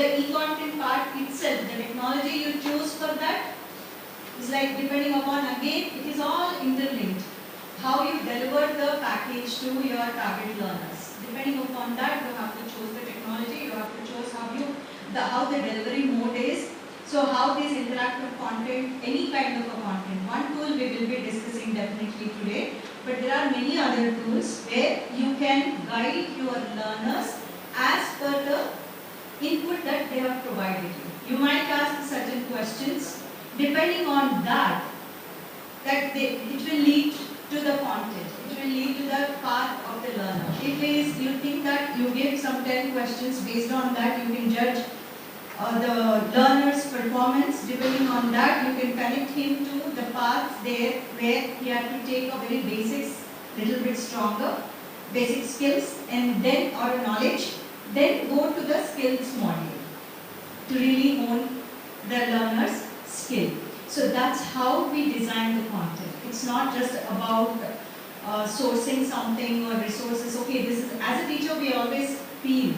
the e-content part itself, the technology you choose for that is like depending upon, again, it is all interlinked. How you deliver the package to your target learners. Depending upon that, you have to choose the technology, you have to choose how the delivery mode is. So how this interactive content, any kind of a content. One tool we will be discussing definitely today, but there are many other tools where you can guide your learners as per the input that they have provided you. You might ask certain questions. Depending on that, it will lead to the content. It will lead to the path of the learner. If you think that you give some 10 questions, based on that you can judge the learner's performance. Depending on that, you can connect him to the path there where he had to take a very basics, little bit stronger, basic skills, and then or knowledge, then go to the skills module to really hone the learner's skill. So that's how we design the content. It's not just about sourcing something or resources. Okay, this is, as a teacher, we always feel,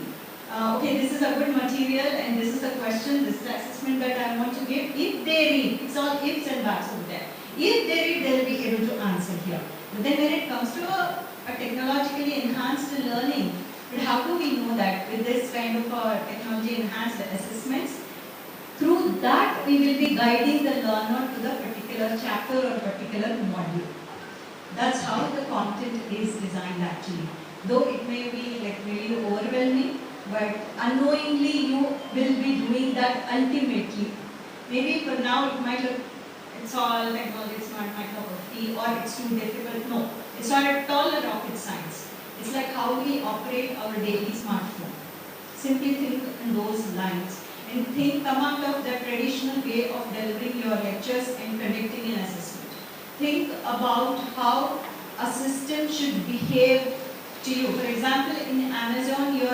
okay, this is a good material and this is the question, this is the assessment that I want to give. If they read, it's all ifs and buts over there. If they read, they'll be able to answer here. But then when it comes to a technologically enhanced learning, but how do we know that with this kind of technology enhanced assessments? Through that, we will be guiding the learner to the particular chapter or particular module. That's how the content is designed actually. Though it may be like really overwhelming, but unknowingly you will be doing that ultimately. Maybe for now it might look, it's all technology, it's not my cup of tea, or it's too difficult. No, it's not at all a rocket science. It's like how we operate our daily smartphone. Simply think in those lines. And come out of the traditional way of delivering your lectures and conducting an assessment. Think about how a system should behave to you. For example, in Amazon, you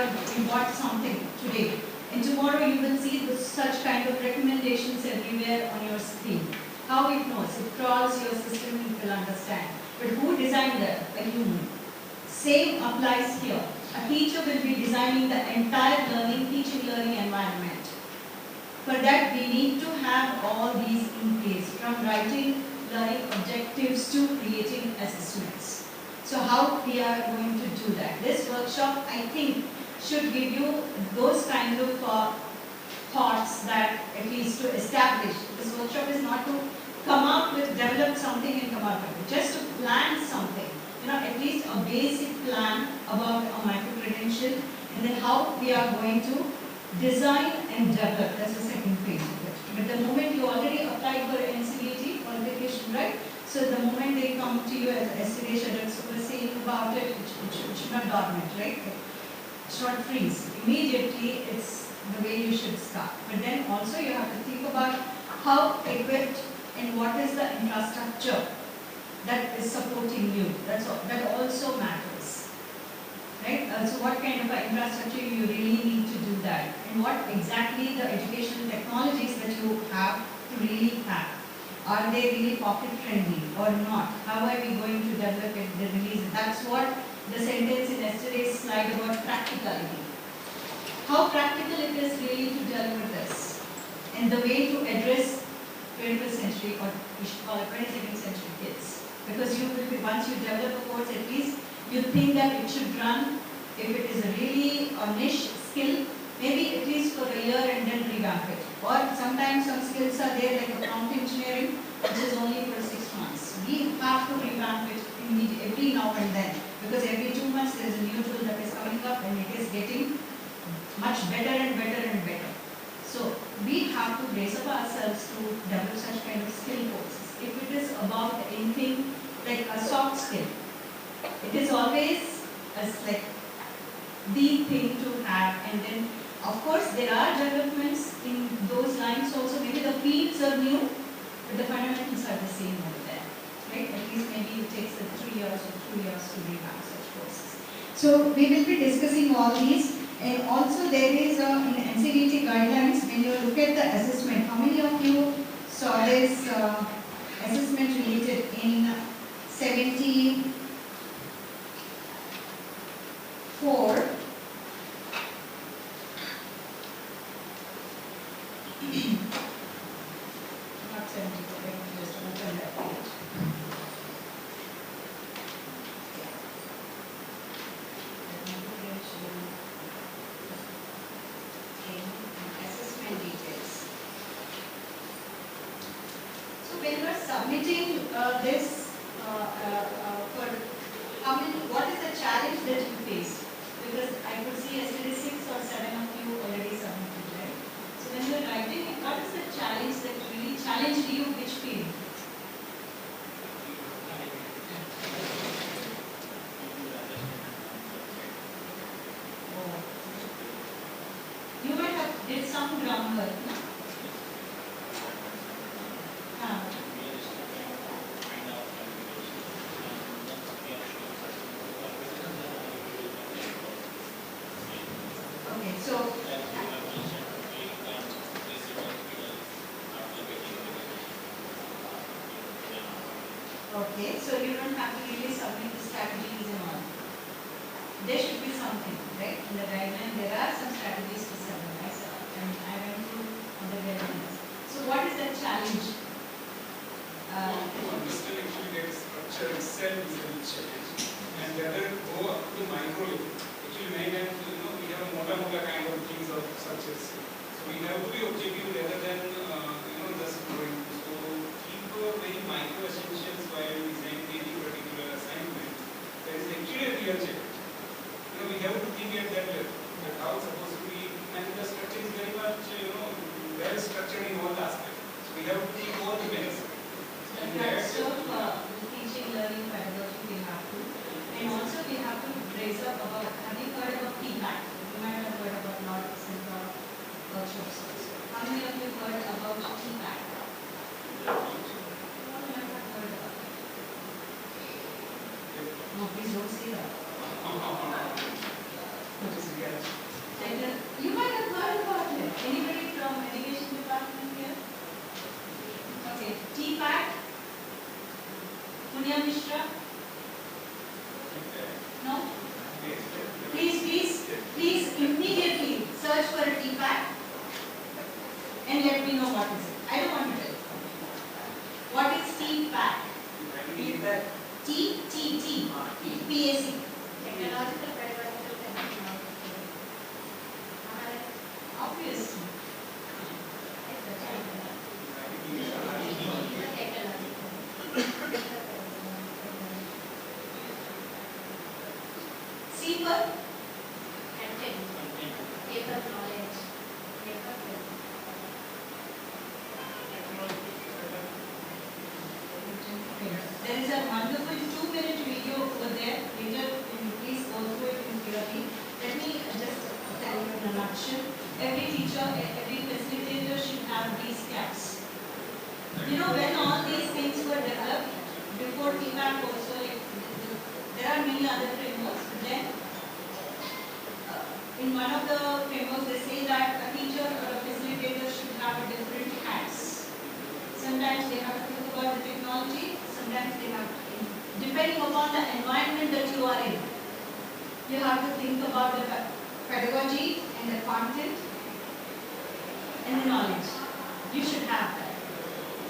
bought something today, and tomorrow you will see such kind of recommendations everywhere on your screen. How it knows? It crawls your system, it will understand. But who designed that? A human. Same applies here. A teacher will be designing the entire teaching learning environment. For that, we need to have all these in place, from writing learning objectives to creating assessments. So how we are going to do that? This workshop, I think, should give you those kind of thoughts that at least to establish. This workshop is not to come up with, develop something and come up with it, just to plan something. At least a basic plan about a micro-credential, and then how we are going to design and develop. That's the second phase of it. But the moment you already applied for NCVT qualification, right? So the moment they come to you as estimation and super saying about it, it should not dormant, right? It should not freeze. Immediately, it's the way you should start. But then also you have to think about how equipped and what is the infrastructure that is supporting you. That also matters. Right? So what kind of infrastructure you really need to do that, and what exactly the educational technologies that you have to really have. Are they really pocket friendly or not? How are we going to develop it, the release? That's what the sentence in yesterday's slide about practicality. How practical it is really to deliver this, and the way to address 21st century, or we should call it 22nd century kids. Because you will be, once you develop a course, at least you think that it should run, if it is a really niche skill, maybe at least for a year and then revamp it. Or sometimes some skills are there like prompt engineering, which is only for 6 months. We have to revamp it every now and then, because every 2 months there is a new tool that is coming up and it is getting much better and better and better. So we have to brace up ourselves to develop such kind of skill courses. If it is about anything like a soft skill, it is always like the thing to have. And then of course there are developments in those lines also. Maybe the fields are new, but the fundamentals are the same over there, right? At least maybe it takes 3 years or 2 years to revamp such courses. So we will be discussing all these. And also there is in NCVT guidelines, when you look at the assessment, how many of you saw this assessment related in 74? Not 74, let me just open that page. Assessment details. So when you are submitting this for what is the challenge that you face? Because I could see yesterday 6 or 7 of you already submitted, right? So when you are writing, what is the challenge that really challenged you? Which field? Oh. You might have did some grammar. Okay, so you don't have to really submit the strategies and all. There should be something, right? In the guideline, there are some strategies to submit. And I went through on the guidelines. So what is the challenge? To understand actually that structure itself is a big challenge. And whether go up to micro level. Actually many times, we have a motor kind of things of structures. So we have to be objective rather than, just going. So keep very micro essentials while designing any particular assignment. That is actually a real challenge. We have to think at that level. That how supposed to be, and the structure is very much, well structured in all aspects. So we have to think all the benefits. And that's teaching, learning, pedagogy we have to. And also we have to raise up about, have you heard about feedback? You might have heard about lots and workshops also. How many of you heard about feedback? You might have heard about it. No, please don't say that. And you might have heard about it. Anybody from education department here? Okay, TPAC, Punya Mishra? No? Please immediately search for a TPAC and let me know what is it. I don't want to tell you. What is TPAC? T, PAC. Technological Pedagogical Technology. Obviously. CPER? Paper knowledge. There is a wonderful 2-minute video over there. Later, please go through it clearly. Let me just tell you in a nutshell. Every teacher, every facilitator should have these caps. When all these things were developed, before TPAC also, there are many other frameworks, but then in one of the frameworks they say that a teacher or a facilitator should have a different hats. Sometimes they have to think about the technology, sometimes they have to, depending upon the environment that you are in, you have to think about the pedagogy and the content and the knowledge. You should have that.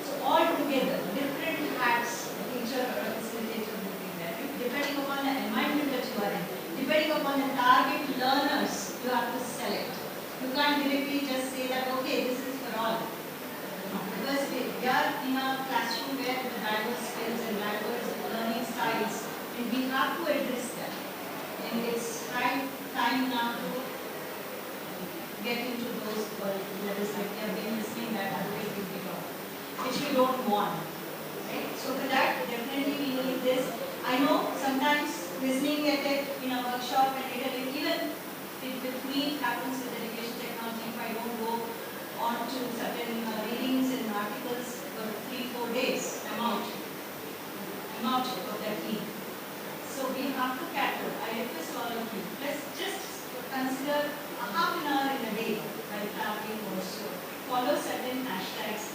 So all together, different hats, a teacher or a facilitator will be there, depending upon the environment that you are in, depending upon the target learners you have to select. You can't directly just say that, okay, this is for all. No, because we are in a classroom where the diverse skills and diverse learning styles, and we have to address that. And it's time now to get into those levels that we have been listening that otherwise we will go, which we don't want. Right? So for that, definitely we need this. I know sometimes listening at it in a workshop and even with me it happens with education technology. If I don't go on to certain readings and articles for 3-4 days, I'm out of that league. So we have to cater. I request all of you, let's just consider a half an hour in a day while traveling also. Follow certain hashtags,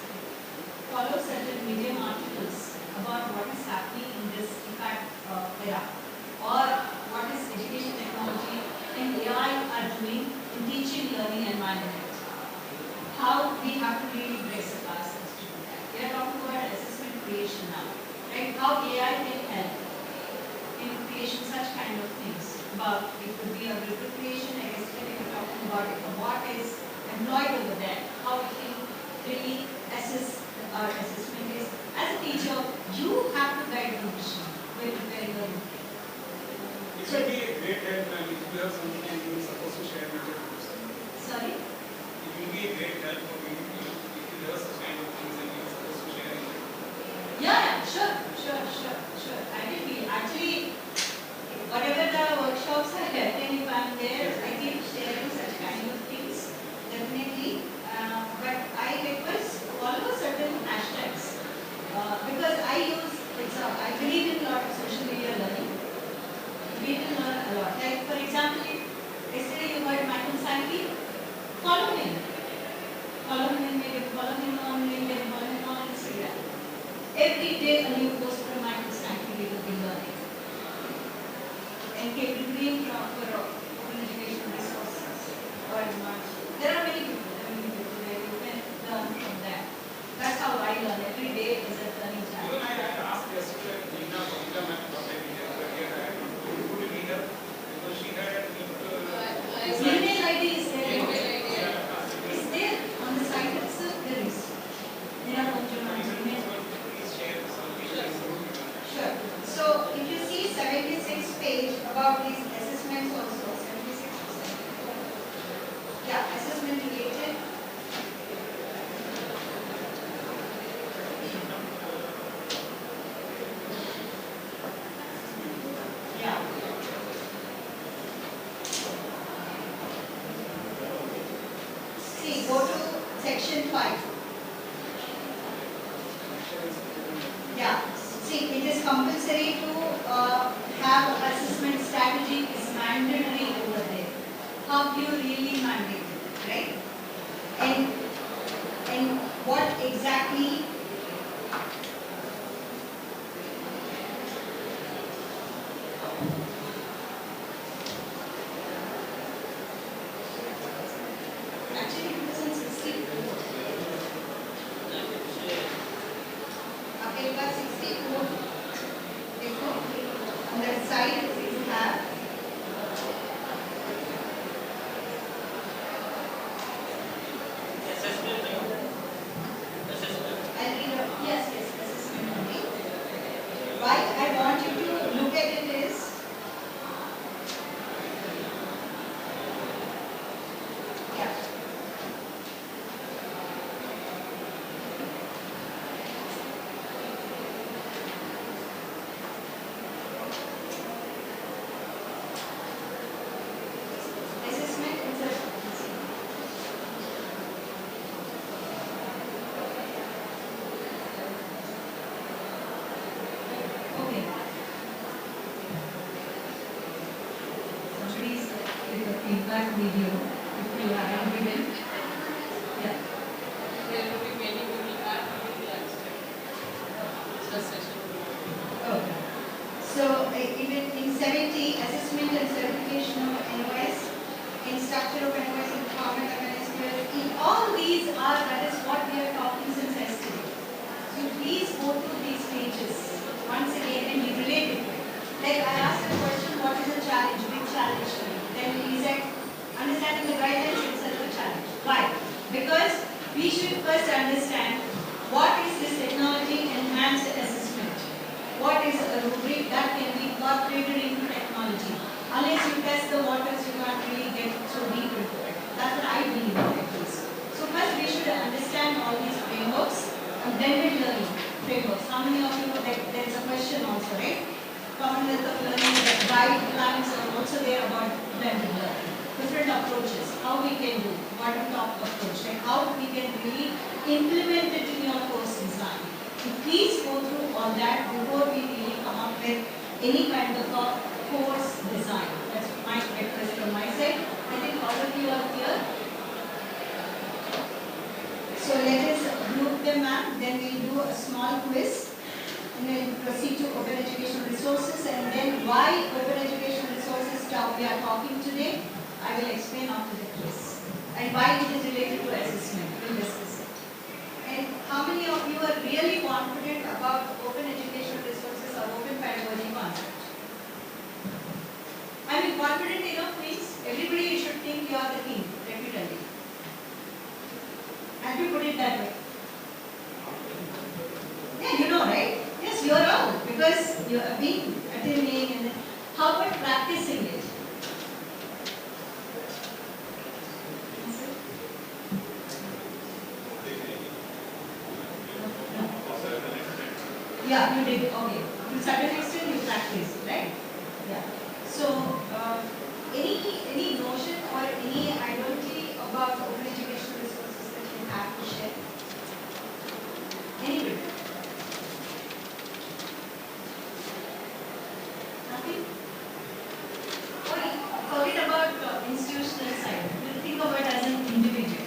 follow certain medium articles about what is happening in this impact era, or what is education technology and AI are doing in teaching, learning, and management. how we have to really brace up ourselves to do that. We are talking about assessment creation now, right? How AI can help in creation such kind of things. But it could be a report creation, like yesterday we were talking about it, what is employed over there, how we can really assess our assessment is. As a teacher, you have to guide the machine when preparing a report. It would be a great help and if you have something and you are supposed to share with your groups. Sorry? It will be a great help for you if you have such kind of things and you are supposed to share it. Yeah, sure. I will be. Actually, whatever the workshops I attend, if I'm there, I keep sharing such kind of things, definitely. But I request follow certain hashtags because I believe in a lot of social media learning. We will learn a lot. Like for example, yesterday you heard Michael Sankey, follow him. Follow him in Medium, follow him on LinkedIn, follow him on Instagram. Every day a new post from Michael Sankey we will be learning. And capability for open education resources. There are many people where you can learn from them. That's how I learn. Every day is a learning challenge. Even I asked yesterday Nina ma'am what I did earlier. I could meet her because she had Email ID is there. It's there on the site itself. There is. There are email. Sure. So if you see 76 page about these assessments also, 76%. Yeah, assessment related. Yeah. See, go to section 5. Yeah. See, it is compulsory to have assessment strategy is mandatory over there. How do you really mandate it, right? And what exactly actually 2064. Okay, but 64. On that side you have yes, assessment only. Why I want you to look at it is yeah. Assessment and certification. Okay. So please give a feedback video if you haven't given. Yeah. There will be many people are doing the session. Okay. So even in 70, assessment and certification of NOS, in structure of NOS and format of NSQL, in all these are, that is what we are talking since yesterday. So please go through these pages once again and be related to it. Like I asked a question, what is a challenge, big challenge to you? Then he said, understanding the guidelines itself a challenge. Why? Because we should first understand what is this technology enhanced assessment. What is a rubric that can be incorporated into technology? Unless you test the waters, you can't really get so deep into it. That's what I believe in at least. So first we should understand all these frameworks and blended learning frameworks. How many of you know that there is a question also, right? Commonwealth of Learning, the guidelines are also there about blended learning. Different approaches, how we can do, bottom-top approach, like how we can really implement it in your course design. So please go through all that before we really come up with any kind of a course design. That's my request from my side. I think all of you are here. So let us group them up, then we'll do a small quiz and then proceed to open educational resources, and then why open educational resources we are talking today, I will explain after the quiz. I and why it is related to assessment. We'll discuss it. And how many of you are really confident about open educational resources or open pedagogy concept? I mean, confident enough means everybody should think you are the king, let me tell you. Have you put it that way? Yeah, you know, right? Yes, you are all, because you have been attending and then, how about practicing it? Yeah, you did. Okay. To a certain extent, you practiced, right? Yeah. So, any notion or any ideology about open educational resources that you have to share? Anybody? Nothing? Forget about institutional side. We'll think about it as an individual.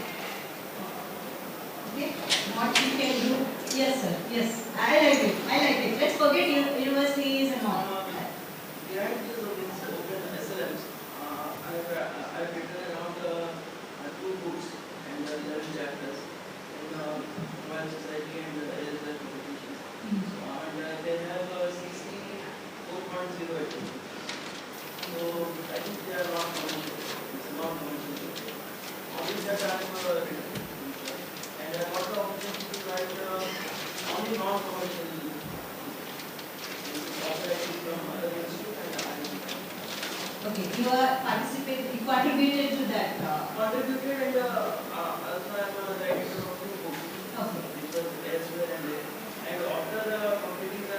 Okay? What you can do. Yes, sir. Yes. I like it. I like it. Let's forget universities and all. Behind this open SLMs, I've written around 2 books and 11 chapters in Royal Society and LSL publications. And they have 64.0 activities. So I think they are not commercial. It's not commercial. Only that I have written. And I got the opportunity to write only non-commercial from other institutes and Okay, you are participating, you contributed to that. contributed and also I am the editor of 2 books. Okay. Which was elsewhere and after completing the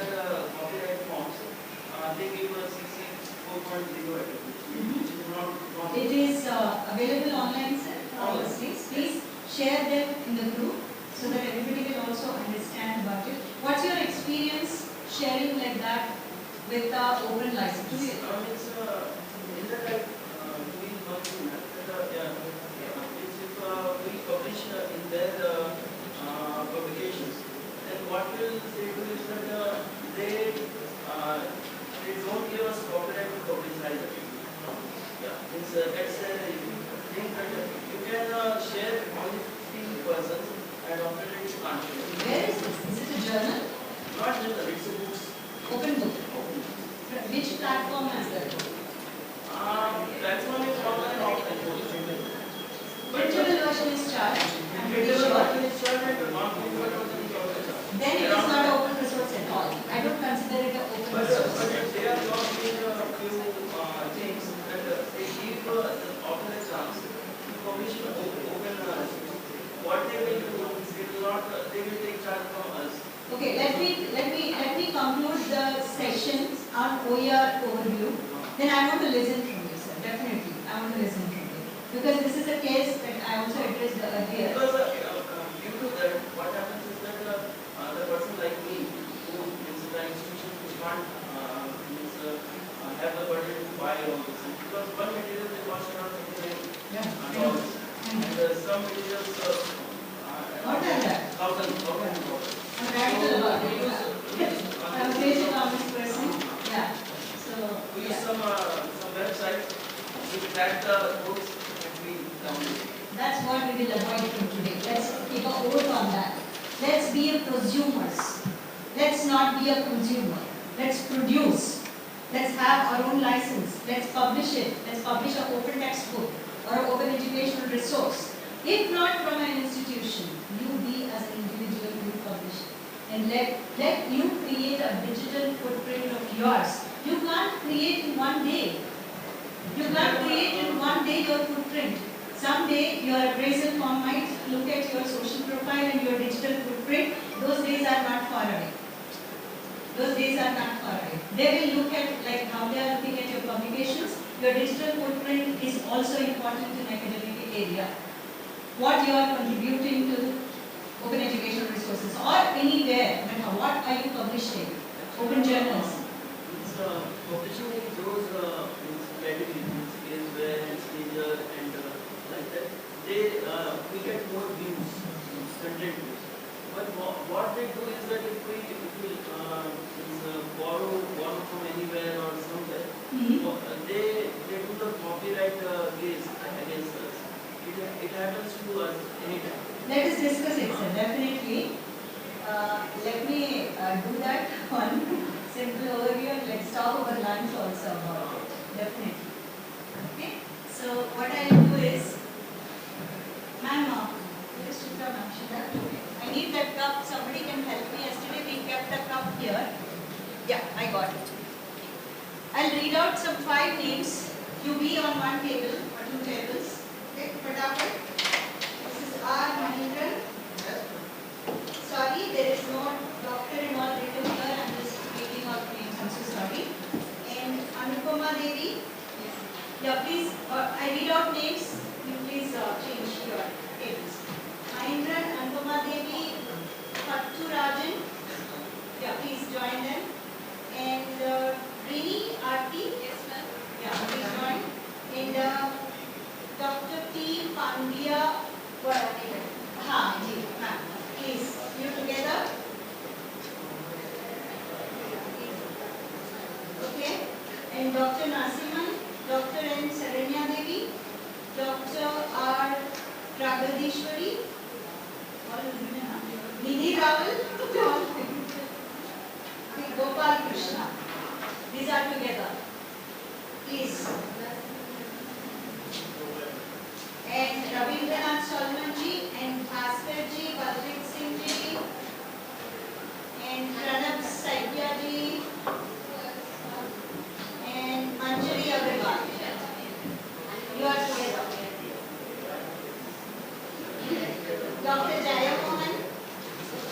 copyright forms, they gave us 64.0 which is not. It is available online, sir, for all states. Please share them in the group so that everybody will also understand about it. What's your experience sharing like that with the open license? Actually, it's in the like we work in that it's if we publish in their publications, then what will they do is that they don't give us copyright to publish either. Yeah, it's that's the thing that you can share only 15 persons and after that you can't share. Where is this? Is it a journal? Not journal, it's a books. Open book. Which platform is that? Platform is online and offline. Digital version is charged. I'm pretty Digital sure. version is charged and non-commercial version is also charged. Then it is not an open resource at all. I don't consider it an open But resource. they are not doing a few things that they give the author a chance to publish an open what they will do, they will take charge from us. Okay, let me conclude the sessions on OER overview. Then I want to listen from you, sir. Definitely, I want to listen from you because this is a case that I also addressed earlier. Because due to that, what happens is that the person like me, who is the institution who can't have the budget to buy all this, because one material they cost around $29. And some materials What are that? $1,000. I'm radical about it. I'm a basic commerce person. Yeah. So, We use yeah. some websites which track the books and we download. That's what we will avoid from today. Let's take a oath on that. Let's be a prosumers. Let's not be a consumer. Let's produce. Let's have our own license. Let's publish it. Let's publish an open textbook or an open educational resource. If not from an institution, you be as an individual who publish it. And let you create a digital footprint of yours. You can't create in one day. You can't create in one day your footprint. Someday your appraisal firm might look at your social profile and your digital footprint. Those days are not far away. Those days are not far away. They will look at like how they are looking at your publications. Your digital footprint is also important in academic area. What you are contributing to open educational resources or anywhere, no matter what are you publishing? Open journals. It's publishing in those categories, Elsewhere and Stager and like that. We get more views, content views. But what they do is that if we borrow from anywhere or somewhere, they do the copyright case against us. it happens to us anytime. Let us discuss it, sir. Definitely. Let me do that one simple overview and let's talk over lunch also about it. Definitely. Okay. So what I will do is, ma'am, where's Chitra ma'am? She left. Okay. I need that cup. Somebody can help me. Yesterday we kept the cup here. Yeah, I got it. I'll read out some 5 names. You be on one table or 2 tables. Okay, Patapat. This is R. Mahindran. Sorry, there is no doctor and all written here. I'm just reading out names. I'm so sorry. And Anupama Devi. Yeah, please. I read out names. You please change your tables. Mahindran, Anupama Devi, Pattu Rajan. Yeah, please join them. And Rini Aarti. Yes, ma'am. Yeah, please join. And Dr. T. Pandya. Ha, ji, ma'am. Please, you together. Okay. And Dr. Nasiman, Dr. N. Saranya Devi, Dr. R. Pragadishwari, Nidhi Rawal, Gopal Krishna. These are together. Please. And Ravindranath Salmanji and Bhaskar ji, Baldev Singh ji, and Pranab Saidya ji, and Manjari Agarwal. You are together. Dr. Jaya Mohan,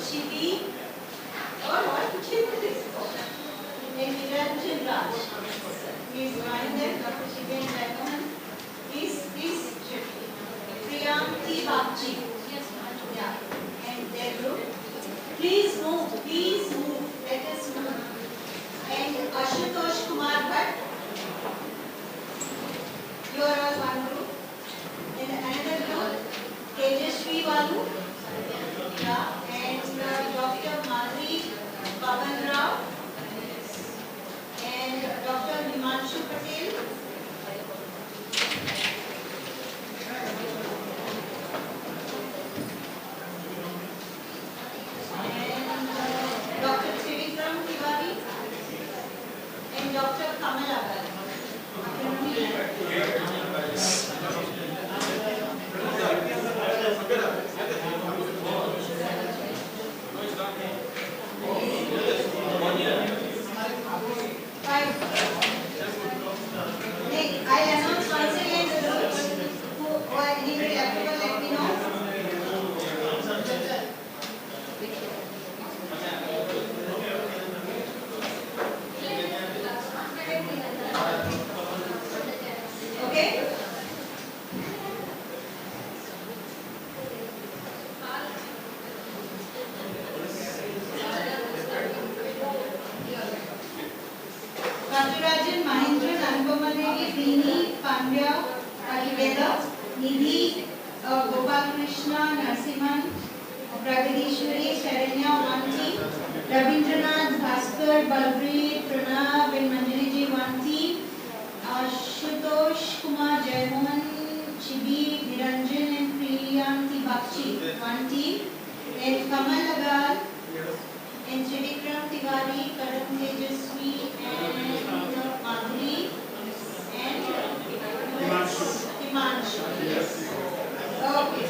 Shivi, or what? And Niranjan Raj. Please join them, Dr. Shivi and Jaya Mohan. Please. Priyanti Bagchi. Yes, ma'am. Yeah. And their group. Please move. Let us move. And Ashutosh Kumar Bhatt. You are all one group. And another group, Tejashwi Balu. Yeah. And Dr. Madhuri Pavan Rao. And Dr. Himanshu Patel. Dr. Kamal Agar. I announce once again the groups who are anybody applicable, let me know. Okay? Kathurajan, Mahindran, Anupama Devi, Rini, Pandya are together. Nidhi, Gopal Krishna, Narasimhan, Pragadishwari, Sharanya, one team. Ravindranath, Bhaskar, Balbri, Pranab and Manjari ji, one team. Ashutosh Kumar, Jaymohan, Chibi, Niranjan and Priyanti Bakshi, one team. And Kamal Agar, and Trivikram Tiwari, Karan Tejaswi and Madhuri and Himanshu. Yes. Okay.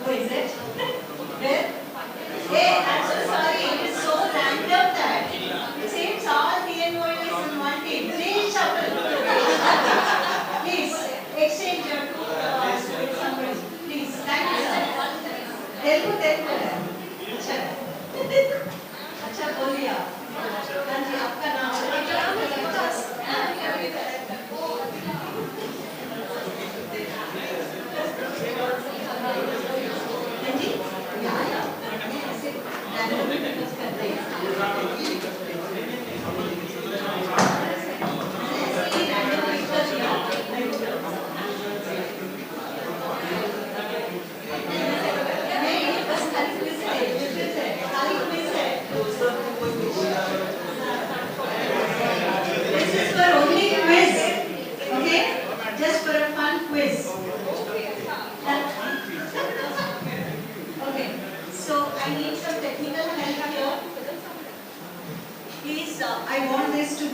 Who is it? Where? Hey, I'm so sorry. It is so random that it seems all TNOU is in one team. Please shuffle. Please exchange your two with somebody. Please. Thank you, sir. Telugu अच्छा अच्छा बोलिए आप हाँ जी आपका नाम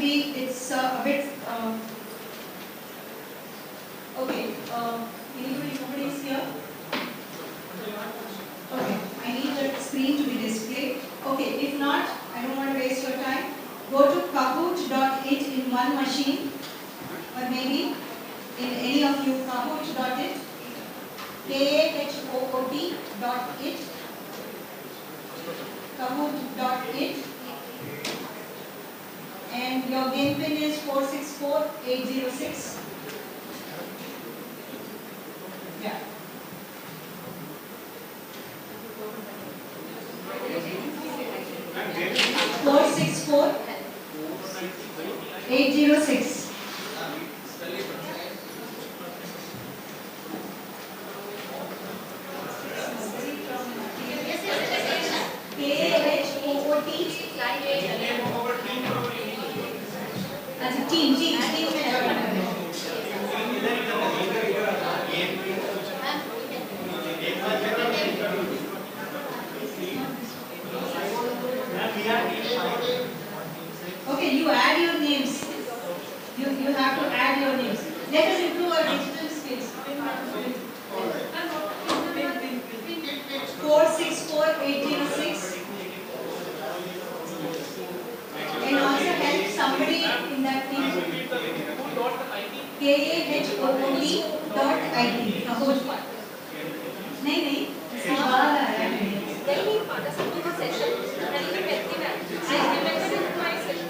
be, it's a bit, okay, nobody is here? Okay, I need the screen to be displayed. Okay, if not, I don't want to waste your time. Go to kahoot.it in one machine, or maybe in any of you, kahoot.it, kahoot.it, kahoot.it, and your game pin is 464806. Yeah. And then 464806. KHOOT. अच्छा team में Okay, you add your names. You have to add your names. Let us improve our digital skills. 464806. And also help somebody in that team. kahoot.it. Kahoot. नहीं इसका बाहर आ रहा है Daily participate in session. And even effective act. I implemented it myself.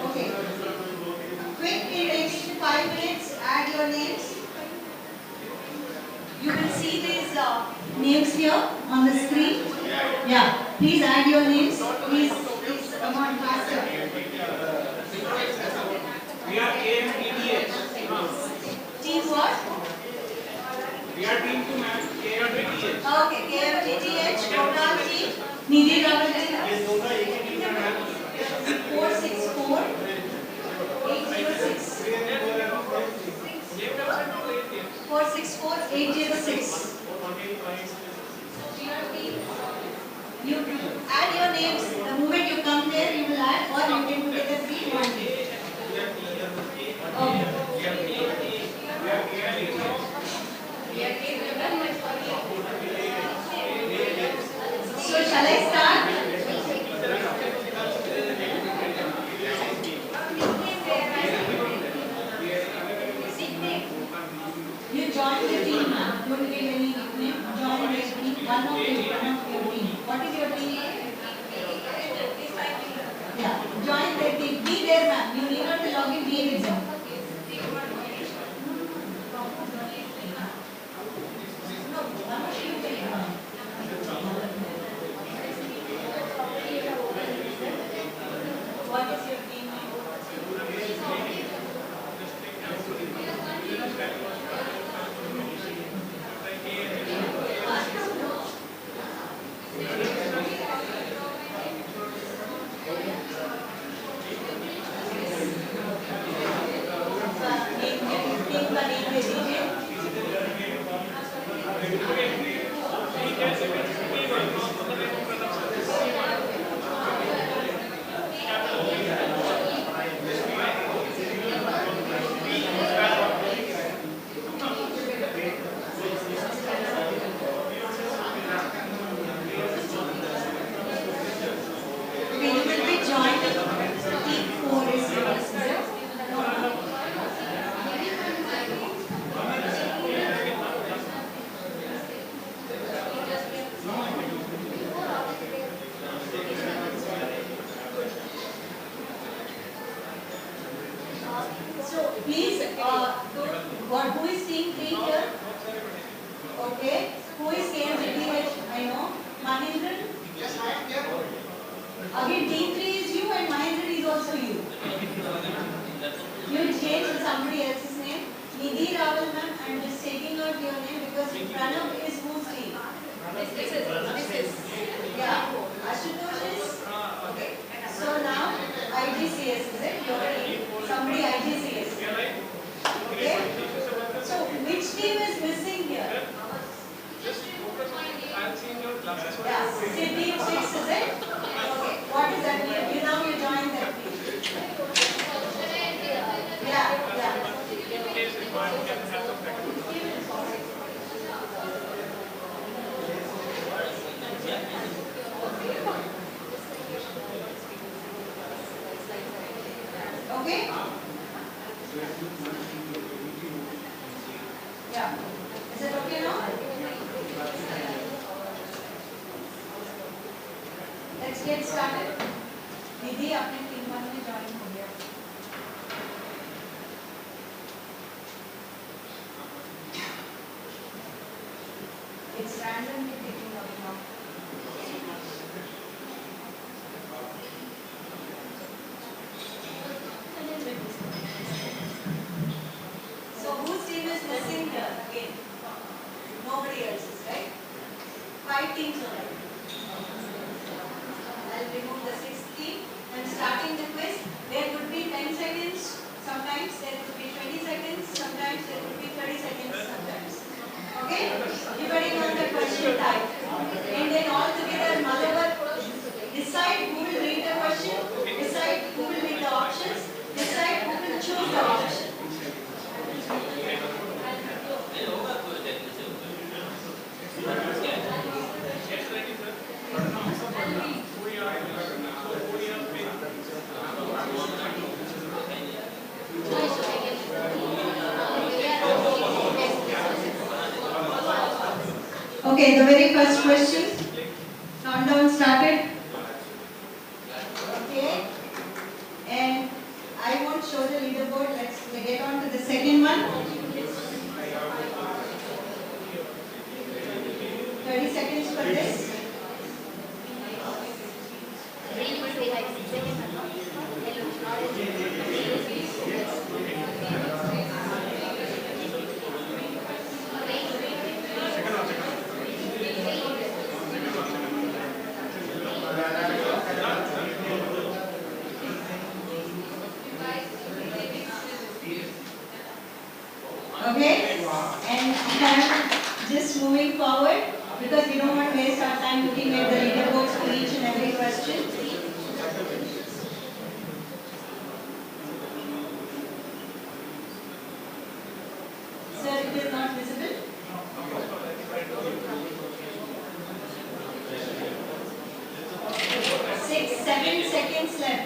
Okay. Quick, it takes 5 minutes. Add your names. You will see these names here on the screen. Yeah. Please add your names. Please come on faster. we are KMTTH. Team what? We are team to ma'am KMTTH. Okay. KFTTH. Total team. Nidhi Rawal ji. 464806. 464806. You add your names. The moment you come there, you will add, or you can together be one team. Okay. So shall I start? You join the team, ma'am. Don't give any nickname. Join the team. One of your team. What is your team? Yeah. Join the team. Be there, ma'am. You need not to log in. Be with them. No, one of you take one. What is your team name? Who is team 3 here? Okay. Who is KMTTH? I know. Mahindran? Yes, I am here. Again, team 3 is you and Mahindran is also you. You changed somebody else's name. Nidhi Rawal ma'am, I'm just taking out your name because Pranav is whose team? This is. Yeah. Ashutosh is? Okay. So now, IGCS is it? Your team. Somebody IGCS. Okay. So which team is missing here? Just focus on Okay? Yeah. Is it okay now? Let's get started. दीदी आपने team 1 में join हो गया. It's randomly picking up now. So whose team is missing here again? Nobody else's, right? 5 teams already. I'll remove the 6th team. I'm starting the quiz. There could be 10 seconds. Sometimes there could be 20 seconds. Sometimes there could be 30 seconds. Sometimes. Okay? Depending on the question type. And then all together, Madhavan, decide who will read the question, decide who will read the options, decide who will choose the option. Okay, the very first question. Countdown started. Okay. And I won't show the leaderboard. Let's get on to the second one. 30 seconds for this. Okay, and I'm just moving forward because we don't want to waste our time looking at the leaderboards for each and every question. Sir, it is not visible. 7 seconds left.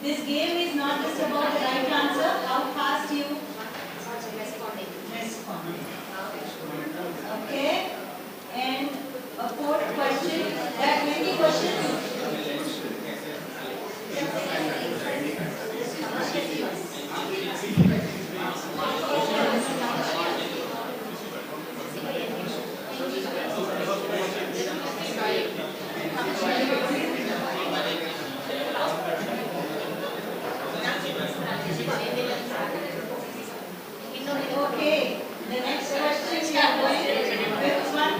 This game is not just about the right answer, how fast you respond. Okay? And a fourth question. There are 20 questions. Okay, the next question we are going to fifth one.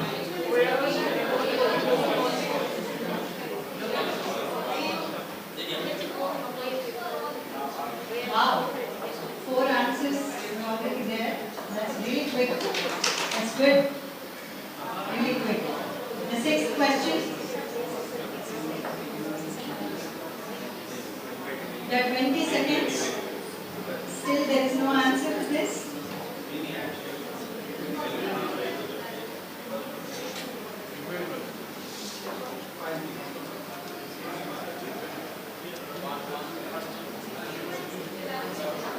Wow, 4 answers already there. That's really quick. That's good. Really quick. The 6th question. There are 20 seconds. Still there is no answer to this.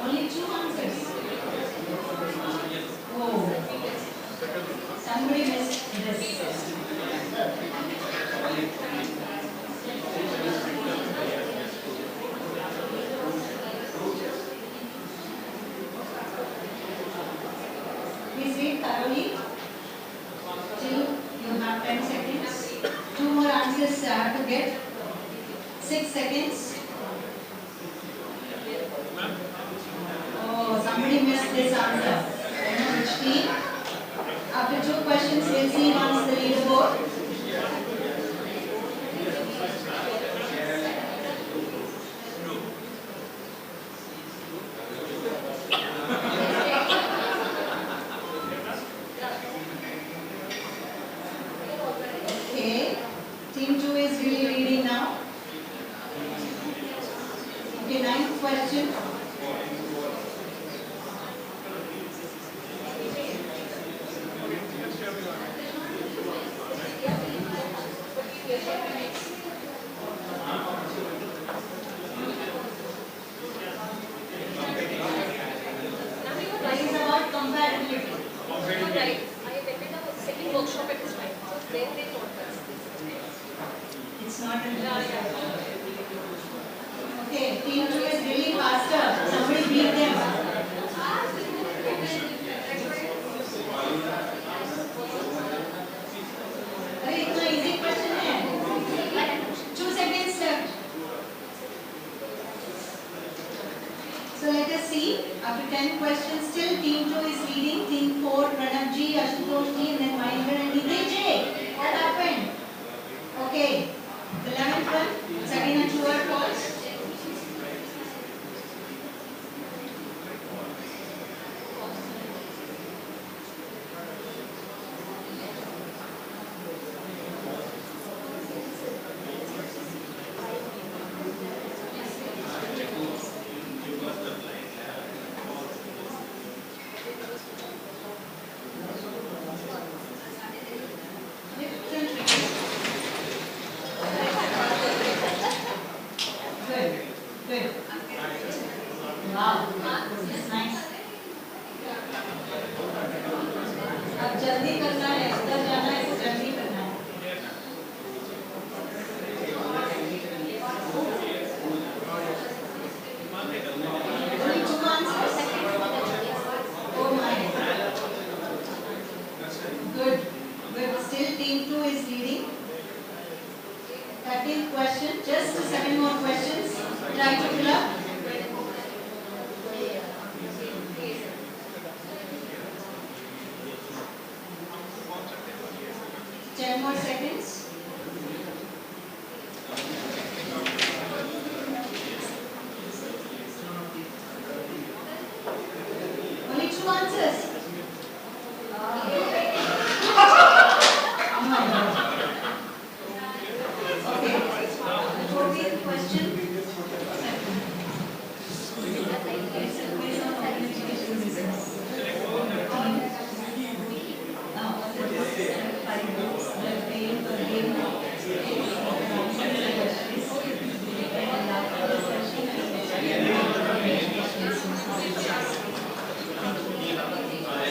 Only 2 answers. Oh, somebody missed this. Please read thoroughly till you have 10 seconds. 2 more answers I have to get. 6 seconds. Oh, somebody missed this answer. I don't know which team. After 2 questions, we'll see once the leaderboard. Okay, team 2 is really reading now. Okay, 9th question. right. I attended a second workshop at this time. So there they taught us this. It's not an Yeah. Okay, team 2 is really faster. Somebody beat them. अरे इतना easy question है. 2 seconds left. So let us see. After 10 questions, still team 2 is leading. Team 4, Pranav ji, Ashutosh ji, and then Mahendra and Nidhi ji. What happened? Okay. The 11th one, second and true or false. Good. Wow. That's nice. अब जल्दी करना है, उधर जाना है, तो जल्दी करना है. Only 2 answers. Oh my. Good. Good. Still team 2 is leading. 13th question. Just 7 more questions. Try to fill up. 10 more seconds. Only 2 answers. Oh my God. Okay. 14th question.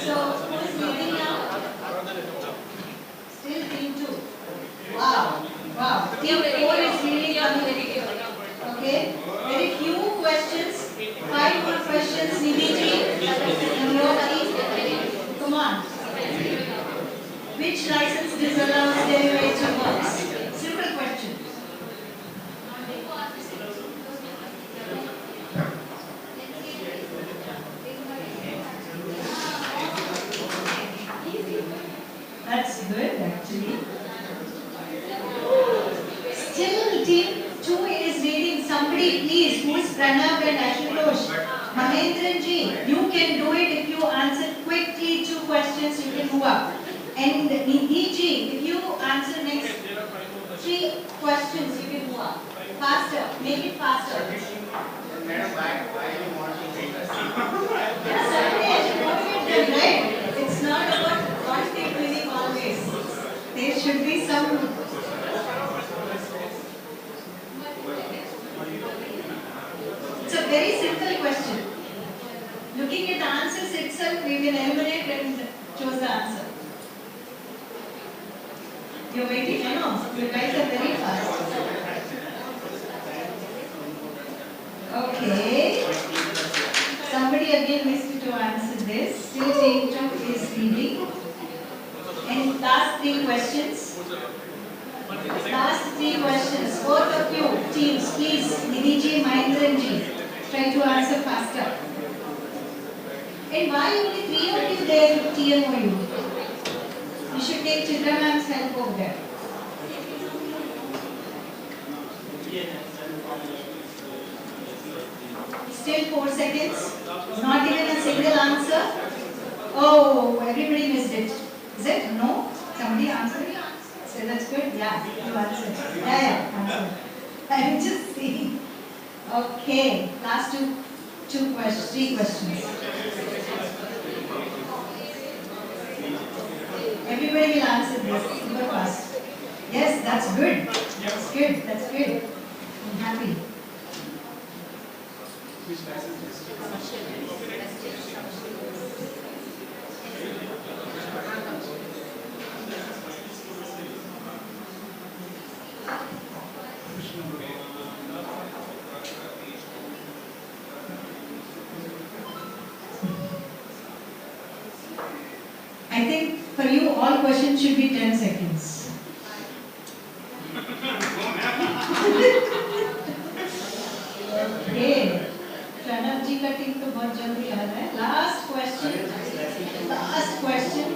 So, who's leading now? Still team 2. Wow. Wow. Team 4 is really coming. Okay. Very few questions. 5 more questions. Nidhi ji. And your team. Come on. Which license disallows derivative works? Simple question. That's good actually. Still team 2 is reading. Somebody please, who is Pranav and Ashutosh? Mahendran ji, you can do it if you answer quickly 2 questions, you can move up. And Nidhi ji, if you answer next 3 questions, you can move up. Faster, make it faster. Madam, why you want to make us? Certainly, I should motivate them, right? It's not about one thing winning always. There should be some. It's a very simple question. Looking at the answers itself, we will eliminate and choose the answer. You're waiting, I know. You guys are very fast. Okay. Somebody again missed to answer this. Still team 2 is leading. And last 3 questions. Last 3 questions. Both of you, teams, please. Nidhi ji, Mahendran ji. Try to answer faster. And why only 3 of you there with TNOU? You should take Chitra ma'am's help over there. Still 4 seconds. Not even a single answer. Oh, everybody missed it. Is it? No? Somebody answered? So that's good. Yeah, you answered. Yeah, answered. I'm just seeing. Okay, last 3 questions. Everybody will answer this super fast. Yes, that's good. That's good. That's good. I'm happy. Which license is all questions should be 10 seconds. Okay. Pranav जी का team तो बहुत जल्दी आ रहा है. Last question. Last question.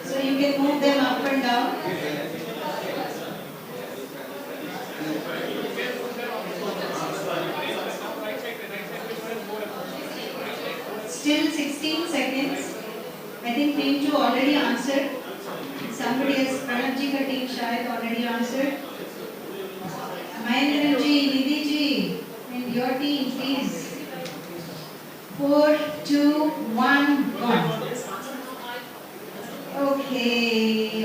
So you can move them up and down. Still 16 seconds. I think team 2 already answered. Somebody else, Pranav ji ka team shayad already answered. Mahendra ji, Nidhi ji, and your team, please. 4, 2, 1, gone. Okay.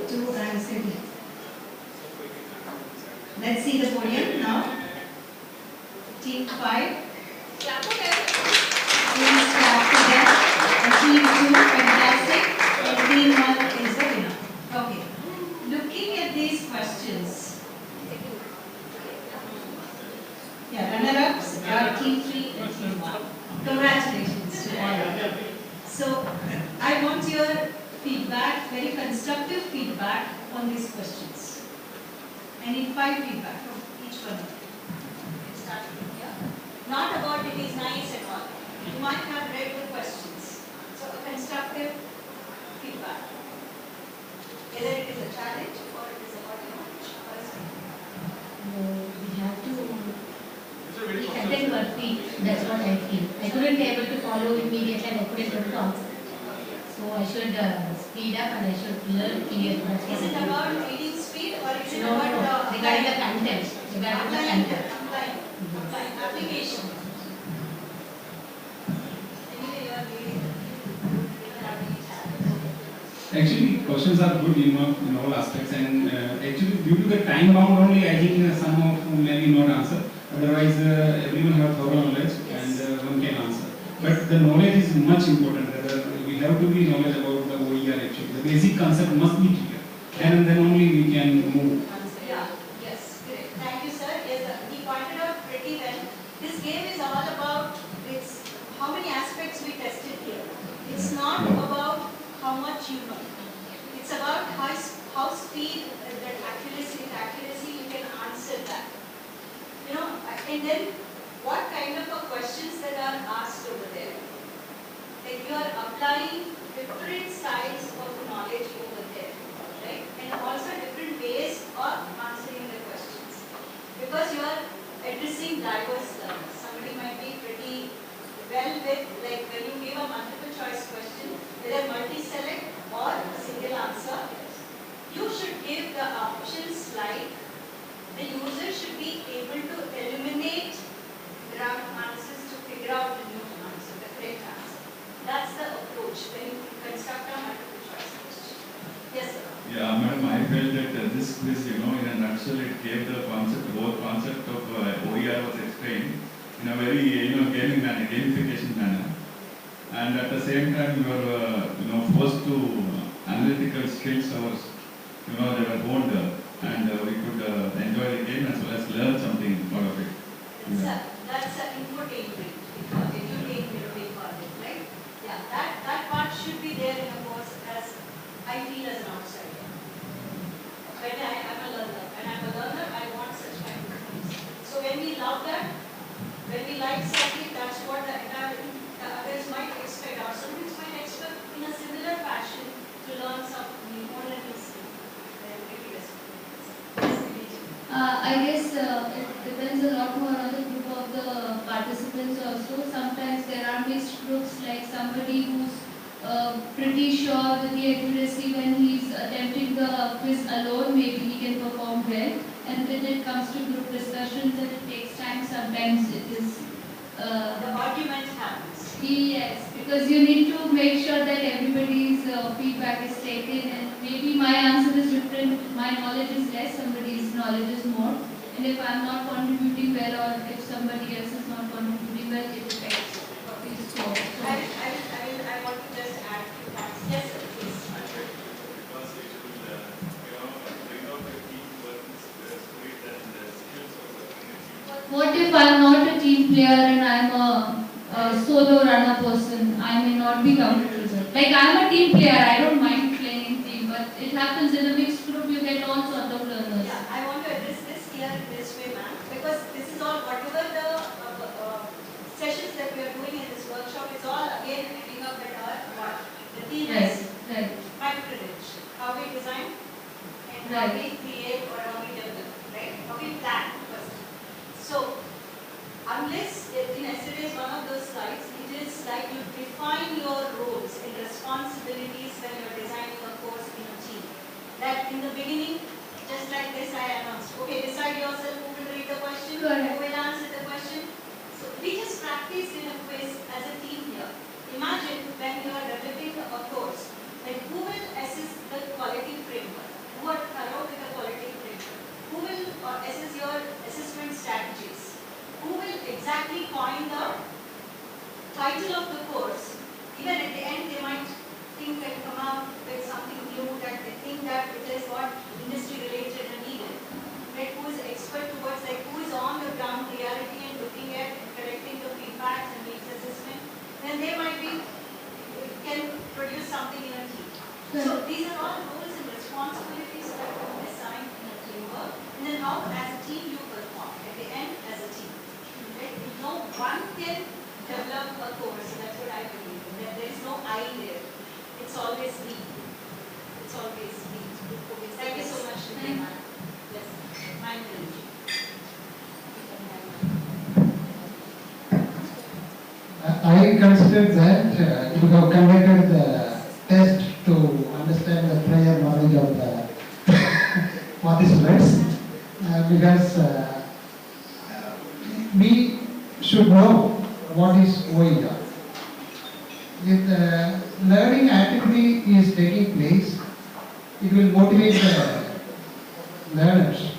Two answered. Let's see the podium now. Team 5. Clap for them. Please clap for them. And team 2, fantastic. And team 1 is the winner. Okay. Looking at these questions. Yeah, runner-ups are team 3 and team 1. Congratulations to all of you. So, I want your feedback, very constructive feedback on these questions. I need 5 feedback from each one of you. Let's start from here. Not about it is nice at all. You might have read the questions. So, a constructive feedback. Whether it is a challenge or it is about knowledge or a skill. We have to be content worthy. That's what I feel. I couldn't be able to follow immediately and I couldn't be able to answer. So I should speed up and I should learn clearly. Is it about reading speed or is it about regarding the content? Regarding the content. Applying application. Anyway, you are reading. Actually, questions are good in all aspects, and actually due to the time bound only, I think some of maybe not answer. Otherwise, everyone have thorough knowledge and one can answer. But the knowledge is much important. We have to be knowledge about the OER actually. The basic concept must be clear. And then only we can move. Yeah. Yes. Great. Thank you, sir. Yes, he pointed out pretty well. This game is all about how many aspects we tested here. It's not about how much you know. It's about how speed that accuracy you can answer that. And then what kind of questions that are asked over there. Like you are applying different styles of knowledge over there, right? And also different ways of answering the questions. Because you are addressing diverse learners. Somebody might be pretty well with, like when you give a multiple choice question, whether multi-select or a single answer, you should give the options like the user should be able to eliminate draft answers to figure out the new answer, the correct answer. That's the approach when you construct a multiple choice question. Yes, sir. Yeah, madam, I felt that this quiz, in a nutshell, it gave the whole concept of OER was explained in a very, gaming manner, gamification manner. And at the same time, you were, forced to analytical skills ours, they were honed, and we could enjoy the game as well as learn something out of it. That's an infotainment. Edutainment we call it, right? Yeah, that part should be there in a course as I feel as an outsider. When I am a learner, I want such kind of things. So when we love that, when we like something, that's what the others might expect. Our students might expect in a similar fashion to learn something more than this. I guess it depends a lot more on the group of the participants also. Sometimes there are mixed groups, like somebody who's pretty sure with the accuracy when he's attempting the quiz alone, maybe he can perform well. And when it comes to group discussions and it takes time, sometimes it is... the argument happens. Yes, because you need to make sure that everybody's feedback is taken, and maybe my answer is different, my knowledge is less, somebody's knowledge is more. And if I'm not contributing well, or if somebody else is not contributing well, it affects what we score. I want to just add to that. Yes, sir, please. Because it will, bring out the key spirit and skills of the community. What if I'm not a team player and I'm a solo runner person, I may not be comfortable with. Like I'm a team player, I don't mind playing in team, but it happens in a mixed group, you get all sorts of learners. Yeah, I want to address this here in this way, ma'am, because this is all, whatever the sessions that we are doing in this workshop, is all again picking up at our what? The theme is Right. micro-credential. How we design and how Right. we create or how we develop, right? How we plan first. So, unless in yesterday's one of those slides, it is like you define your roles and responsibilities when you are designing a course in a team. That in the beginning, just like this, I announced, okay, decide yourself who will read the question, Correct. who will answer the question. So we just practiced in a quiz as a team here. Imagine when you are developing a course, like who will assess the quality framework? Who are thorough with the quality framework? Who will assess your assessment strategies? Who will exactly coin the title of the course? Even at the end, they might think and come up with something new that they think that it is what industry related and needed. Right? Who is expert towards, like who is on the ground reality and looking at and collecting the feedback and needs assessment. Then they might be, can produce something in a team. So these are all roles and responsibilities that you assign in a teamwork. And then how as a team you perform at the end as a team. Right? No one can develop a course, that's what I believe. There is no I there. It's always me. It's always me. Thank you so much, Shri. Yes, my village. I consider that you have conducted the test to understand the prior knowledge of the participants because we should know what is OER. If the learning activity is taking place, it will motivate the learners,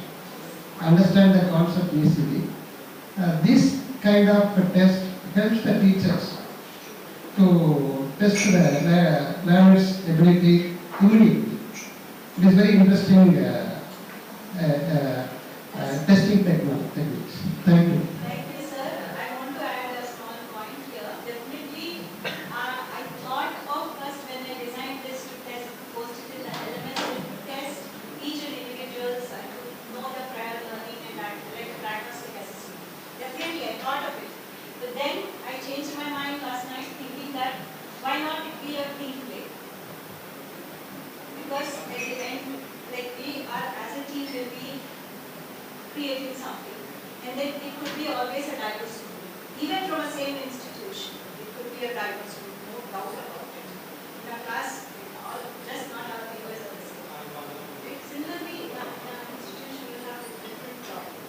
understand the concept easily. This kind of a test helps the teachers to test the learner's ability immediately. It is very interesting testing techniques. Thank you. Thank you, sir. I want to add a small point here. Definitely, I thought of first when I designed this to test, posted in the LMS to test each and individual's, I could know the prior learning and like a diagnostic assessment. Definitely, I thought of it. But then I changed my mind last night thinking that why not it be a team play? Because at the end, like we are as a team will be creating something. And then it could be always a diverse group. Even from a same institution, it could be a diverse group, no doubt about it. In a class, just not our papers are the same. Similarly, in an institution, you have different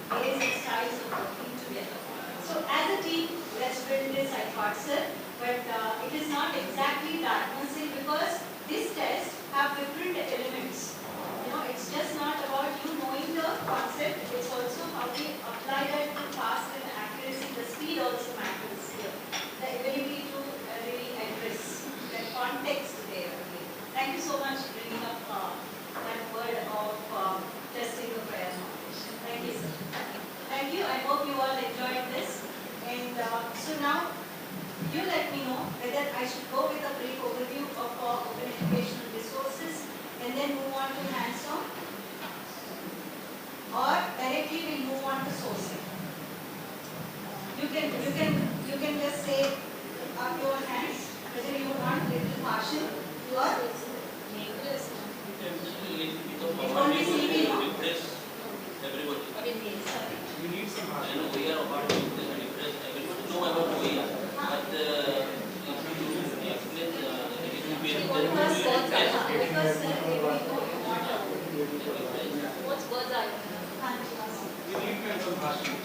ways and styles of working together. So as a team, let's build this, I thought, sir. But it is not exactly diagnosing because this test have different elements. You know, it's just not about you knowing the concept, it's also how we apply that to fast and accuracy. The speed also matters here. The ability to really address the context there. Okay. Thank you so much for bringing up that word of testing the prior knowledge. Thank you, sir. Thank you. I hope you all enjoyed this. And so now, you let me know whether I should go with a brief overview of open educational resources and then move on to hands-on, or directly we'll move on to sourcing. You can just say up your hands whether you want little partial or it won't be sleepy, no? Sorry. We need some I hard. know we are about to impress everyone know about OER, but if you explain it will be Because What's bird's eye? We need mental passion.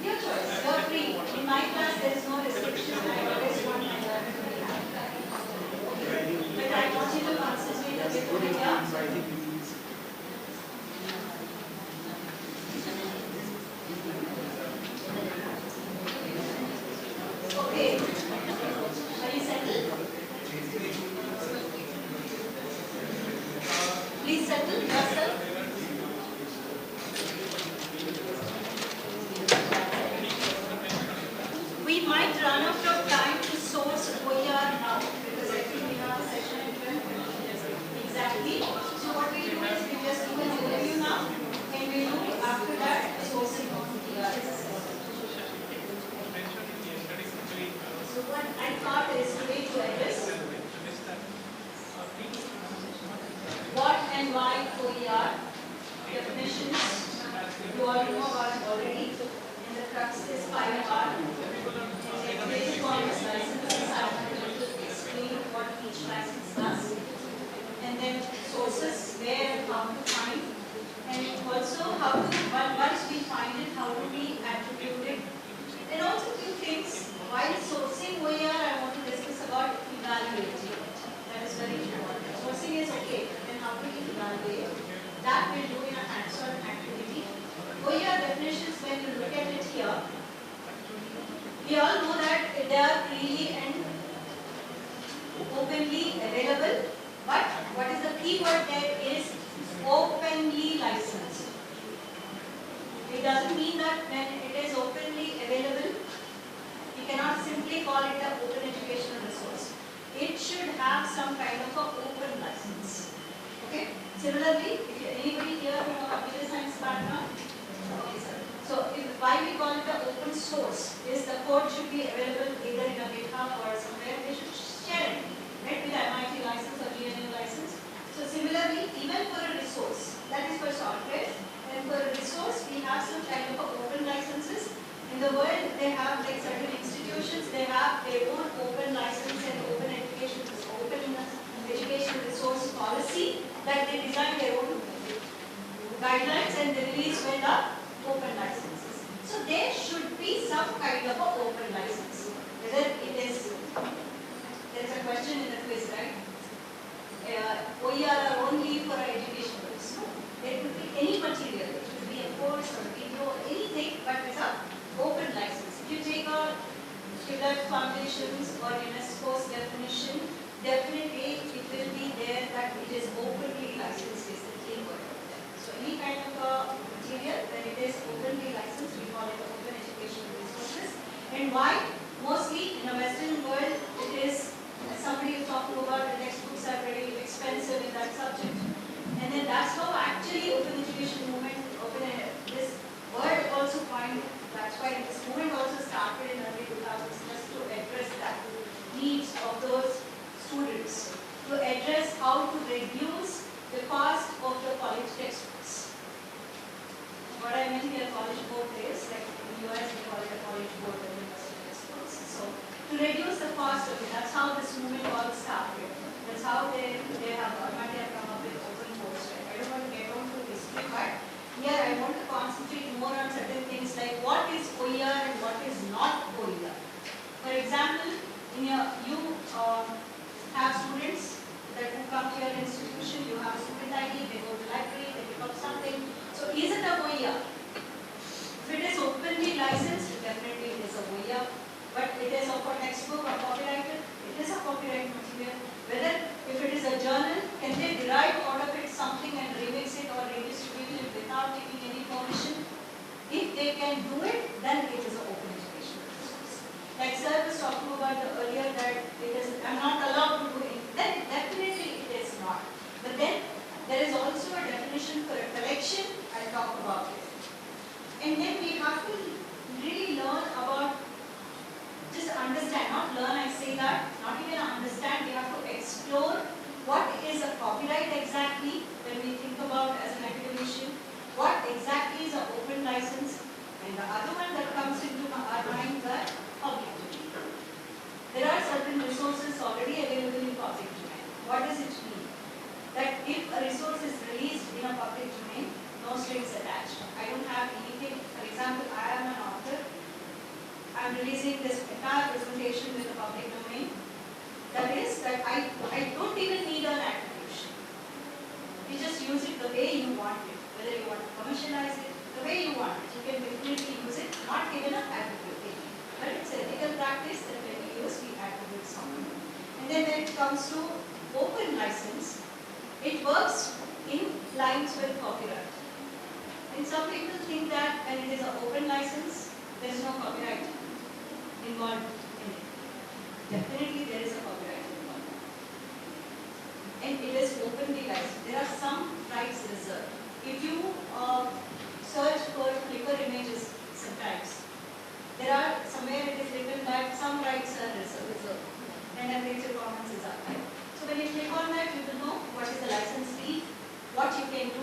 your choice, you're free. In my class there is no restriction. I always want my learner to be happy. But I want you to concentrate a bit on your okay. Are you settled? Please settle yourself. OER, definitions, you all know about it already. And the crux is 5R. And based on this licenses, I want to explain what each license does. And then sources, where and how to find. And also how to, once we find it, how do we attribute it. And also few things, while sourcing OER, I want to discuss about evaluating it. That is very important. Sourcing is okay, but then how do we evaluate? That we'll do in a hands-on activity. OER definitions, when you look at it here, we all know that they are freely and openly available, but what is the key word there is openly licensed. It doesn't mean that when it is openly available, you cannot simply call it an open educational resource. It should have some kind of a open license. Okay? Similarly, if anybody here from a computer science background, okay, sir. So why we call it an open source is the code should be available either in a GitHub or somewhere. They should share it, right, with MIT license or TNOU license. So similarly, even for a resource, that is for software, and for a resource, we have some kind of open licenses. In the world, they have like certain institutions, they have their own open license and open education resource policy that they design their own guidelines and they release with the open licenses. So there should be some kind of open license. Whether it is, there is a question in the quiz, right? OER are only for education purpose. No, there could be any material. It could be a course or video or anything, but it's an open license. If you take a Hewlett Foundations or UNESCO's definition, definitely it will be there that it is openly licensed is the key word of that. So any kind of a material, when it is openly licensed, we call it open educational resources. And why? Mostly in the Western world, it is, as somebody is talking about, the textbooks are very expensive in that subject. And then that's how actually open education movement, this word also coined, that's why this movement also started in early 2000s just to address that needs of those students, to address how to reduce the cost of the college textbooks. What I meant here, college board is, like in the US they call it a college board or university textbooks. So to reduce the cost of it, that's how this movement all started. That's how they have come up with open course. Right? I don't want to get on to history, but here I want to concentrate more on certain things like what is OER and what is not OER. For example, in your, you have students that who come to your institution, you have a student ID, they go to the library, they pick up something. So is it a OER? If it is openly licensed, definitely it is a OER. But it is a textbook or copyrighted, it is a copyright material. Whether if it is a journal, can they derive out of it something and remix it or redistribute it without taking any permission? If they can do it, then it is an open educational resource. Like sir was talking about earlier that it is, I'm not allowed to do it, then definitely it is not. But then there is also a definition for a collection, I'll talk about it. And then we have to really learn about, just understand, not learn, I say that, not even understand, we have to explore what is a copyright exactly when we think about as an academician, what exactly is an open license, and the other one that comes into our mind is public domain. There are certain resources already available in public domain. What does it mean? That if a resource is released in a public domain, no strings attached. I don't have anything, for example, I am an author, I'm releasing this entire presentation with the public domain. That is that I don't even need an attribution. You just use it the way you want it. Whether you want to commercialize it, the way you want it. You can definitely use it, not given an attribute. But it's ethical practice that when we use, we attribute something. And then when it comes to open license, it works in lines with copyright. And some people think that when it is an open license, there is no copyright involved in it. Definitely there is a copyright involved. And it is openly licensed. There are some rights reserved. If you search for Flickr images sometimes, there are somewhere it is written that some rights are reserved. And a Creative Commons is applied. So when you click on that, you will know what is the license fee, what you can do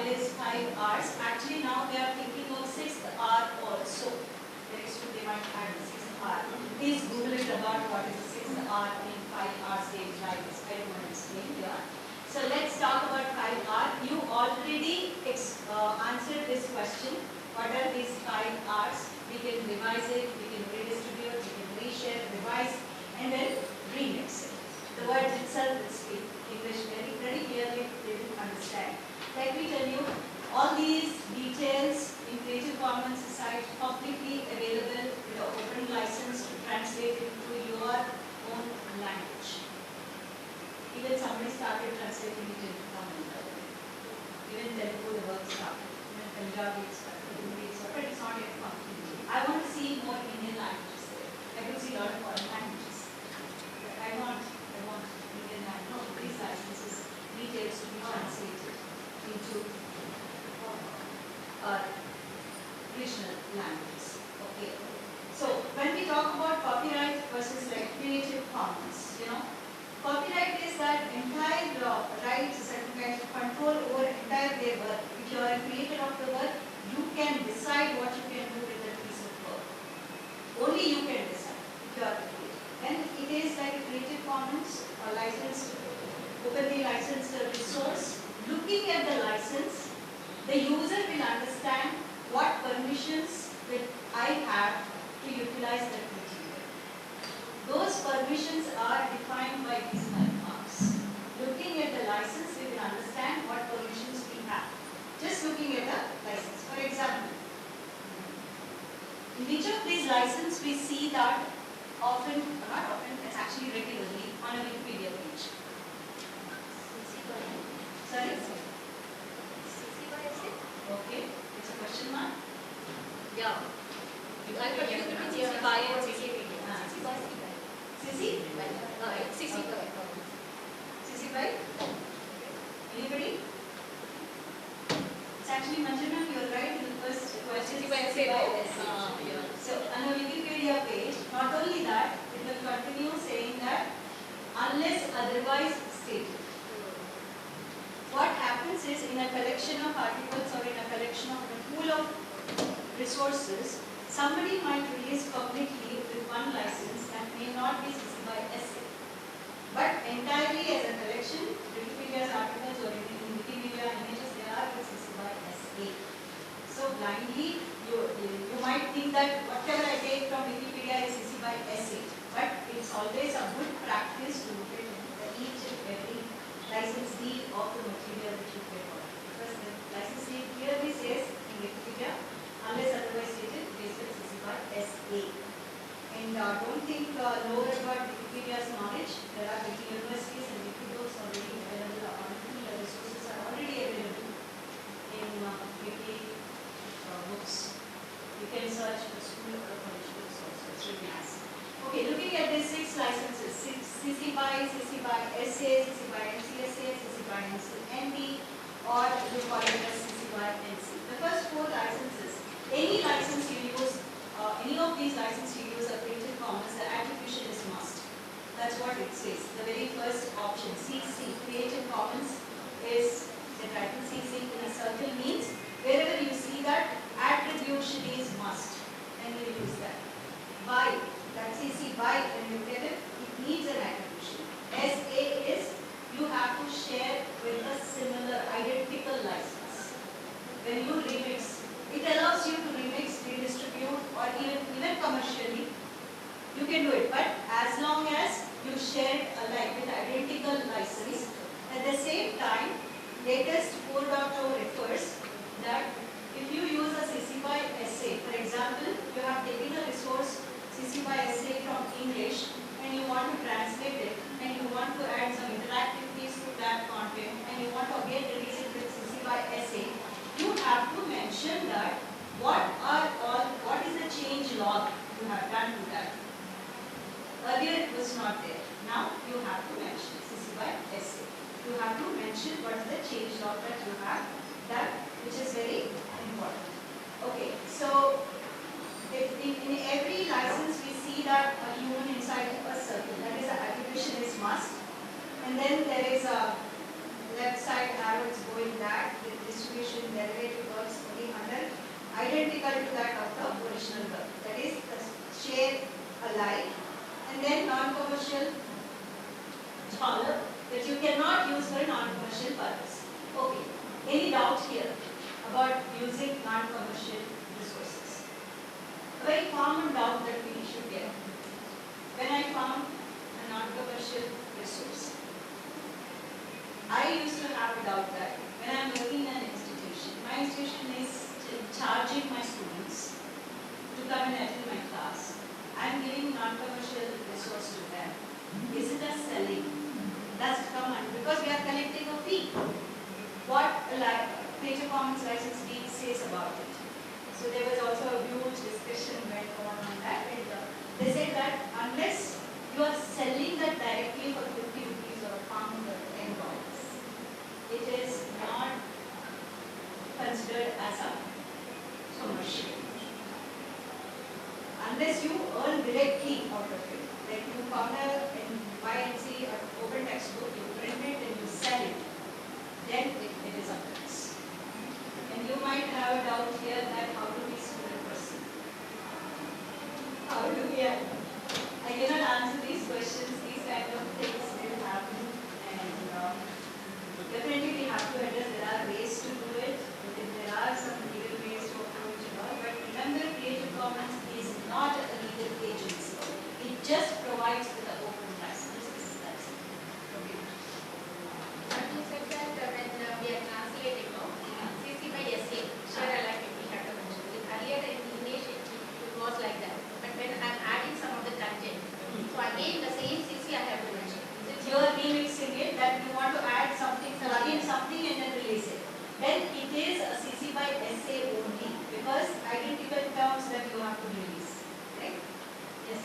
is 5 hours. Actually now they are thinking of 6th hour also. Very soon they might add the 6th hour. Please Google it about what is the 6th hour in 5 hours daily life. I don't want to explain here. So let's talk about 5 hour. You already answered this question. What are these 5 hours? We can revise it, we can redistribute, we can reshare, revise, and then remix it. The words itself will speak English very clearly, they will understand. Let me tell you, all these details in Creative Commons site completely available with an open license to translate it to your own language. Even somebody started translating it into Tamil. Even Telugu, the work started. Even Punjabi, it started. Hindi, it started. It's not yet completely. I want to see more Indian languages there. I could see a lot of foreign languages. I want Indian language. No, these licenses, details to be translated into regional languages. Okay. So when we talk about copyright versus like Creative Commons, copyright is that entire rights, certain kinds of control over entire their work. If you are a creator of the work, you can decide what you can do with that piece of work. Only you can decide if you are a creator. Then it is like a Creative Commons or licensed, openly licensed resource. Looking at the license, the user will understand what permissions will I have to utilize that material. Those permissions are defined by these 5 marks. Looking at the license, we will understand what permissions we have. Just looking at the license. For example, in which of these licenses we see that often, not often, it's actually regularly on a Wikipedia page. Sorry? Okay, it's a question mark. Yeah. I confused between CC BY and CC BY. CC? CC BY. CC BY? Anybody? It's actually Manjana, you're right in the first question. CC BY is yeah. So on a Wikipedia page, not only that, it will continue saying that unless otherwise stated. What happens is in a collection of articles or in a collection of a pool of resources, somebody might release publicly with one license that may not be CC BY SA. But entirely as a collection, Wikipedia's articles or in Wikimedia images, they are with CC BY SA. So blindly, you might think that whatever I take from Wikipedia is CC BY SA. But it's always a good practice to look at each and every license deed of the material which you pay for. Because the license deed clearly says in Wikipedia, unless otherwise stated, based on CC BY SA. And don't think lower about Wikipedia's knowledge. There are Wiki universities and Wikibooks already available. The resources are already available in Wiki books. You can search for school or college books also. It's really nice. Okay, looking at these 6 licenses, CC BY, CC BY SA, CC BY NCSA, CC BY NC, or you call it as CC BY NC. The first 4 licenses, any license you use, any of these licenses you use a Creative Commons, the attribution is must. That's what it says. The very first option, CC, Creative Commons, is the title CC in a circle means wherever you see that attribution is must, and you use that. By, that CC BY, when you get it, it needs an attribution. SA is you have to share with a similar, identical license. When you remix, it allows you to remix, redistribute, or even commercially, you can do it. But as long as you share alike with identical license, at the same time, latest 4.0 refers that if you use a CC BY SA, for example, you have taken a resource CC BY SA from English and you want to translate it and you want to add some interactive piece to that content and you want to again release it with CC BY SA, you have to mention that what is the change log you have done to that. Earlier it was not there. Now you have to mention CC BY SA. You have to mention what is the change log that you have done, which is very important. Okay, so in every license we see that a human inside a circle, that is the attribution is must, and then there is a left side arrow is going that, the distribution derivative works only under identical to that of the original curve. That is the share alike, and then non-commercial dollar that you cannot use for a non-commercial purpose. Okay. Any doubt here about using non-commercial resources? A very common doubt that we should get. When I found a non-commercial resource, I used to have a doubt that when I'm working in an institution, my institution is charging my students to come and attend my class. I'm giving non-commercial resource to them. Is it a selling? Does it come under, because we are collecting a fee. What Creative Commons license fee says about it. So there was also a huge discussion went on that. And they said that unless you are selling that directly for 50 rupees or a pound or $10, it is not considered as a commercial. Unless you earn directly out of it, like you found in YNC or open textbook, you print it and you sell it, then it is a price. And you might have a doubt here that how do we sue a person? How do we? I cannot answer these questions. These kind of things will happen, and definitely we have to address. There are ways to do it. There are some legal ways to approach it all. But remember, Creative Commons is not a legal agency. It just provides with the open license. That's it. Okay. But you said that when we are translating, CC by SA, sure, I like it, we have to mention. Earlier in English, it was like that. But when I'm adding some of the content, so again the same CC I have to mention. You are remixing it, that you want to add something, plug in something and then release it. Then it is a CC by SA only, because identical terms that you have to release. Right? Yes.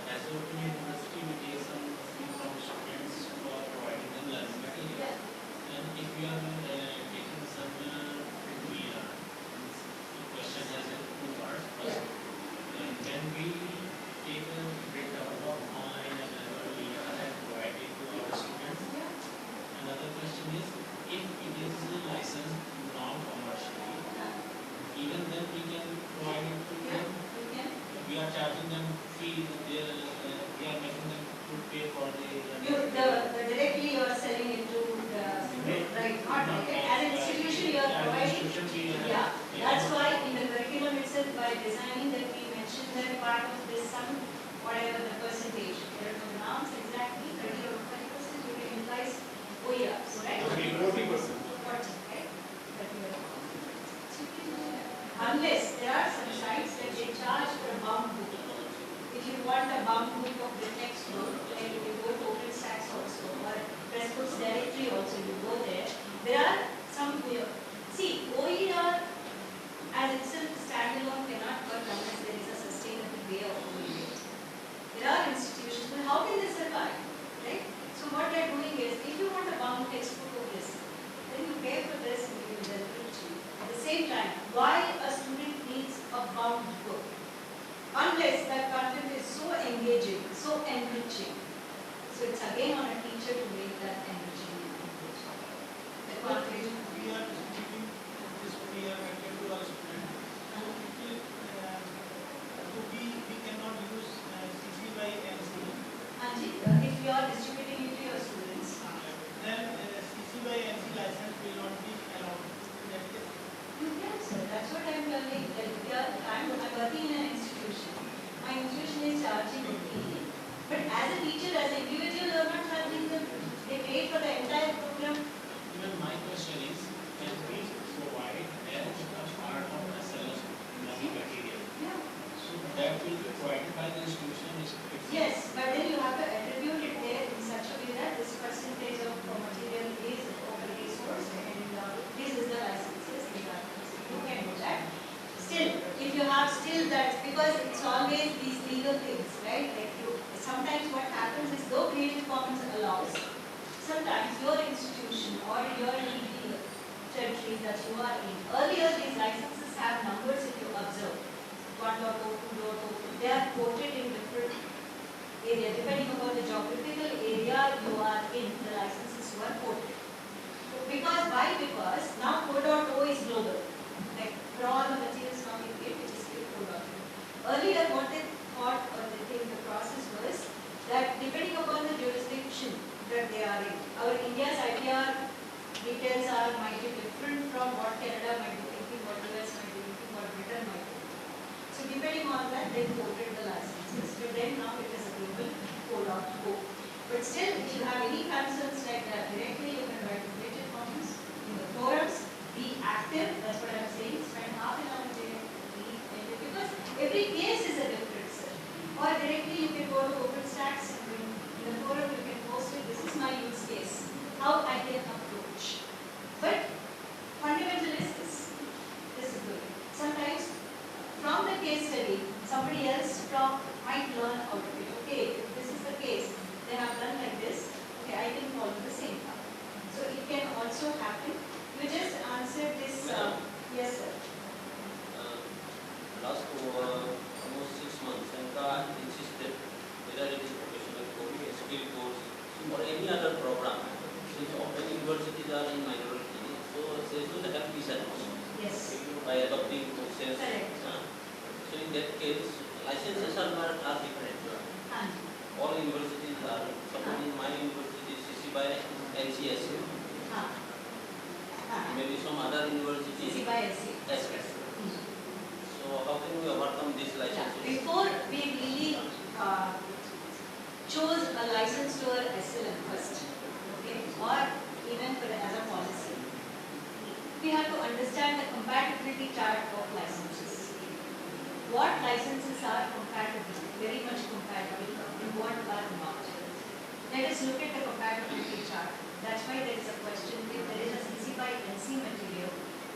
As of university, we take some from students who are providing them learning material. And if we are taking some OER, the question has two parts. First, can we take a breakdown of online and OER and provide it to our students? Another question is, if it is licensed non-commercially, even then we can provide it to them. We are charging them fee, we are making them to pay for the Directly you are selling it to the right, not directly. As an institution you are providing. Yeah, that's why in the curriculum itself, by designing that we mentioned that part of this sum, whatever the percentage, there are no norms exactly, 30 or 40% implies OERs, right? 40%. 40, right? Unless there are some sites that they charge for a bound book. If you want a bound book of the textbook, like you go to OpenStax also, or Pressbooks directory also, you go there. There are some, see, OER as itself standalone cannot work unless there is a sustainable way of doing it. There are institutions, but how can they survive, right? So what they are doing is, if you want a bound textbook of this, then you pay for this and you will deliver it to you. At the same time, why a student needs a bound book? Unless that content is so engaging, so enriching. So it's again on a teacher to make that enriching and engaging. The content. We are distributing this OER content to our students. So we cannot use CC by NC. Anji, if you are distributing it to your students, Then CC by NC license will not be allowed. you can, sir. That's what I'm telling. Like, I'm working in an institution. My institution is charging a fee. But as a teacher, as an individual, you are not charging them. They pay for the entire program. Even my question is, can we provide as a part of SLS learning material? Yeah. So that will be provided by the institution. Yes, but then you have to attribute it there in such a way that this percentage of material is open resource and this is the licenses. You can do that. Still, if you have still that, because it's always these legal things, right? Like sometimes what happens is, though Creative Commons allows, sometimes your institution or your legal territory that you are in, earlier these licenses have numbers if you observe. 1.0, 2.0, they are quoted in different area. Depending upon the geographical area you are in, the licenses were or portrait. Because why? Because now 4.0 is global. Like for all the materials now you get, it is 4.0. Earlier what they thought or they think the process was that depending upon the jurisdiction that they are in, our India's IPR details might be different from what Canada might be thinking, what US might be thinking, what Britain might be thinking. So depending on that, they quoted the licenses. But then now it is a global 4.0. But still, if you have any concerns like that directly, you can write related comments in the forums. Be active. That's what I'm saying. Spend half an hour there. Because every case is a different search. Or directly you can go to OpenStax and in the forum you can post it. This is my use case. How I can approach. But fundamental is this. This is good. Sometimes from the case study, somebody else might learn out of it. Okay, if this is the case, they have done like this. Okay, I can follow the same path. So it can also happen. You just answered this. Yes, sir. Last almost 6 months, Sanka insisted whether it is professional course, skill course, or any other program. Since often universities are in minority, so they should have this admission. Yes. By adopting courses. Correct. So in that case, licenses are different. All universities are, suppose in my university CC by NCS. Maybe some other universities. CC by SC. Yes. So how can we overcome this license? Before we really chose a license to our SLM first, okay, or even for as a policy, we have to understand the compatibility chart of licenses. What licenses are compatible, very much compatible, and what are not. Let us look at the compatibility chart. That's why there is a question, if there is a CC by NC material,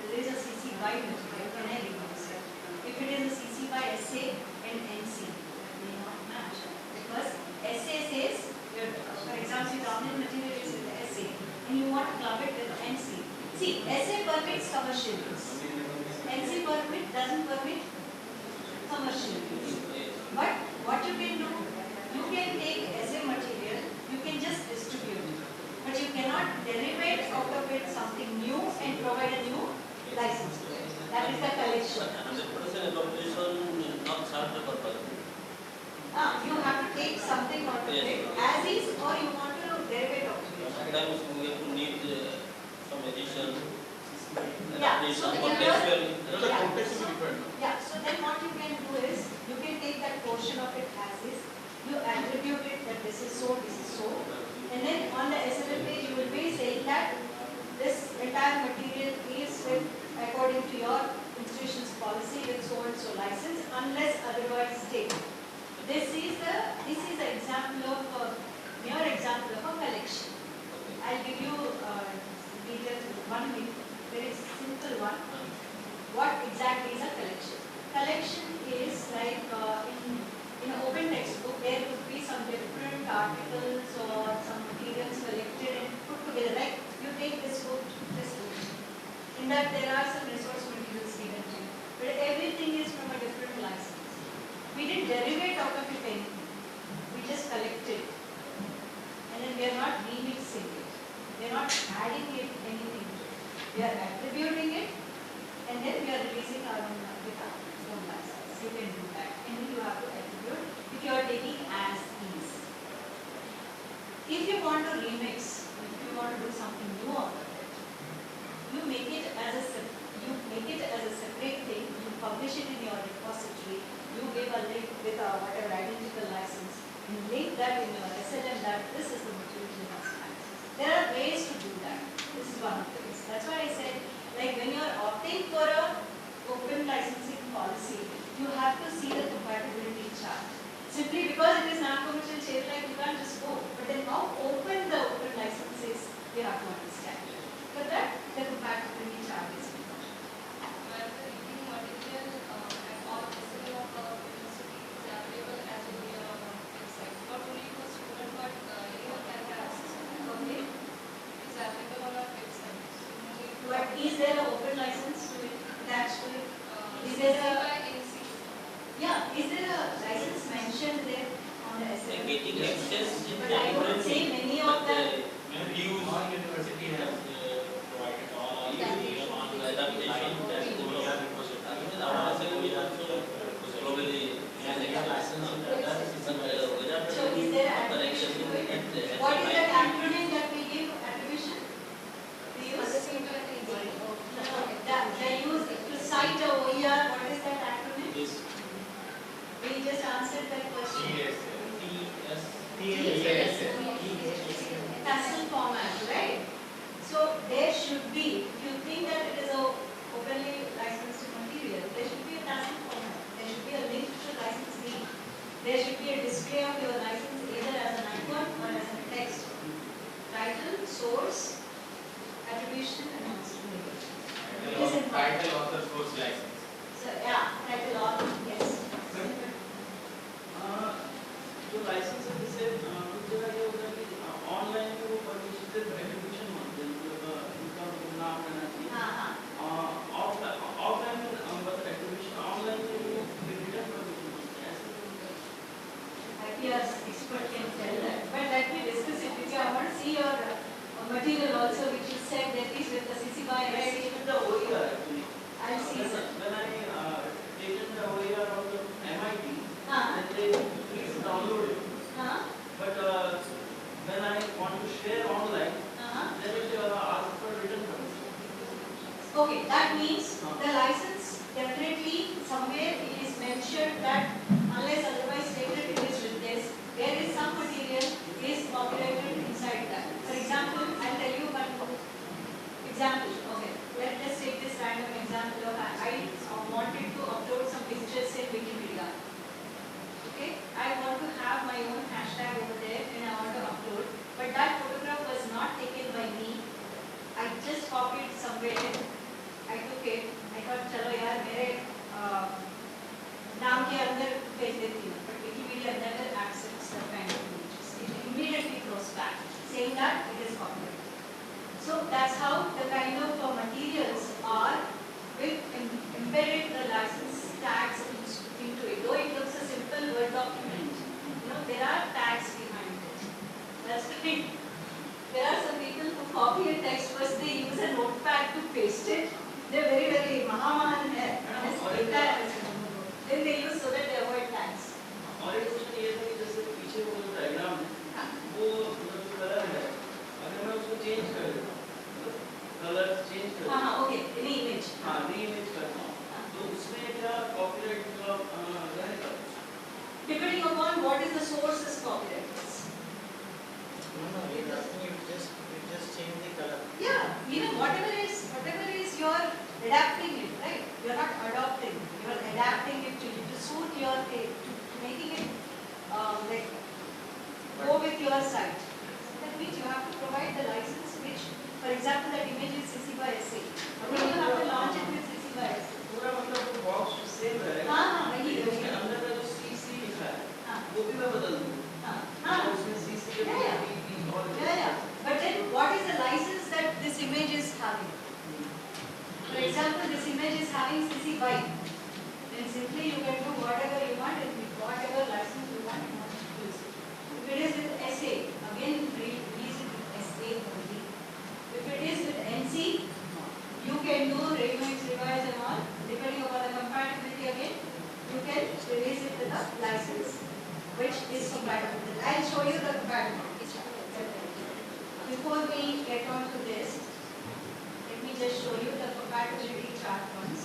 there is a CC by material, can I reconcile? If it is a CC by SA and NC, it may not match. Because SA says, for example, the dominant material is in the SA, and you want to club it with NC. See, SA permits commercial use. NC doesn't permit commercial use. But what you can do, you can take SA material, you can just distribute it. But you cannot derivate out of it something new and provide a new license to it. That is the collection. 100% adoption not serve the purpose. You have to take something out of it as is, or you want to derivate out of it. Sometimes we have to need some addition. Yeah, so contextually. Yeah, so then what you can do is, you can take that portion of it as is, you attribute it that this is so, and then on the SLM page you will be saying that this entire material is with, according to your institution's policy with so and so license, unless otherwise stated. This is the example of mere example of a collection. I'll give you details. One very simple one. What exactly is a collection? Collection is like in an open textbook, there could be some different articles or some materials collected and put together. Like you take this book. In that there are some resource materials given to you. But everything is from a different license. We didn't derivate out of it anything. We just collected it. And then we are not remixing it. We are not adding it anything to it. We are attributing it and then we are releasing our own license. You can do that. And then you have to attribute if you are taking as is. If you want to remix, if you want to do something new out of it, you make it as a separate thing, you publish it in your repository, you give a link with whatever identical license, and link that in your SLM that this is the material you must access. There are ways to do that. This is one of the ways. That's why I said, like when you are opting for a open licensing policy, you have to see the compatibility chart. Simply because it is non-commercial share, like you can't just go. But then how open the open license is, you have to understand. For that, the compatibility chart is important. But the reading material and all history of the university is available as a website. Not only for student, but anyone can have access to it. Okay. It is available on our website. But is there an open license to it? Attached to it? Is there is there a license mentioned there on the SLM? Getting access in But the I would say many of the views university has provided all the on the adaptation that is we are globally license in other system. So is there an attribution to it? What is that acronym that we give attribution? We use? They use to cite a OER. What is that acronym? We just answered that question. Tassel format, right? So there should be, if you think that it is a openly licensed material, there should be a tassel format. There should be a link to the license deed. There should be a display of your license either as an icon or as a text. Title, source, attribution, and master label. It is important. Title, author, source, license. So yeah, title, author, yes. जो licence है जैसे कुछ जगह ये होता है कि online वो परमिशन से एट्रीब्यूशन मांगते हैं उनका नाम रहना चाहिए हाँ ऑफलाइन में मतलब एट्रीब्यूशन ऑनलाइन में वो रिटर्न परमिशन मांगते हैं Yes, expert can tell that. But let me discuss it with you. I want to see your material also, which you said that is with the CC by It is with the OER actually. I'll see. When I taken the OER of the MIT, Huh? then they please download it. Huh? But when I want to share online, then it asks for return permission. Okay, that means the license definitely somewhere it is mentioned that unless otherwise stated it is with this. There is some material is copyrighted inside that. For example, I'll tell you one example. Okay, let's take this random example of I wanted to upload some pictures in Wikipedia. Okay, I want to have my own hashtag over there and I want to upload. But that photograph was not taken by me. I just copied somewhere. I took it. I thought, चलो यार मेरे नाम के अंदर भेज देती हूँ. But Wikipedia never accepts that kind of images. It immediately throws back, saying that it is copyright. So that's how the kind of materials are with embedded the license tags into it. Though it looks a simple Word document, there are tags behind it. That's right. There are some people who copy a text first, they use a notepad to paste it. They're very, very mahamahan hai. Then they use so that they avoid tags. और एक question ये था कि जैसे पीछे वो जो diagram है वो मतलब कलर है अगर मैं उसको चेंज कर देता हूँ कलर चेंज कर देता हूँ ओके रीइमेज रीइमेज करता हूँ तो उसमें क्या कॉपीराइट का रहेगा depending upon what is the source is copyright. It just change the color. Yeah, whatever is you're adapting it, right? You're not adopting, you're adapting it to suit your taste, to making it like go with your site. That means you have to provide the license which, for example, that image is CC by SA. Then you have to launch it with CC by SA. पूरा मतलब वो box same रहेगा वही उसके अंदर का जो CC लिखा है वो भी मैं बदल दूँगा उसमें CC के Yeah. But then what is the license that this image is having? For example, this image is having CC by. Then simply you can do whatever you want and with whatever license you want to use. If it is with SA, again release it with SA only. If it is with NC, you can do remix, revise and all. Depending upon the compatibility again, you can release it with a license which is compatible. I'll show you the compatibility. Before we get on to this, let me just show you the compatibility chart once.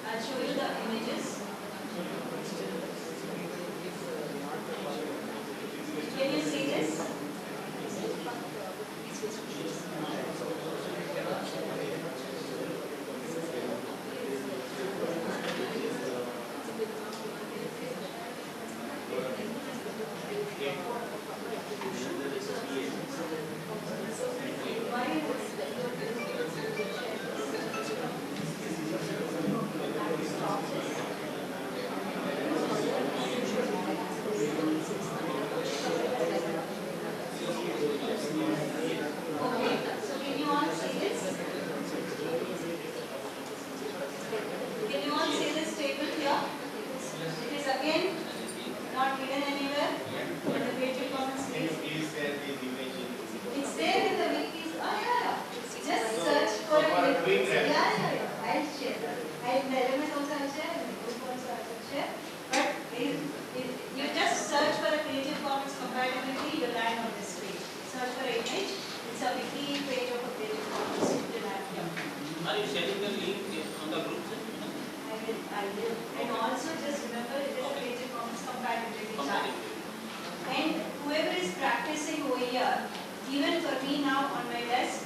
I'll show you the images. Can you see this? image. It's a wiki page of a Creative Commons interactive. Are you sharing the link on the group? I will. And also just remember it is a Creative Commons compatibility chart. And whoever is practicing OER, even for me now on my desk,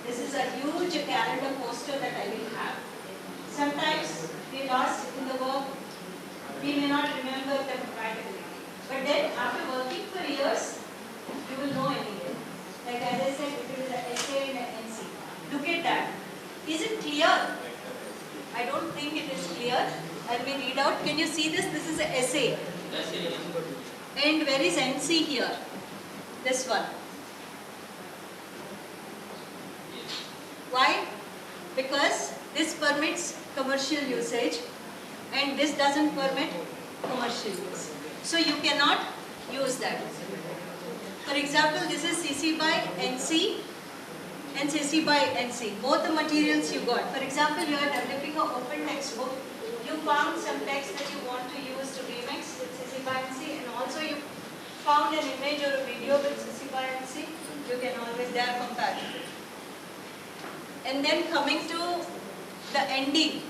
this is a huge calendar poster that I will have. Sometimes we lost in the work, we may not remember the compatibility. But then after working for years, you will know anyway. Like as I said, if it is an essay and an NC. Look at that. Is it clear? I don't think it is clear. Let me read out. Can you see this? This is an essay. And where is NC here? This one. Why? Because this permits commercial usage and this doesn't permit commercial use. So you cannot use that. For example, this is CC by NC and CC by NC. Both the materials you got. For example, you are developing an open textbook. You found some text that you want to use to remix with CC by NC, and also you found an image or a video with CC by NC. You can always, they are compatible. And then coming to the ending.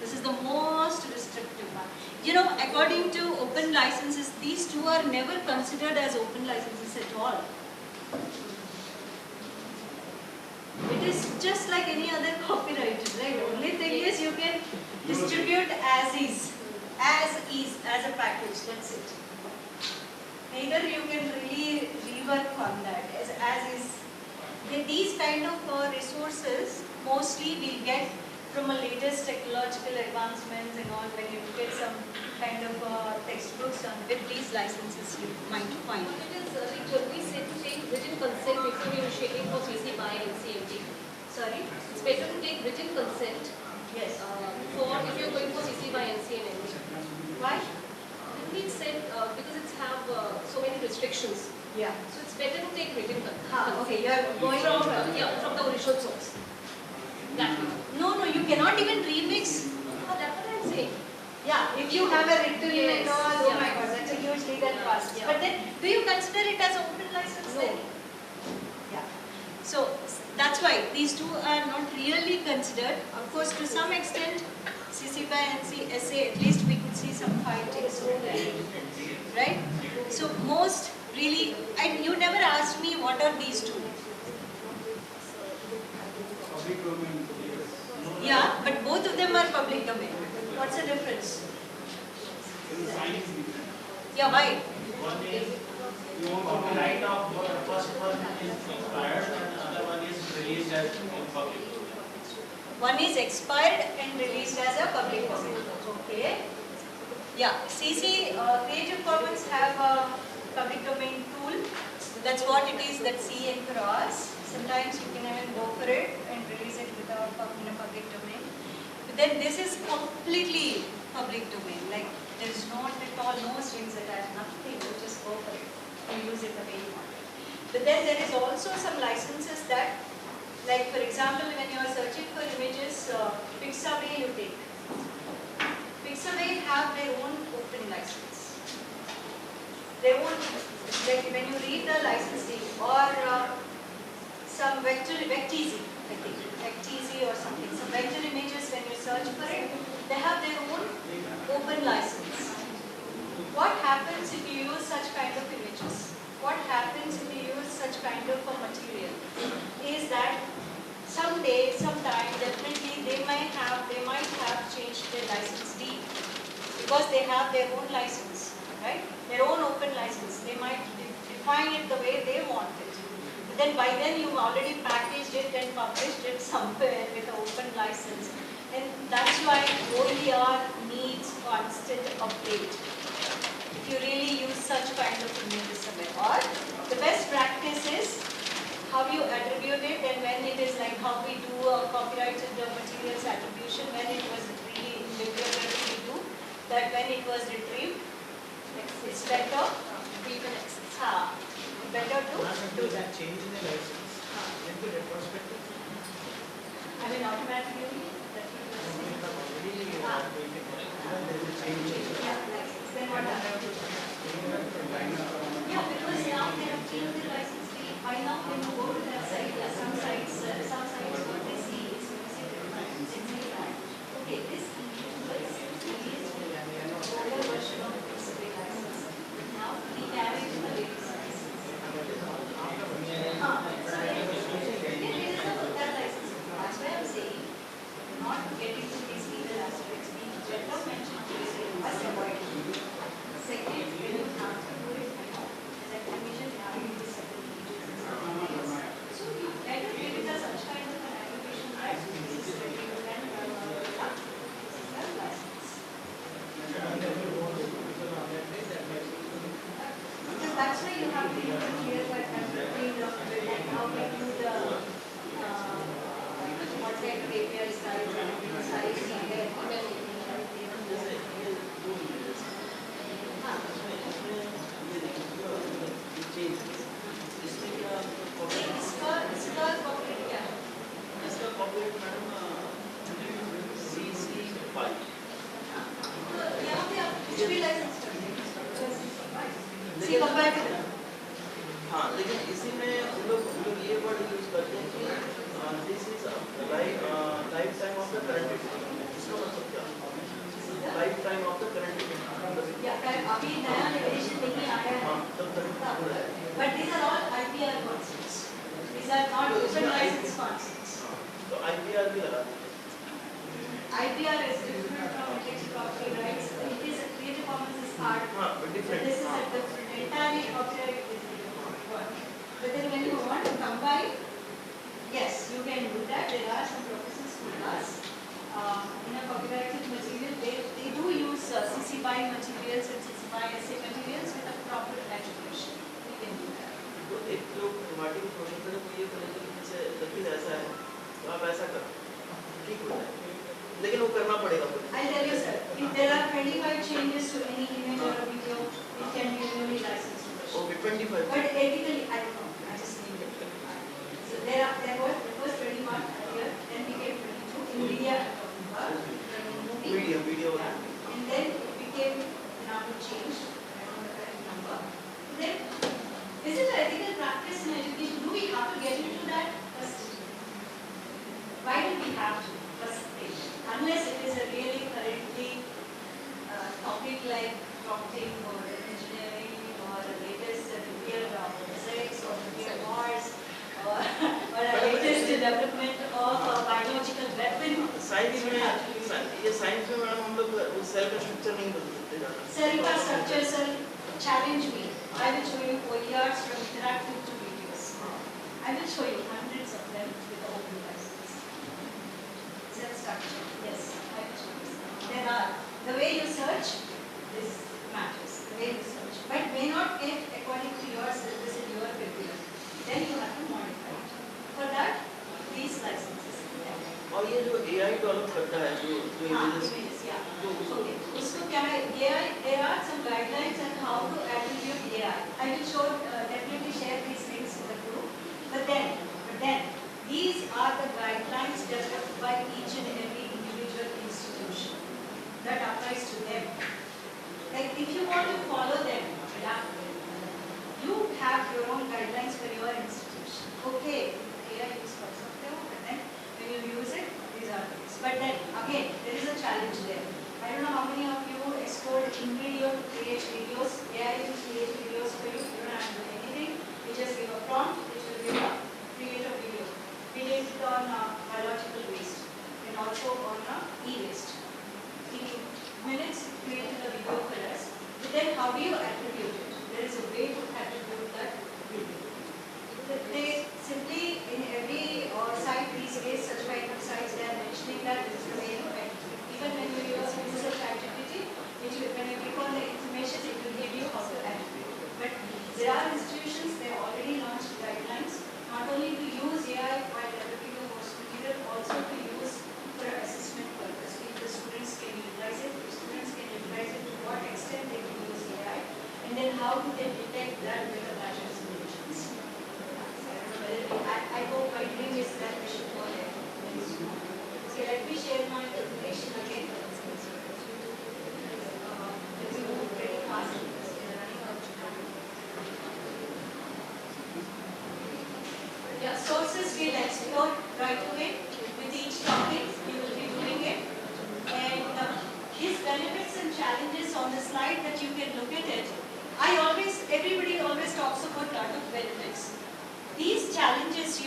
This is the most restrictive one. You know, according to open licenses, these two are never considered as open licenses at all. It is just like any other copyright, right? The only thing is you can distribute as is, as a package, that's it. Neither you can really rework on that, as is. These kind of resources mostly will get from a latest technological advancements and all. When you look at some kind of textbooks with these licenses, you might find. It is we say to take written consent before initiating for CC by NCMT. Sorry? It's better to take written consent. Yes. For if you're going for CC by NC and NT. Why? It means said because it's have so many restrictions. Yeah. So it's better to take written consent. Okay, you are going from the original source. That way. No, you cannot even remix. Oh, that's what I'm saying. Yeah, if you have a written and all, oh Yeah. my god, that's a huge legal cost. Yeah. But then, do you consider it as open license then? Yeah. So, that's why these two are not really considered. Of course, to some extent, CC by NC, SA, at least we could see some fightings. Right? So, most really, and you never asked me what are these two. Public domain. Yeah, but both of them are public domain. What's the difference? The sign is different. Yeah, why? One is copyright of the first one is expired and the other one is released as in public. One is expired and released as a public domain. Okay. Yeah, CC Creative Commons have a public domain tool. That's what it is, that C and cross. Sometimes you can even go for it and release it without in a public domain. But then this is completely public domain. Like there's not at all no strings attached, nothing. You just go for it. You use it the way you want it. But then there is also some licenses that, like for example, when you are searching for images, Pixabay you take. Pixabay have their own open license. Their own, like when you read the license deed or some vecteezy, I think, vecteezy or something. Some vector images, when you search for it, they have their own open license. What happens if you use such kind of images? What happens if you use such kind of a material? Is that someday, sometime, definitely they might have changed their license deed because they have their own license, right? Their own open license. They might define it the way they want it. But then by then you've already packaged it and published it somewhere with an open license. And that's why OER needs constant update. If you really use such kind of images somewhere. Or the best practice is how you attribute it, and when it is like how we do a copyrighted materials attribution, when it was really we do that when it was retrieved, it's better better to do that. Change in the license. Then the retrospective. I mean automatically that then what happens? Yeah, because now they have changed the license deed. that's why you have to use a clear cut and clean up and how we do the what kind of API size and size इसका cooperate क्या है? इसका cooperate madam CC5 तो यहाँ पे आप कुछ भी लाइसेंस कर सकते हैं। सी कंपैटिबल। हाँ, लेकिन इसी में हम लोग ये वर्ड यूज करते हैं कि this is life time of the current इसका मतलब क्या? Life time of the current या अभी नया रेगुलेशन नहीं आया है। But these are all IPR concepts. These are not open license concepts. तो IPR भी लगा देंगे। IPR is different from intellectual property rights. It is a Creative Commons is art. हाँ, different. This is a different. Entirely copyright is different. But then when you want to combine, yes, you can do that. There are some professors who does. In a copyrighted material, they do use CC BY materials and CC BY SA materials with a proper attribution. We can do that. तो एक लोग गुवाहाटी में professor को ये बोले कि जैसे लकीर ऐसा है तो आप ऐसा करो, ठीक होता है, लेकिन वो करना पड़ेगा। I'll tell you sir, if there are 25 changes to any image or a video, it can be only licensed. Okay, 25. But ethically, I don't know. I just need it. So there was 21 earlier, then became 22 in media. Video. And then it became now changed. I don't know the correct number. Then is it an ethical practice in education? Do we have to get into that first? Why do we have to first stage? Unless it is a really currently topic like prompting or engineering or the latest nuclear physics or nuclear wars or a latest development of a biological weapon. Science में madam हम लोग उस cell का structure नहीं बदल सकते ज़्यादा। Cell का structure, sir, challenge me. I will show you OERs from interactive to videos. I will show you hundreds of them with open license. Cell structure, yes, I will show you. There are, the way you search, this matters, the way you search. But may not get according to your syllabus in your curriculum. Then you have to modify it. For that, these licenses. और ये जो AI develop करता है जो images, yeah. Okay. उसको क्या है? AI, there are some guidelines on how to attribute AI. I will show, definitely share these things with the group. But then, these are the guidelines developed by each and every individual institution. That applies to them. Like if you want to follow them, yeah, you have your own guidelines for your institution. Okay, AI use for something, but then when you use it, these are things. But then again, there is a challenge there. I don't know how many of you explored InVideo to create videos. AI will create videos for you. You don't have to do anything. You just give a prompt, which will give a create a video. We did it on biological waste and also on e-waste. In minutes, created a video for us. But then how do you attribute it? There is a way to attribute that video. They simply, in every site these days, such kind of sites, they are mentioning that this is the way you attribute. Even when you use a ChatGPT, when you click on the information, it will give you how to attribute. But there are institutions, they already launched guidelines, not only to use AI while developing the course material, also to use for assessment purpose. If the students can utilize it, to what extent they can use AI, and then how do they detect that with the batch solutions. I hope my dream is that we should go there. Okay, let me share my presentation again. Let me move very fast because we are running out of time. Yeah, sources we'll explore right away. With each topic, we will be doing it. And his benefits and challenges on the slide that you can look at it. Everybody always talks about a lot of benefits. These challenges,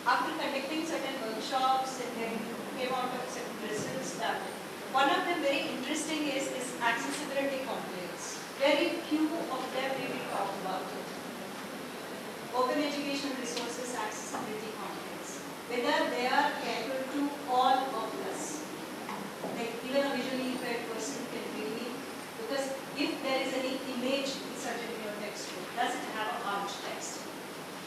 after conducting certain workshops and then came out of certain results, one of them very interesting is this accessibility complaints. Very few of them we will talk about. Open educational resources accessibility complaints. Whether they are catered to all of us. Like even a visually impaired person can really, because if there is any image, it's a does it have a alt text?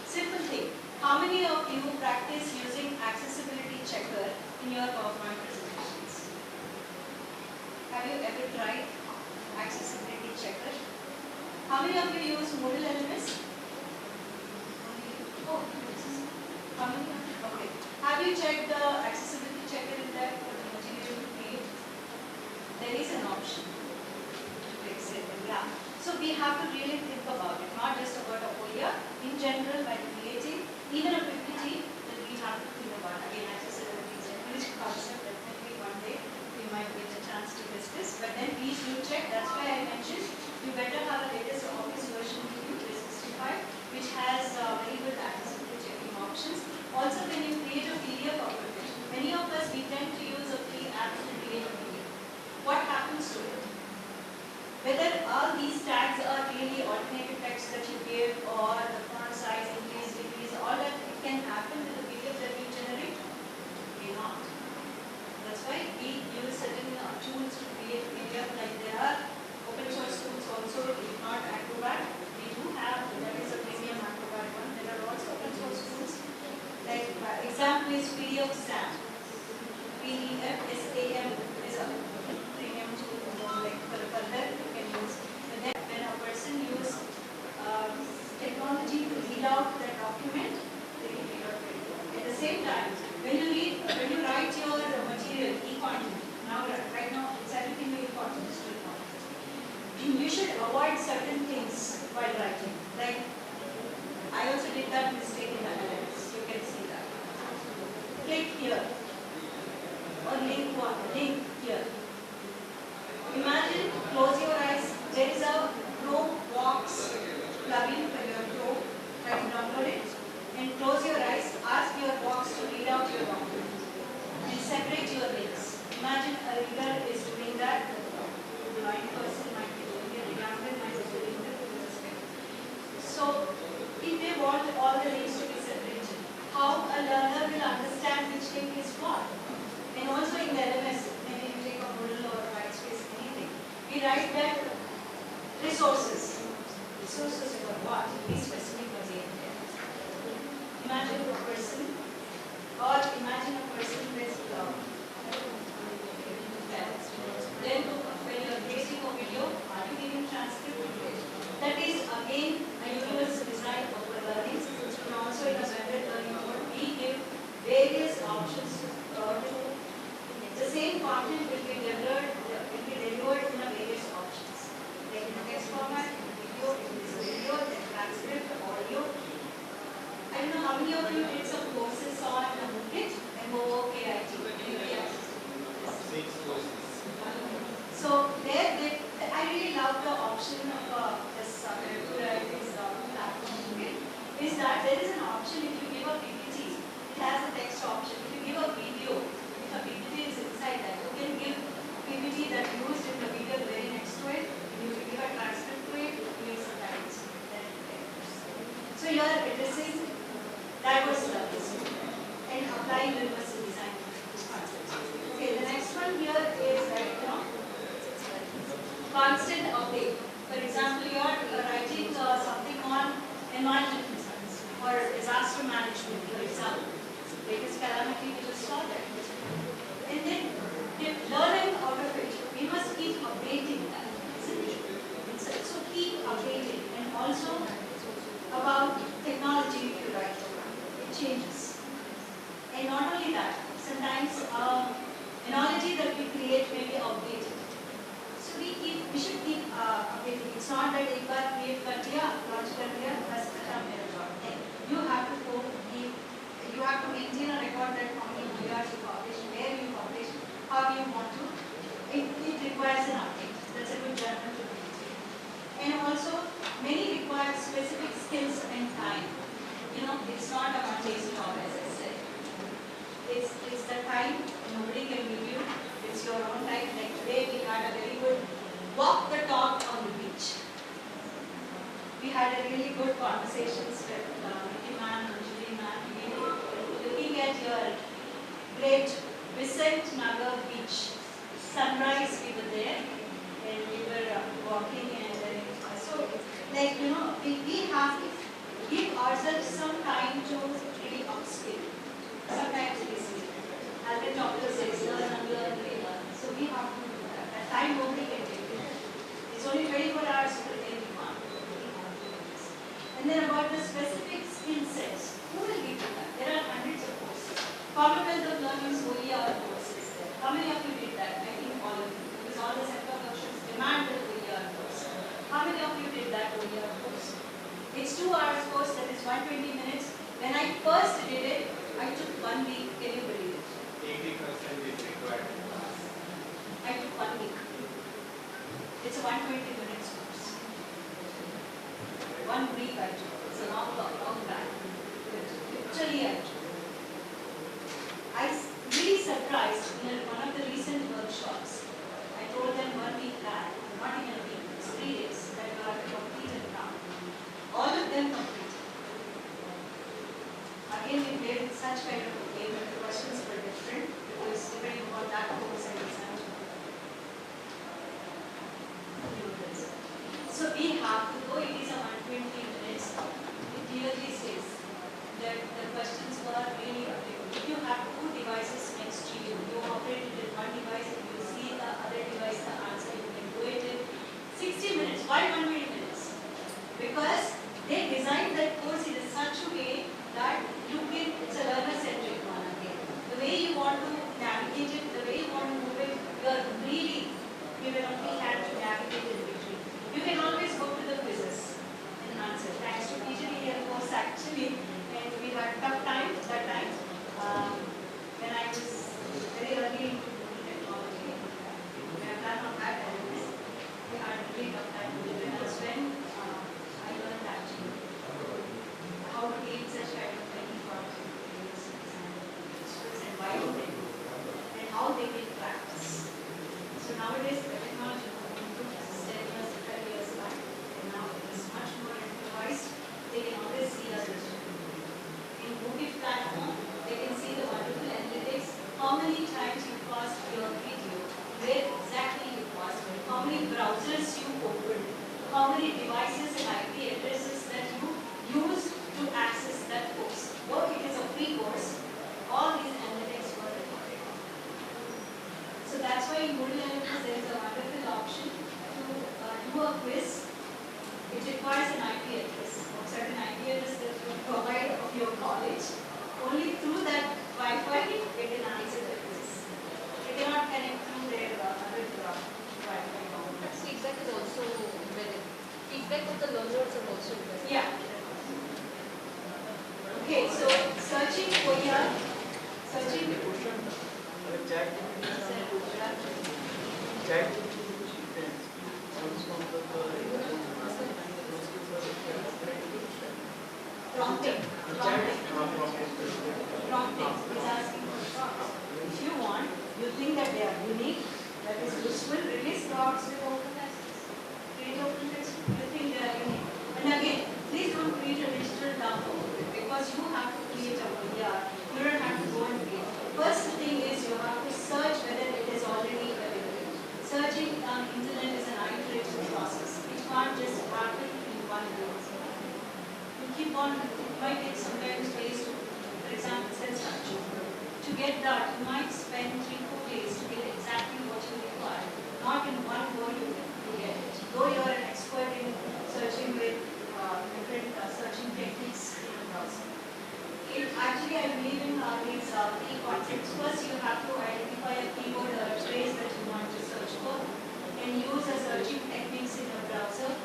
Simple thing. How many of you practice using accessibility checker in your PowerPoint presentations? Have you ever tried accessibility checker? How many of you use Moodle LMS? Oh, how many? Okay. Have you checked the accessibility checker in there for the material to create? There is an option. Yeah. So we have to really think about it, not just about a OER. In general, while creating even a PPT, that we have to think about. Again, accessibility is a huge concept. Definitely one day we might get a chance to discuss. But then please do check. That's why I mentioned you better have a latest Office version 365, which has very good accessibility checking options. Also, when you create a PDF of a page, many of us we tend to use a free app to create a PDF. What happens to it? Whether all these tags are really alternative text that you give or the font size increase, decrease, all that it can happen with the PDF that you generate, may not. That's why we use certain tools to create PDF, like there are open source tools also, if not Acrobat. We do have, that is a premium Acrobat one. There are also open source tools, like example is PDF SAM. PDF SAM is a premium tool, like for that you can use. But then when a person uses technology to read out the document, they will read out very well. At the same time, when you write your material, e-content, right now it's everything e-content, digital content. You should avoid certain things while writing. Like, I also did that mistake in analytics. You can see that. Click here. Or link here. Imagine, close your eyes. There is a Chrome box plugin for your Chrome. Try to download it. And close your eyes. Ask your box to read out your document. And separate your links. Imagine a reader is doing that. The blind person might be doing it. The young man might be doing it. So, if they want all the links to be separated, how a learner will understand which link is what? And also in the LMS, maybe you take a Moodle or Whitespace, anything, we write that resources. Resources for what? Be specific again. Imagine a person, or imagine a person with then when you are creating a video, are you giving transcript? That is again a universal design of the learning. And also in a blended learning mode, we give various options to the same content will be delivered in a various options. Like in a text format, in video, in this video, then transcript, audio. I don't know how many of you did some courses on Moodle and OOKIT. So there, I really love the option of this platform. Is that there is an option if you give a PPT, it has a text option. If you give a video, if a PPT is inside that, you can give PPT that used in the video very next to it. You can give a transcript to it, doing some guidance. So you are addressing diverse levels and applying universal design concepts. Okay, the next one here is constant update. For example, you are writing something on environmental concerns or disaster management, for example. Latest calamity we just saw that. And then learning out of it, we must keep updating that, isn't it? So keep updating. And also about technology you write about. It changes. And not only that, sometimes analogy that we create may be outdated. So we should keep updating. It's not that एक बार create कर दिया, launch कर दिया, बस खत्म मेरा job. You have to maintain a record that how many years you publish, where you publish, how you want to. It requires an update. That's a good journal to maintain. And also, many require specific skills and time. It's not a one-day's job, as I said. It's the time nobody can give you. It's your own time. Like today, we had a very good walk the talk on the beach. We had a really good conversations with Vicky ma'am and Julie ma'am. Looking at your great Vicent Nagar beach. Sunrise, we were there and we were walking and so, we ourselves some time to really upskill. Sometimes we see, as the doctor says, learn, unlearn, relearn. So we have to do that. That time nobody can take it. It's only 24 hours per day we can't. And then about the specific skill sets, who will give you that? There are hundreds of courses. Commonwealth of Learning's OER course is there. How many of you did that? I think all of you. Because all the sector functions demand the OER course. How many of you did that OER course? It's 2 hours course, that is 120 minutes. When I first did it, I took 1 week. Can you believe it? 80% is required. I took 1 week. It's a 120 minutes course. 1 week I took. It's a long time. Literally I took. I really surprised in one of the recent workshops. I told them 1 week back, not even a week, it's 3 days that you have to complete it now. All of them completed. Again, we played such kind of a game where the questions were different because depending upon that course and exam. So we have to go, it is a 120 minutes. It clearly says that the questions were really applicable. If you have 2 devices next to you, you operate it in 1 device, if you see the other device, the answer, you can do it in 60 minutes. Why 120 minutes? Because they designed that course in such a way that you can, it's a learner-centric one again. The way you want to navigate it, the way you want to move it, you are really given a free hand to navigate in between. You can always go to the quizzes and answer. Thanks to PGDL course actually, and we had tough times that time. When I was very early into technology, when I done on that analysis, we had a really tough time with it. And that's when I learned actually how to take such kind of many problems and why do they do and how they can practice. So nowadays the technology improved 10 years, 12 years back, and now it is much more improvised. They can always see us in Google platform. They can see the wonderful analytics, how many times you paused your video, where exactly you paused, how many browsers you opened, how many devices and IP addresses that you used to access that course. Though it is a free course, all these analytics were recorded. So that's why in Moodle Analytics there is a wonderful option to do a quiz. It requires an IP address, a certain IP address that you provide of your college. Only through that Wi-Fi they can answer the quiz. They cannot connect through their other Wi-Fi. Feedback is also embedded. Feedback of the learners are also embedded. Yeah. Okay, so searching for your searching. Prompting. Prompting is asking for prompts. If you want, you think that they are unique, that is useful, release prompts with open access. Create open text, you think they are unique. And again, please don't create a digital download because you have to create a VR. You don't have to go and create. First thing is you have to search whether it is already available. Searching on internet is an iterative process. It can't just happen in one go. You keep on, it might take sometimes days to, for example, cell structure. To get that, you might spend 3-4 days to get exactly what you require. Not in one go you get it. Though you are an expert in searching with different searching techniques in the browser. Actually, I believe in these three concepts. First, you have to identify a keyword or a phrase that you want to search for and use the searching techniques in your browser.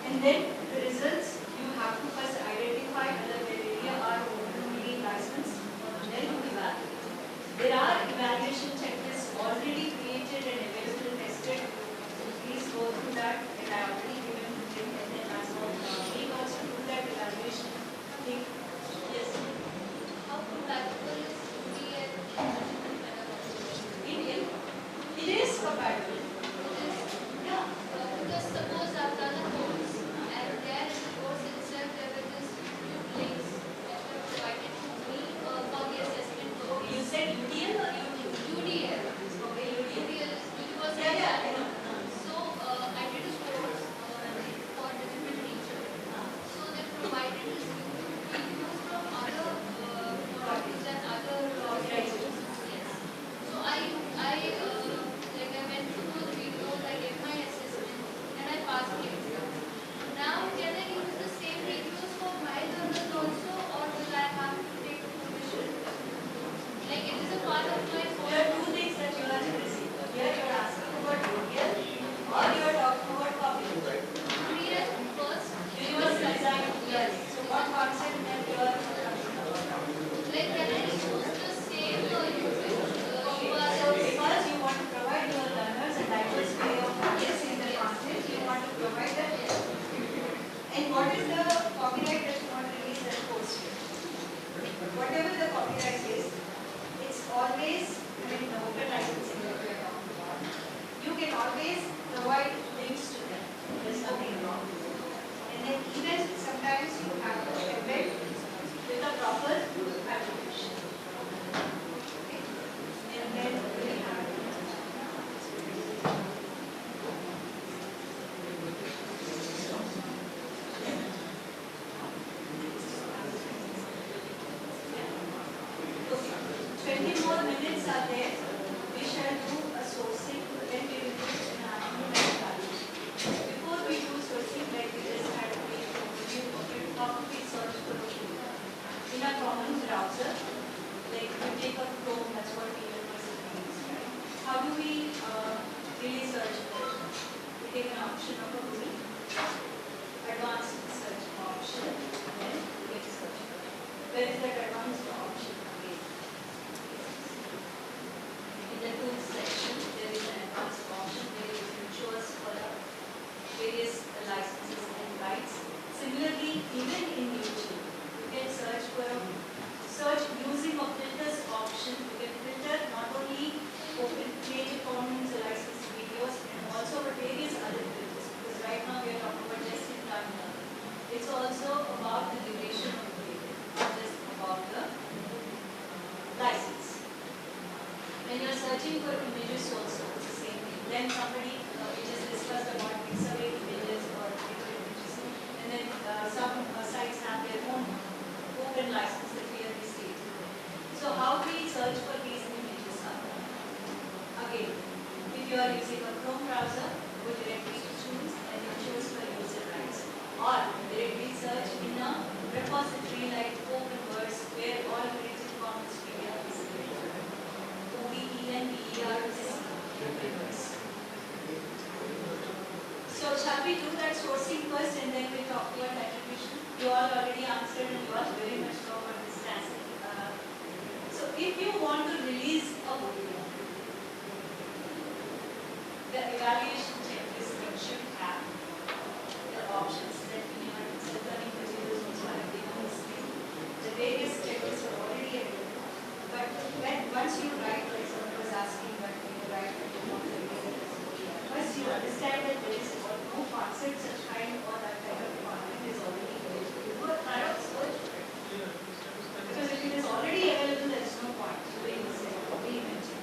And then the results, you have to first identify whether the area are openly licensed and then you evaluate. There are evaluation checklists already created and available tested. So please go through that, and I already given the link, and then as well, we also do that evaluation thing. Yes. How compatible is Indian Indian. It is compatible. Yeah. Because suppose I've done a course and there in the course itself there were just few links which were provided to me for the assessment purpose. You said UDL or UDL? UDL. Okay, UDL. Which was Yeah, I know. So I did a course for the different teacher. So they provided this proper attribution. Okay? And then we have 20 more minutes are there. We shall do a sourcing, then we will do an methodology. Before we do sourcing, like we just had a brief overview of it, how we search for a tool. In a common browser, like we take a Chrome, that's what we university use, right? How do we really search for it? We take an option of a Google, advanced search option, then we search for it. Where is that advanced option? In the tools section, there is an advanced option where you can choose for various licenses and rights. Similarly, even in YouTube, you can search using a filters option. You can filter not only open Creative Commons licensed videos and also for various other filters. Because right now we are talking about just in time learning. It's also about the duration of the video, not just about the license. When you're searching for images also, it's the same thing. Then somebody, we just discussed about pixelate images or pixel images. And then some sites have their own open license that we have received. So how we search for these images are, again, if you are using a Chrome browser, go directly to choose and you choose for user rights. Or directly search in a repository like OpenVerse where all Creative Commons media is available. So shall we do that sourcing first and then we talk about attribution? You all already answered and you all very much know what this stands. So if you want to release a video, the evaluation checklist that should have the options that we have learning materials also have given on the screen. The various checklists are already available. But once you write, like someone was asking, but when you write, you want to release it as a video. First you understand that there is no concept such kind or that kind of content is already available. You go try out search for it. Because if it is already available, there is no point doing this reinventing.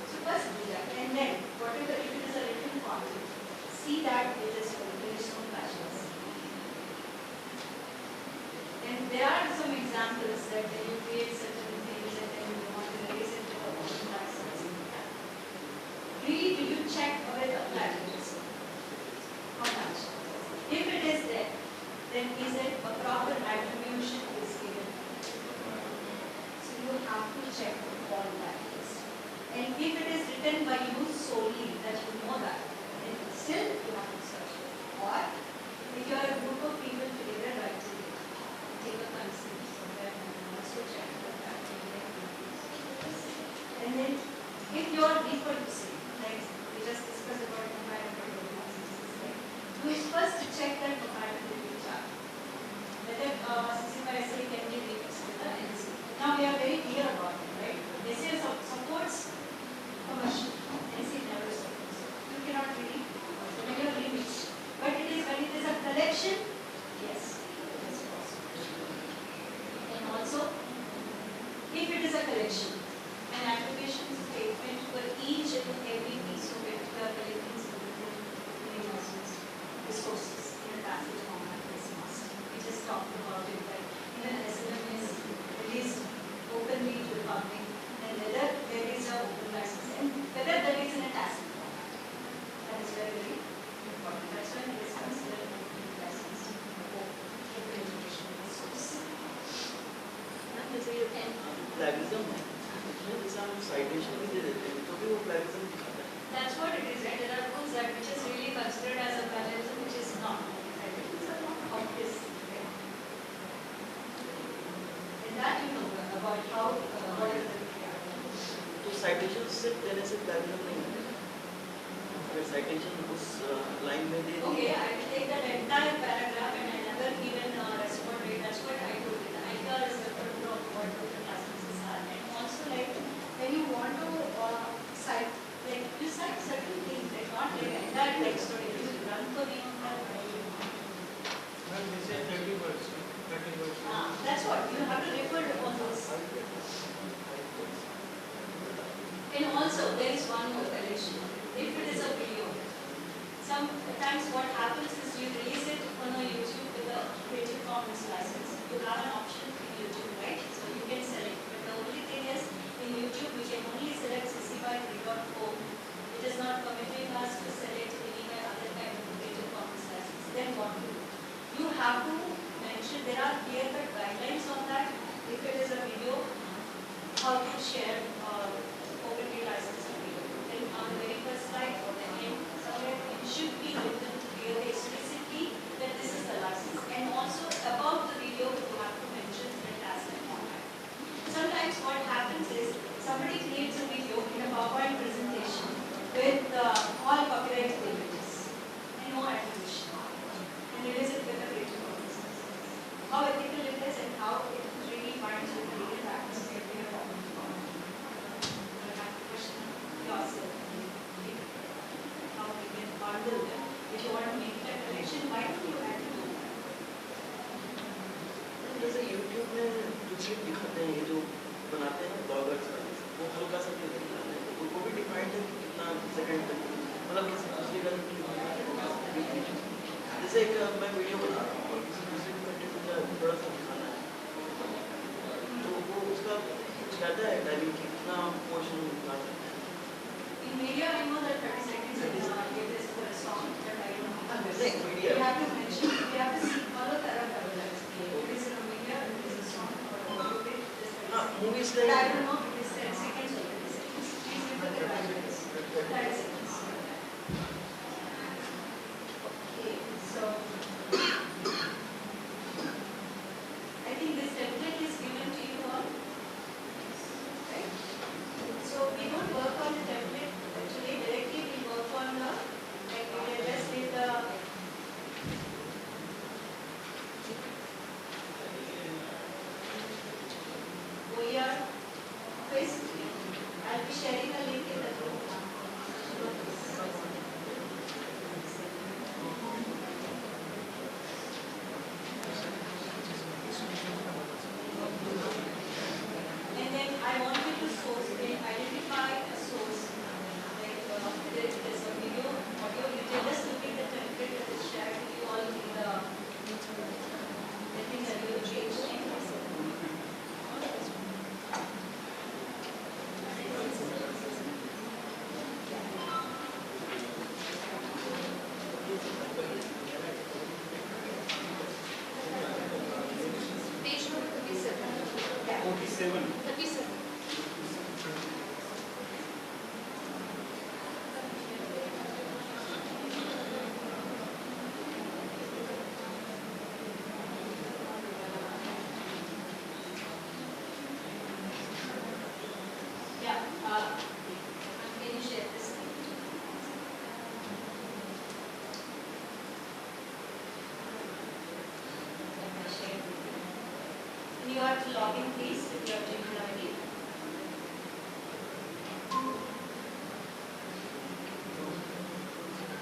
So first do that. And then, whatever, if it is a written content, see that it is there is no clashes. And there are some examples that when you create certain things and then you want to release it to the open license. Really, do you check whether the packages? How much? If it is there, then is it a proper attribution is given? So you have to check all that list. And if it is written by you solely, that you know that, then still you have to search it. Or if you are a group of people together writing it, take a consent somewhere and also check the packaging. And then if you are reproducing, like we just discussed about compatibility, you is first to check that compatibility chart. Whether CC/SA can be remixed with the NC. Now we are very clear about it, right? SA supports commercial, NC never supports. You cannot really remix. But it is when it is a collection, yes, it is possible. And also, if it is a collection, an attribution statement for each and every piece of it, you are collecting resources in a passive format is must. We just talked about it that even SLM is released openly to the public, and whether there is a open license and whether that is in a passive format. That is very, very important. That's when it is considered an open license for open education resource. And plagiarism some citation भी दे देते हैं तो भी वो plagiarism दिखाता है. That's what it is, right? There are rules that which is really considered as a plagiarism, which is not. Right? These are not obvious. Right? And that you know about how what is the तो citation सिर्फ देने से plagiarism नहीं है. अगर citation उस line में दे दी. Okay, I will take that entire paragraph and I never even respond to it. That's what I told you. The idea is the purpose of what the licenses are. And also like when you want to cite, like you cite certain things, like not like entire text or you run for the Well, they say 30 words. 30 words. that's what you have to refer sometimes what happens is you raise it on a YouTube with a Creative Commons license. You have an option in YouTube, right? So you can select. But the only thing is, in YouTube, we can only select CC by 3.0. It is not permitting us to select any other kind of Creative Commons license. Then what to do? You have to mention, there are clear-cut guidelines on that. If it is a video, how to share openly licensed video. Then on the very first slide or the end, somewhere it should be written clearly, explicitly that this is the license. And also about the video, you have to mention it as a format. Sometimes what happens is somebody creates a video in a PowerPoint presentation with all copyrighted images and no attribution. And release it with a Creative Commons. How ethical it is and how it really binds with the legal practice we have been talking about. You have to question yourself. How you can bundle them. If you want to make that connection, why don't you have to do that? जैसे YouTube में जो चीज दिखाते हैं, ये जो बनाते हैं ब्लॉगर्स, वो हल्का सा क्यों दिखाते हैं? उनको भी डिफाइंड है कि कितना सेकंड तक, मतलब किसी दूसरी कंट्री जैसे एक मैं वीडियो बना रहा हूँ और किसी दूसरी कंट्री को थोड़ा सा दिखाना है, तो वो उसका कुछ कहता है टाइमिंग की कितना पोर्शन दिखा सकते हैं? In media, I know that 30 seconds is for a song, but I don't know how this. Media. You have to mention, you have to see all the parameters. It is in a media, it is a song, or a video bit, it is 30 seconds. Movies But like I don't know if it is 10 seconds or 30 seconds. Please give the parameters. 30 seconds. Okay, so I think this template is given to you all. Right? So we don't work on the template. Actually, directly we work on the, like we address with the OER quiz. I'll be sharing a link in the group. And then I want you to source, identify a source. Like there is a video, audio, you can just look at the template that is shared with you all in the, let me tell you the change name. Page number 37. 47. 37. Yeah, can you share this? And you have to log in, please, with your Gmail ID.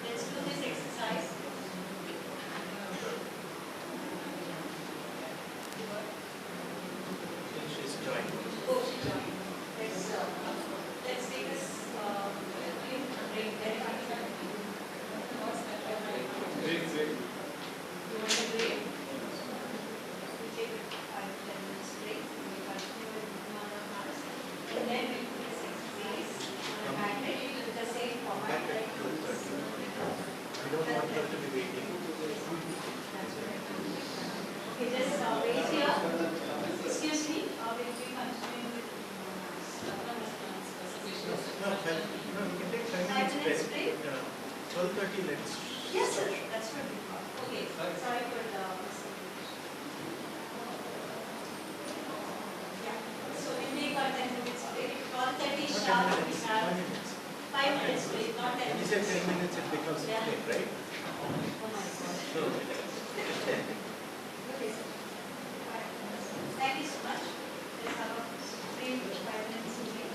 Let's do this exercise. she's joined. Oh, she joined. Let's take this break. Very fast. What's that? Great. You want a break? We take a 5-10 minutes break. We continue with one of ours. And then we do this exercise on a magnet with the same format like this. We don't want them to be waiting. Okay, just wait here. Excuse me, we'll be continuing with No, we can take 5 5 minutes break. 12:30 let's. Yes, sir. That's what we call. Okay, sorry for the yeah. So we take our 10 minutes break. 12:30 sharp. We have 5 minutes break, not 10 You minutes. said 10 minutes it becomes Yeah. late, right? Oh my God. So, Okay, sir. Thank you so much. Let's have a brief 5 minutes break.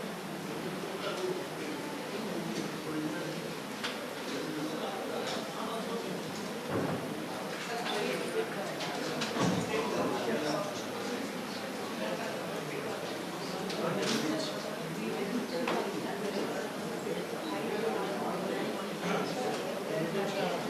Thank you.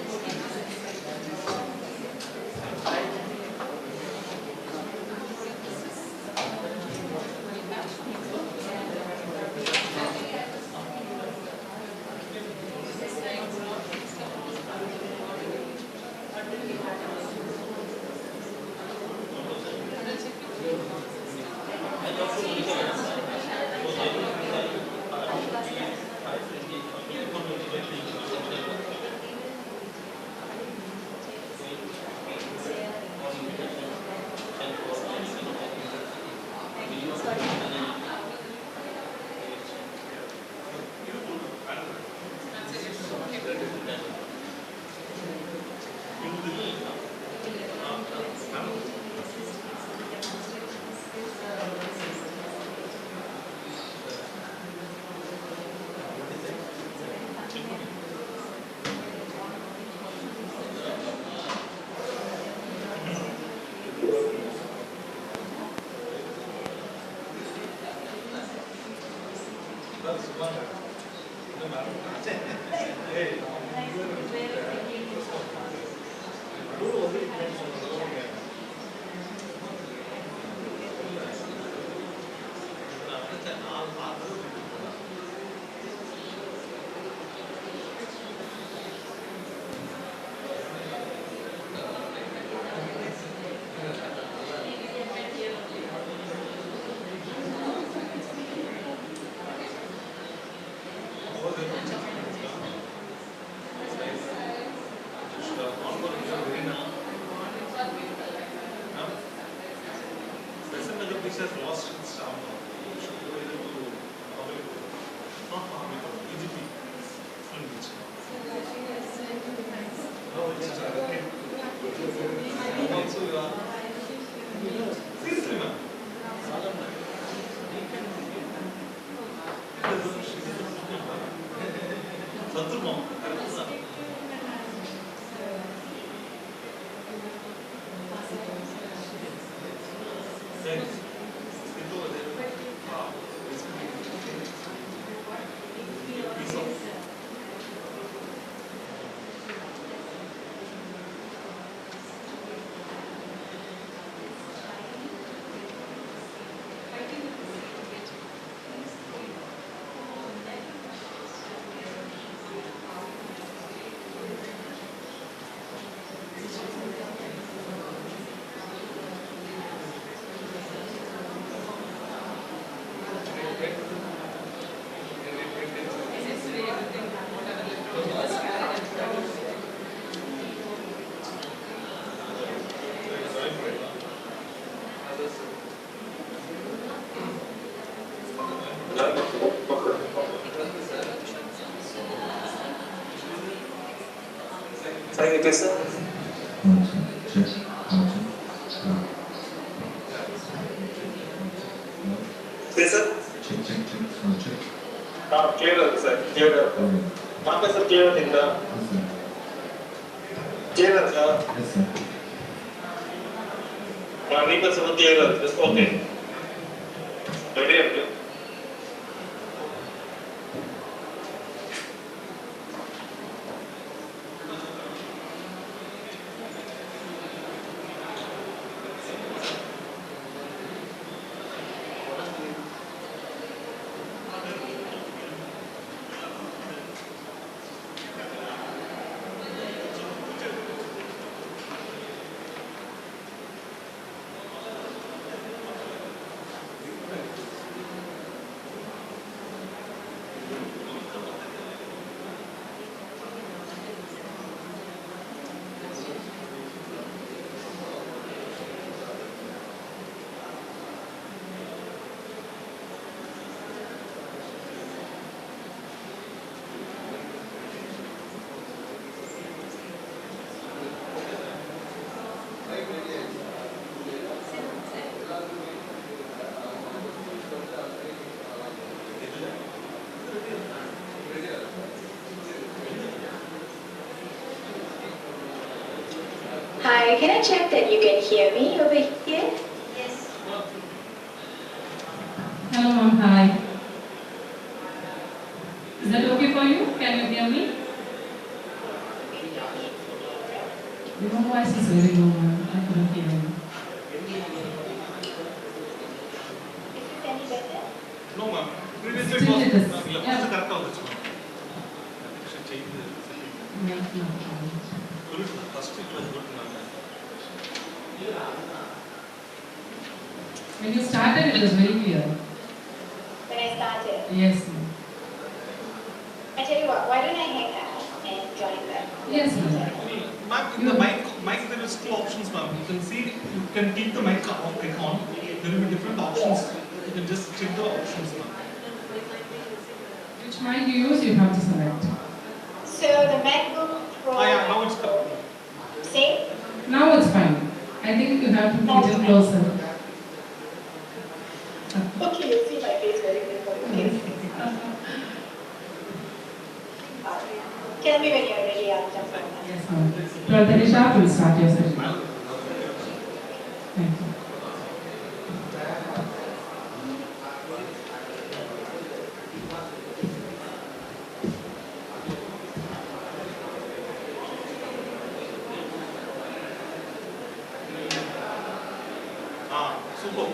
Clear, sir. Clear. Sir, clear in the. Clear, sir. Yes, sir. Clear. Okay. Ready? Hi, can I check that you can hear me over here? Yes. Hello, ma'am. Hi. Is that okay for you? Can you hear me? Your voice is very low, ma'am. I couldn't hear you. Is this any better? No, ma'am. Previously Still it is. Yeah. First it was good, ma'am. When you started, it was very clear. When I started? Yes, ma'am. I tell you what, why don't I hang out and join them? Yes, ma'am. Ma'am, in the mic there is two options, ma'am. You can see, you can keep the mic icon. There will be different options. You can just check the options, ma'am. Which mic you use, you have to select. So the MacBook Pro. Yeah, now it's coming. Same? Now it's fine. I think you have to put it closer. Okay, you'll see my face very clearly. Tell me when you're ready, I'll jump on that. Yes, ma'am. 12:30 sharp, we'll start your session. Thank you. Super.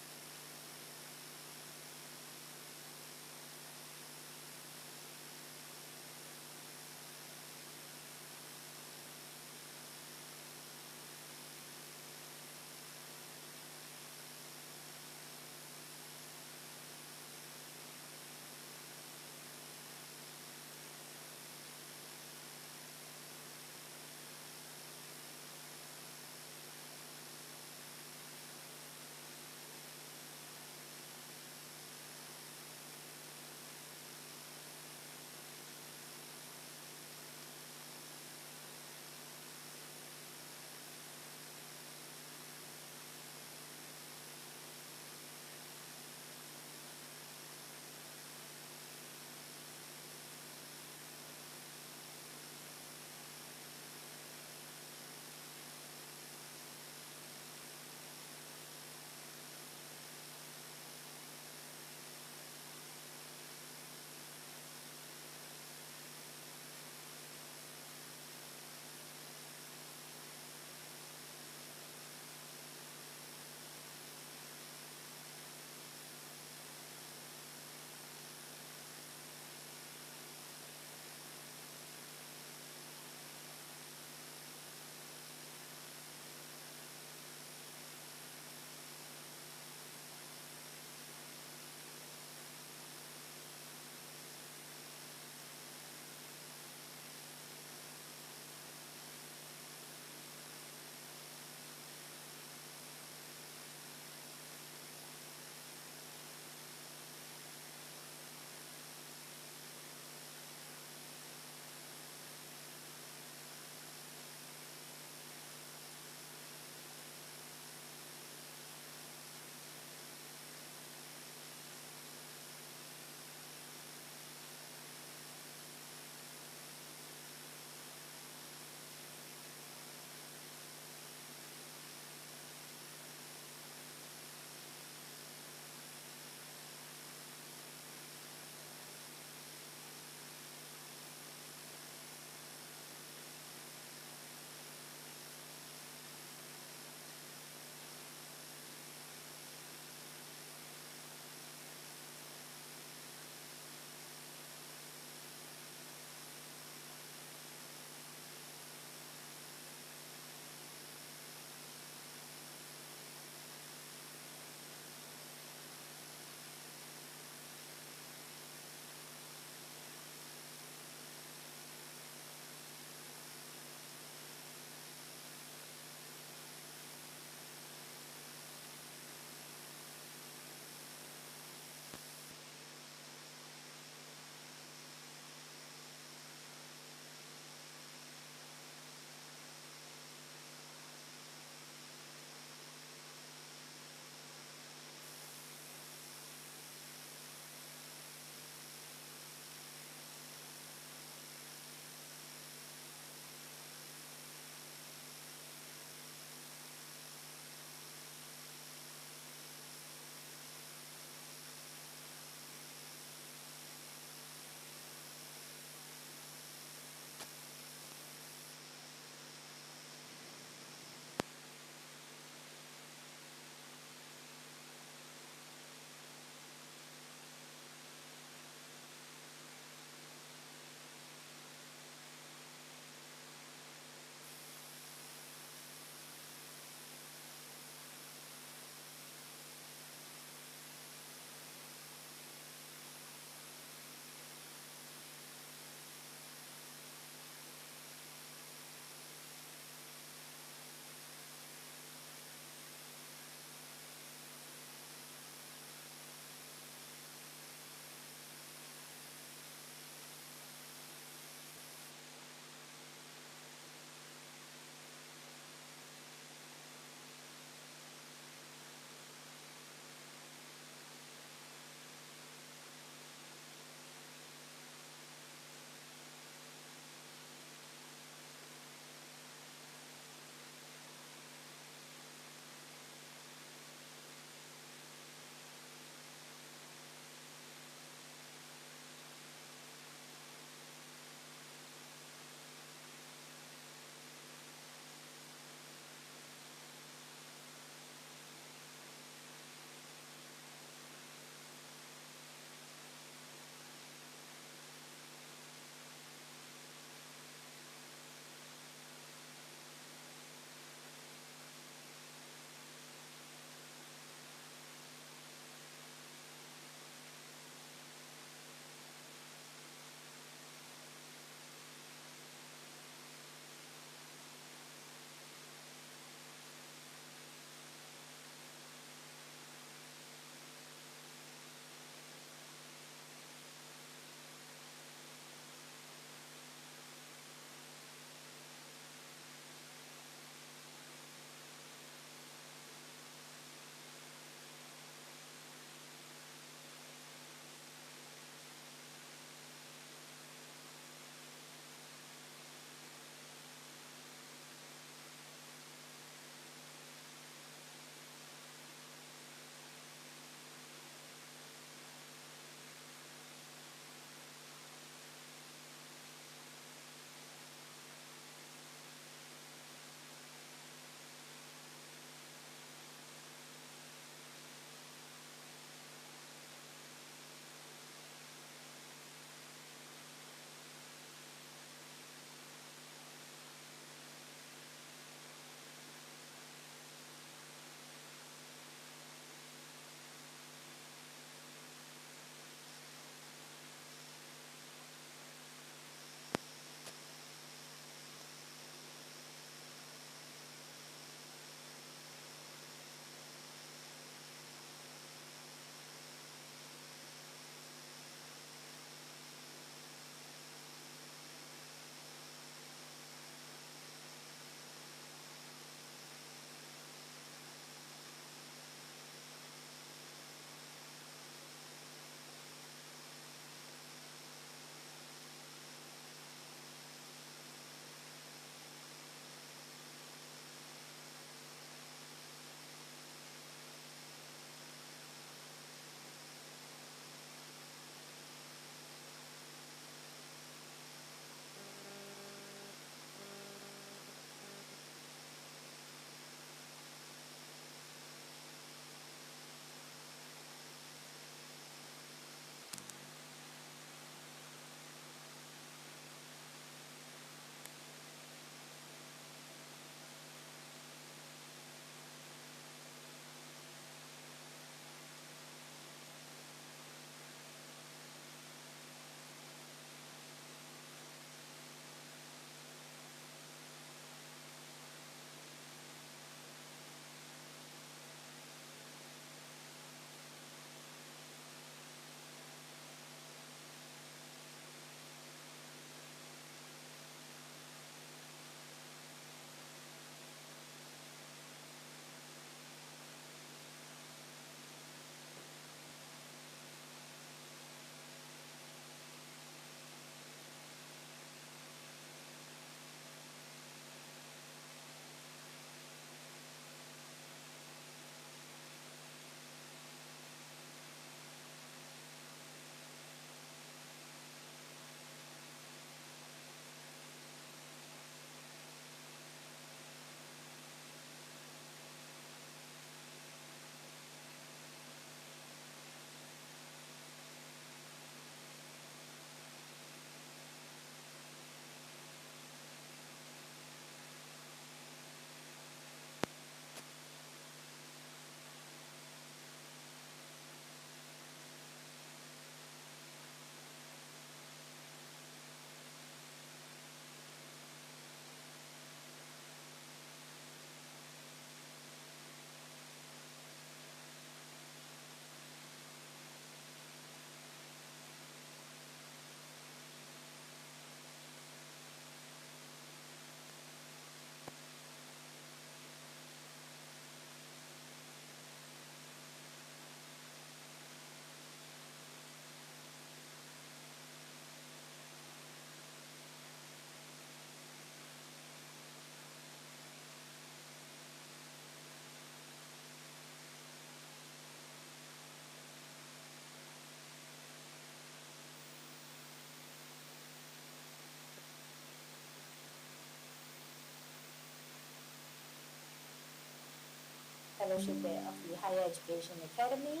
fellowship of the Higher Education Academy,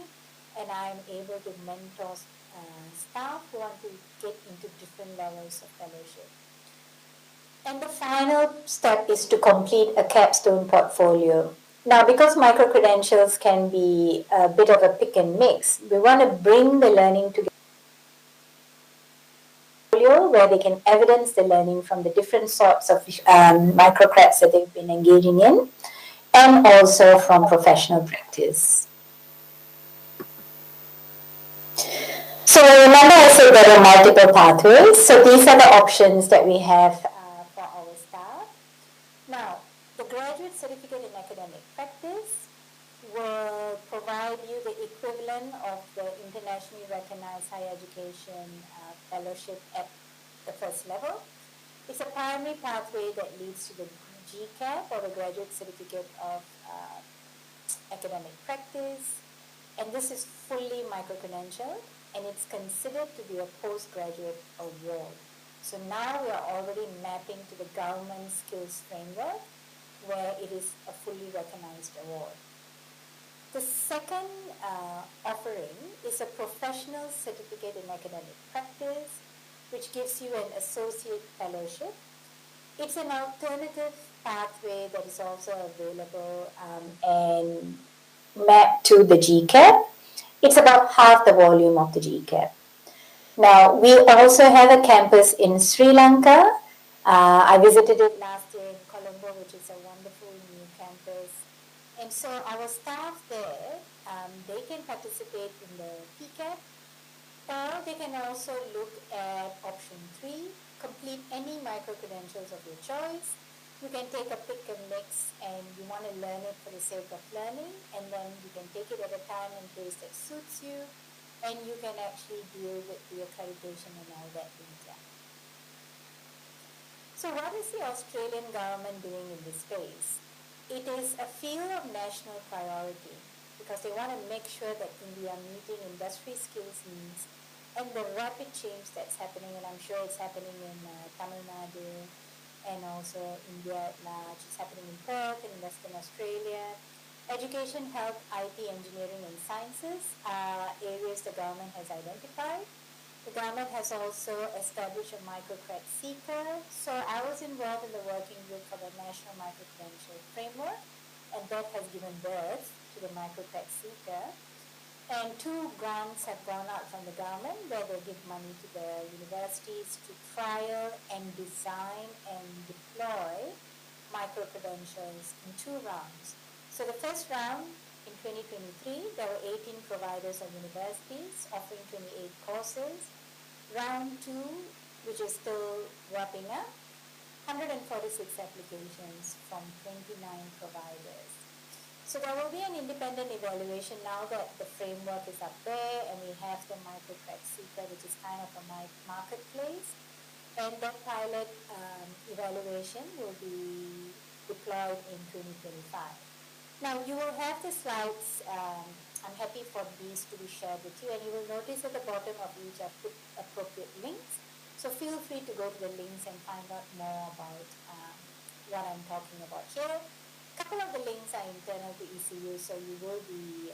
and I'm able to mentor staff who want to get into different levels of fellowship. And the final step is to complete a capstone portfolio. Now, because micro-credentials can be a bit of a pick and mix, we want to bring the learning together where they can evidence the learning from the different sorts of microcreds that they've been engaging in, and also from professional practice. So remember I said there are multiple pathways. So these are the options that we have for our staff. Now, the graduate certificate in academic practice will provide you the equivalent of the internationally recognized higher education fellowship at the first level. It's a primary pathway that leads to the GCAP, or the Graduate Certificate of Academic Practice, and this is fully micro-credentialed, and it's considered to be a postgraduate award. So now we are already mapping to the government skills framework, where it is a fully recognized award. The second offering is a professional certificate in academic practice, which gives you an associate fellowship. It's an alternative pathway that is also available and mapped to the GCAP. It's about half the volume of the GCAP. Now, we also have a campus in Sri Lanka. I visited it last year in Colombo, which is a wonderful new campus. And so our staff there, they can participate in the PCAP, or they can also look at option 3, complete any micro-credentials of your choice. You can take a pick and mix, and you want to learn it for the sake of learning, and then you can take it at a time and place that suits you, and you can actually deal with the accreditation and all that later. So what is the Australian government doing in this space? It is a field of national priority, because they want to make sure that we are meeting industry skills needs and the rapid change that's happening, and I'm sure it's happening in Tamil Nadu and also India at large. It's happening in Perth and Western Australia. Education, health, IT, engineering, and sciences are areas the government has identified. The government has also established a microcred seeker. So I was involved in the working group for the National Microcredential Framework, and that has given birth to the microcred seeker. And 2 grants have gone out from the government, where they give money to the universities to trial and design and deploy micro-credentials in 2 rounds. So the first round in 2023, there were 18 providers of universities offering 28 courses. Round 2, which is still wrapping up, 146 applications from 29 providers. So there will be an independent evaluation now that the framework is up there, and we have the microcred seeker, which is kind of a marketplace. And that pilot evaluation will be deployed in 2025. Now you will have the slides. I'm happy for these to be shared with you, and you will notice at the bottom of each I've put appropriate links. So feel free to go to the links and find out more about what I'm talking about here. A couple of the links are internal to ECU, so you will be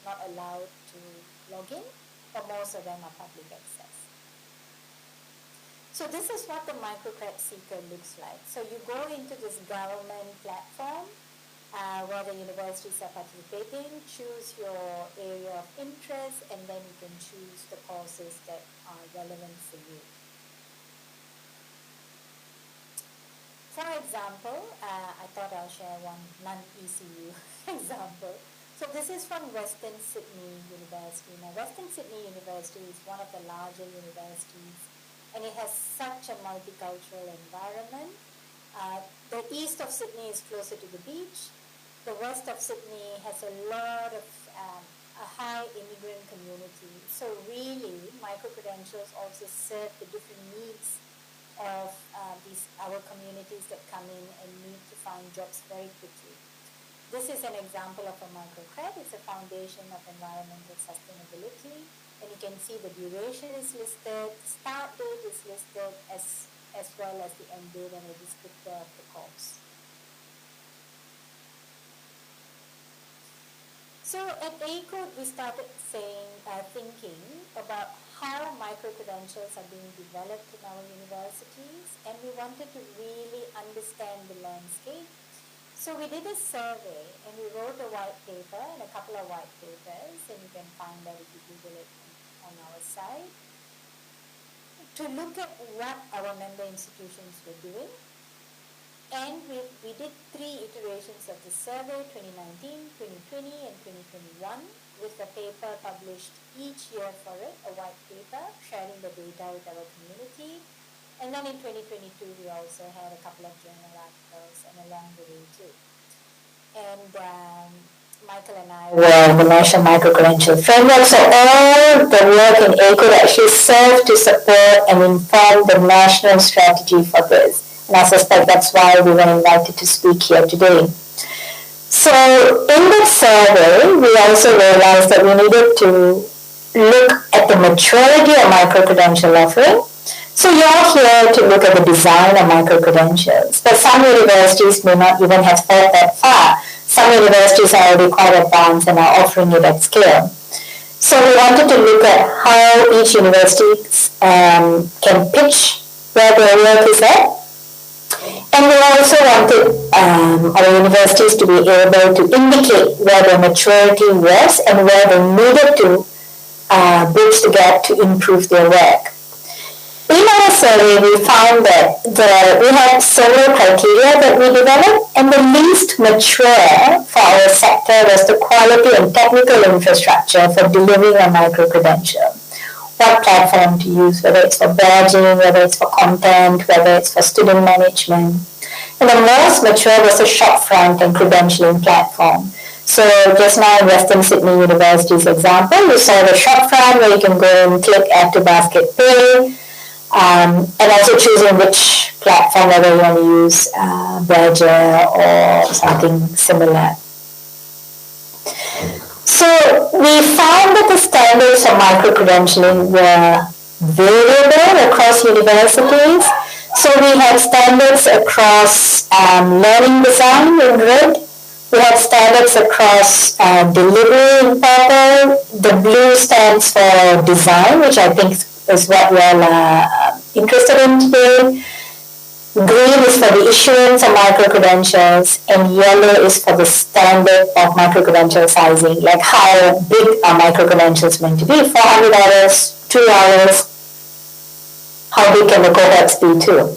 not allowed to log in, but most of them are public access. So this is what the microcred seeker looks like. So you go into this government platform where the universities are participating, choose your area of interest, and then you can choose the courses that are relevant for you. For example, I thought I'll share one non-ECU example. So this is from Western Sydney University. Now, Western Sydney University is one of the larger universities, and it has such a multicultural environment. The east of Sydney is closer to the beach. The west of Sydney has a lot of a high immigrant community. So really, micro-credentials also serve the different needs of our communities that come in and need to find jobs very quickly. This is an example of a microcred. It's a foundation of environmental sustainability, and you can see the duration is listed, the start date is listed, as well as the end date and a descriptor of the course. So at ACODE, we started thinking about how micro-credentials are being developed in our universities, and we wanted to really understand the landscape. So we did a survey, and we wrote a white paper and a couple of white papers, and you can find that if you Google it on our site, to look at what our member institutions were doing. And we did 3 iterations of the survey, 2019, 2020, and 2021, with a paper published each year for it, a white paper, sharing the data with our community. And then in 2022, we also had a couple of journal articles and along the way too. And Michael and I were the National Micro-Credential Framework, so all the work in ACODE actually served to support and inform the national strategy for this. And I suspect that's why we were invited to speak here today. So in the survey, we also realized that we needed to look at the maturity of micro-credential offering. So you're here to look at the design of micro-credentials, but some universities may not even have thought that far. Some universities are already quite advanced and are offering it at scale. So we wanted to look at how each university can pitch where their work is at. And we also wanted our universities to be able to indicate where their maturity was and where they needed to bridge the gap to improve their work. In our survey, we found that we had several criteria that we developed, and the least mature for our sector was the quality and technical infrastructure for delivering a micro-credential. What platform to use, whether it's for badging, whether it's for content, whether it's for student management. And the most mature was the shopfront and credentialing platform. So just now in Western Sydney University's example, you saw the shopfront where you can go and click add to basket pay, and also choosing which platform, whether you want to use Badger or something similar. So we found that the standards for micro-credentialing were variable across universities. So we had standards across learning design in red. We had standards across delivery in purple. The blue stands for design, which I think is what we all are interested in today. Green is for the issuance of micro-credentials, and yellow is for the standard of micro-credential sizing, like how big are micro-credentials meant to be, 400 hours, 2 hours, how big can the cohorts be too.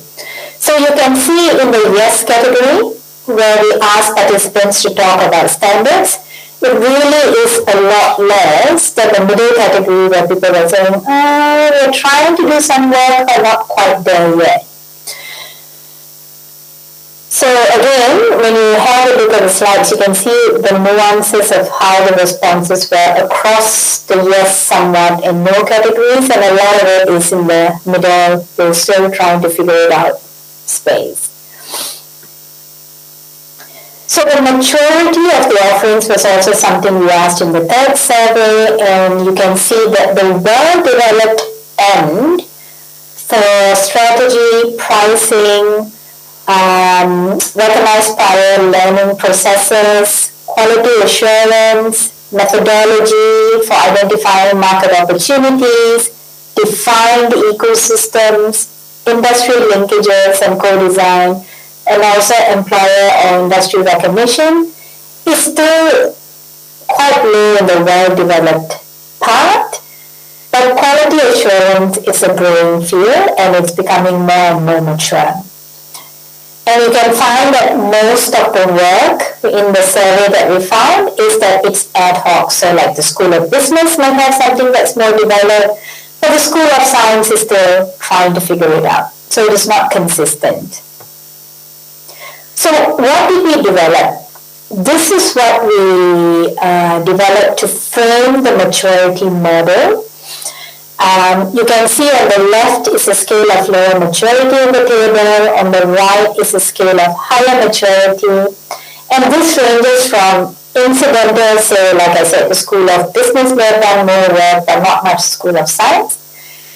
So you can see in the yes category, where we ask participants to talk about standards, it really is a lot less than the middle category where people are saying, we're trying to do some work but not quite there yet. So again, when you have a look at the slides, you can see the nuances of how the responses were across the yes, somewhat, and no categories, and a lot of it is in the middle. We're still trying to figure it out space. So the maturity of the offerings was also something we asked in the third survey, and you can see that the well-developed end for strategy, pricing, recognized prior learning processes, quality assurance, methodology for identifying market opportunities, defined ecosystems, industry linkages and co-design, and also employer or industry recognition is still quite low in the well-developed part, but quality assurance is a growing field and it's becoming more and more mature. And you can find that most of the work in the survey that we found is that it's ad hoc. So like the School of Business might have something that's more developed, but the School of Science is still trying to figure it out. So it is not consistent. So what did we develop? This is what we developed to frame the maturity model. You can see on the left is a scale of lower maturity in the table, on the right is a scale of higher maturity, and this ranges from incidental, say like I said, the School of Business may have done more work but not much School of Science,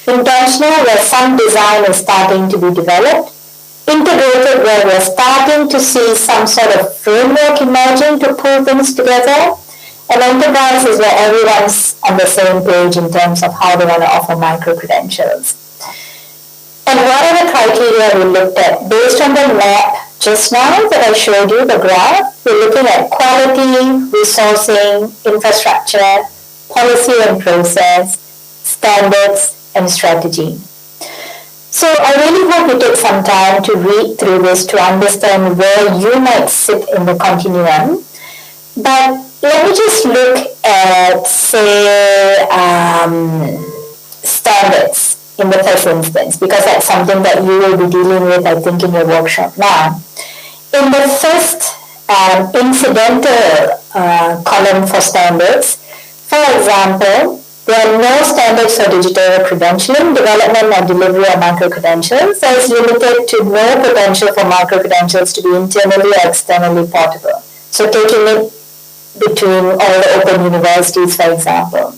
intentional where some design is starting to be developed, integrated where we're starting to see some sort of framework emerging to pull things together, An enterprise is where everyone's on the same page in terms of how they want to offer micro-credentials. And what are the criteria we looked at? Based on the map just now that I showed you, the graph, we're looking at quality, resourcing, infrastructure, policy and process, standards, and strategy. So I really hope you take some time to read through this to understand where you might sit in the continuum. But let me just look at, say, standards in the first instance, because that's something that you will be dealing with, I think, in your workshop now. In the first incidental column for standards, for example, there are no standards for digital credentialing, development or delivery of micro-credentials. There is limited to no potential for micro-credentials to be internally or externally portable. So taking it between all the open universities, for example.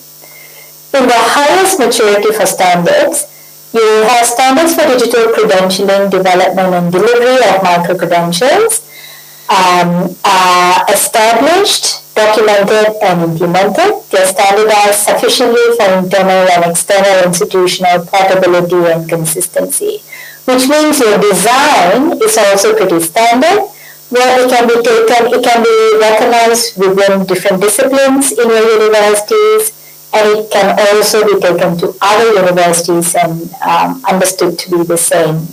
In the highest maturity for standards, you will have standards for digital credentialing, development and delivery of micro-credentials are established, documented and implemented. They are standardized sufficiently for internal and external institutional portability and consistency, which means your design is also pretty standard, where it can be taken, it can be recognized within different disciplines in your universities, and it can also be taken to other universities and understood to be the same.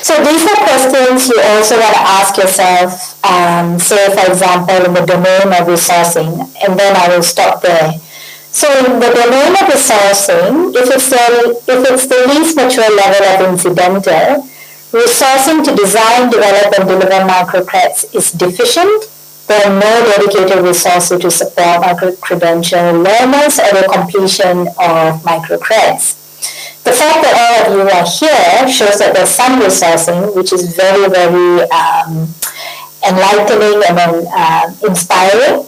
So these are questions you also want to ask yourself, say for example in the domain of resourcing, and then I will stop there. So in the domain of resourcing, if it's the least mature level of incidental, resourcing to design, develop and deliver microcreds is deficient. There are no dedicated resources to support micro-credential learners or the completion of microcreds. The fact that all of you are here shows that there's some resourcing, which is very, very enlightening and inspiring.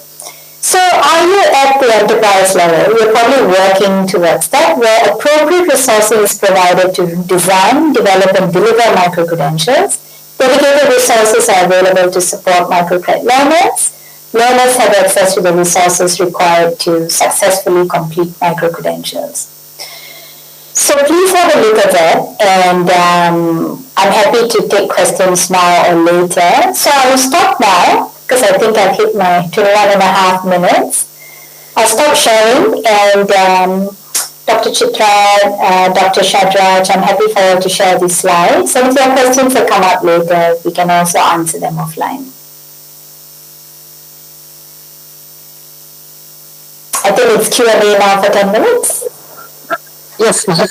So are you at the enterprise level? You're probably working towards that, where appropriate resourcing is provided to design, develop, and deliver micro-credentials. Dedicated resources are available to support microcred learners. Learners have access to the resources required to successfully complete micro-credentials. So please have a look at that, and I'm happy to take questions now or later. So I will stop now, because I think I've hit my 21.5 minutes. I'll stop sharing, and Dr. Chitra, Dr. Shadraj, I'm happy for you to share these slides. So if there are questions that come up later, we can also answer them offline. I think it's Q&A now for 10 minutes. Yes, ma'am.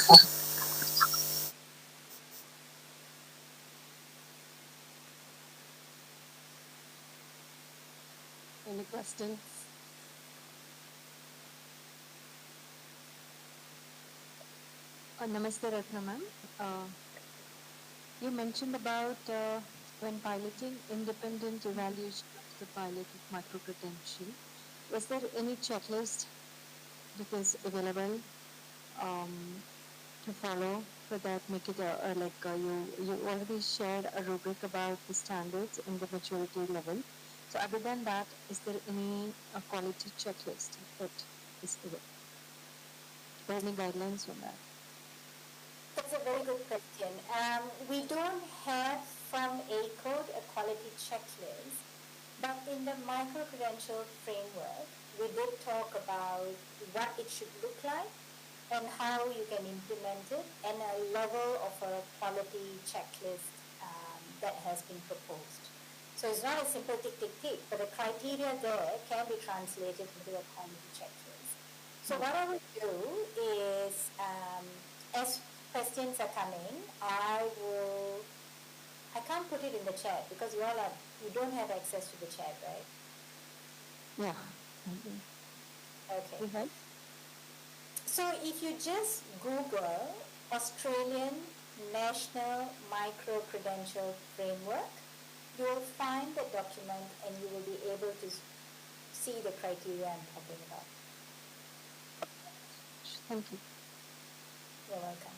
Any questions? Namaste, Ratna ma'am. You mentioned about when piloting independent evaluation of the pilot of micro-credential. Was there any checklist that is available to follow for that? Make it you already shared a rubric about the standards in the maturity level. So other than that, is there any quality checklist that is available? Or any guidelines on that? That's a very good question. We don't have from ACODE a quality checklist, but in the micro-credential framework, we did talk about what it should look like and how you can implement it, and a level of a quality checklist that has been proposed. So it's not a simple tick, tick, tick, but the criteria there can be translated into a quality checklist. So what I would do is, as questions are coming, I can't put it in the chat because you don't have access to the chat, right? Yeah. Okay. So if you just Google Australian National Micro-Credential Framework, you will find the document and you will be able to see the criteria I'm talking about. Thank you. You're welcome.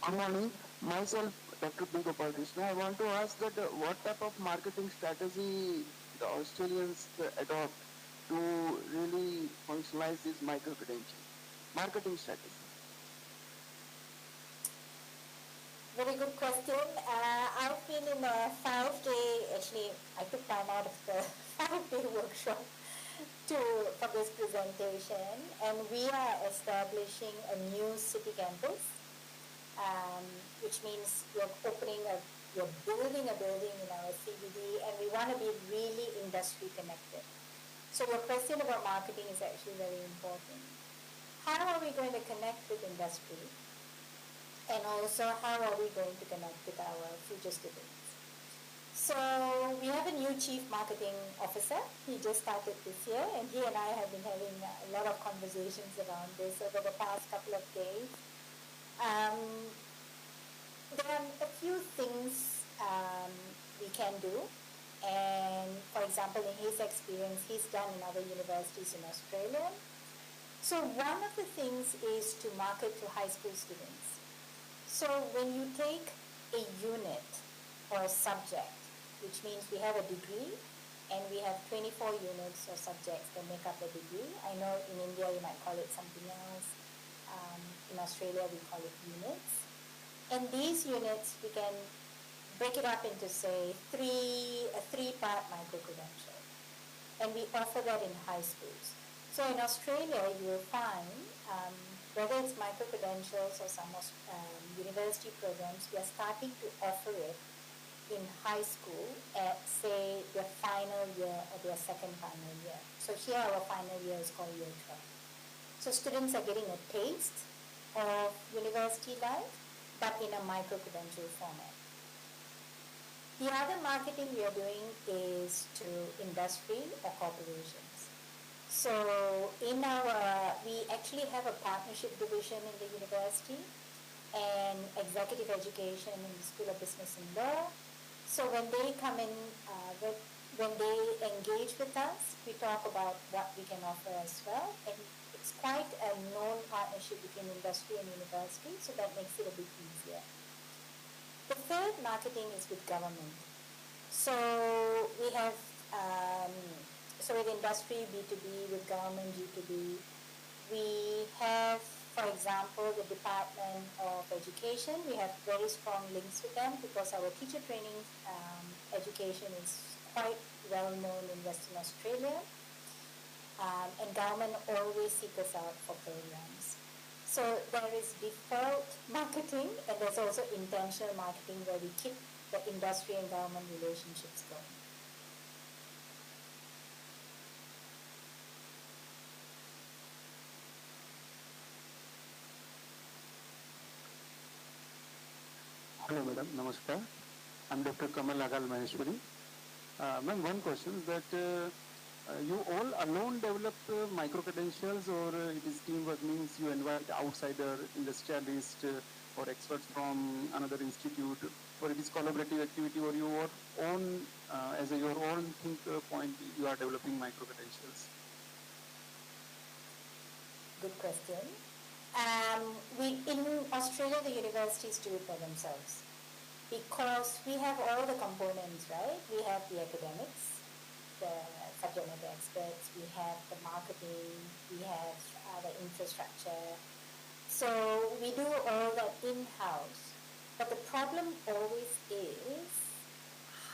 Good morning. Myself, Dr. B. Gopal Krishna. I want to ask that what type of marketing strategy the Australians adopt to really functionalize this micro-credential? Marketing strategy. Very good question. I've been in a 5-day, actually, I took time out of the 5-day workshop for this presentation, and we are establishing a new city campus, which means we're building a building in our CBD, and we want to be really industry connected. So your question about marketing is actually very important. How are we going to connect with industry? And also, how are we going to connect with our future students? So we have a new chief marketing officer. He just started this year, and he and I have been having a lot of conversations around this over the past couple of days. There are a few things we can do. And for example, in his experience, he's done in other universities in Australia. So one of the things is to market to high school students. So when you take a unit or a subject, which means we have a degree and we have 24 units or subjects that make up a degree. I know in India you might call it something else. In Australia we call it units. And these units we can break it up into say a three-part micro-credential. And we offer that in high schools. So in Australia you will find whether it's micro-credentials or some university programs, we are starting to offer it in high school at, say, their final year or their second final year. So here our final year is called year 12. So students are getting a taste of university life, but in a micro-credential format. The other marketing we are doing is to industry or corporations. So we actually have a partnership division in the university and executive education in the School of Business and Law. So when they come in, when they engage with us, we talk about what we can offer as well. And it's quite a known partnership between industry and university, so that makes it a bit easier. The third marketing is with government. So we have so with industry, B2B, with government, G2B, we have, for example, the Department of Education. We have very strong links with them because our teacher training education is quite well known in Western Australia. And government always seek us out for programs. So there is default marketing and there's also intentional marketing where we keep the industry and government relationships going. Hello, madam. Namaskar. I'm Dr. Kamal Agal Maheshwari. Ma'am, one question that you all alone develop micro-credentials or it is teamwork, means you invite outsider industrialists or experts from another institute, or it is collaborative activity, or your own, as your own think point, you are developing micro-credentials? Good question. In Australia, the universities do it by themselves because we have all the components, right? We have the academics, the subject matter experts, we have the marketing, we have the infrastructure. So we do all that in-house. But the problem always is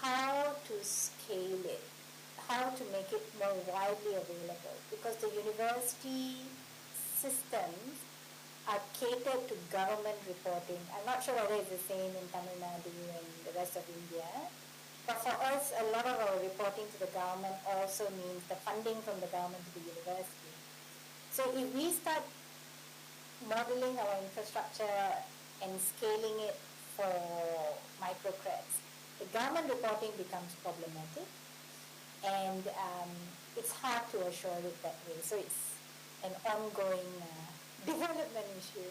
how to scale it, how to make it more widely available, because the university systems are catered to government reporting. I'm not sure whether it's the same in Tamil Nadu and the rest of India. But for us, a lot of our reporting to the government also means the funding from the government to the university. So if we start modeling our infrastructure and scaling it for microcreds, the government reporting becomes problematic and it's hard to assure it that way. So it's an ongoing development issue.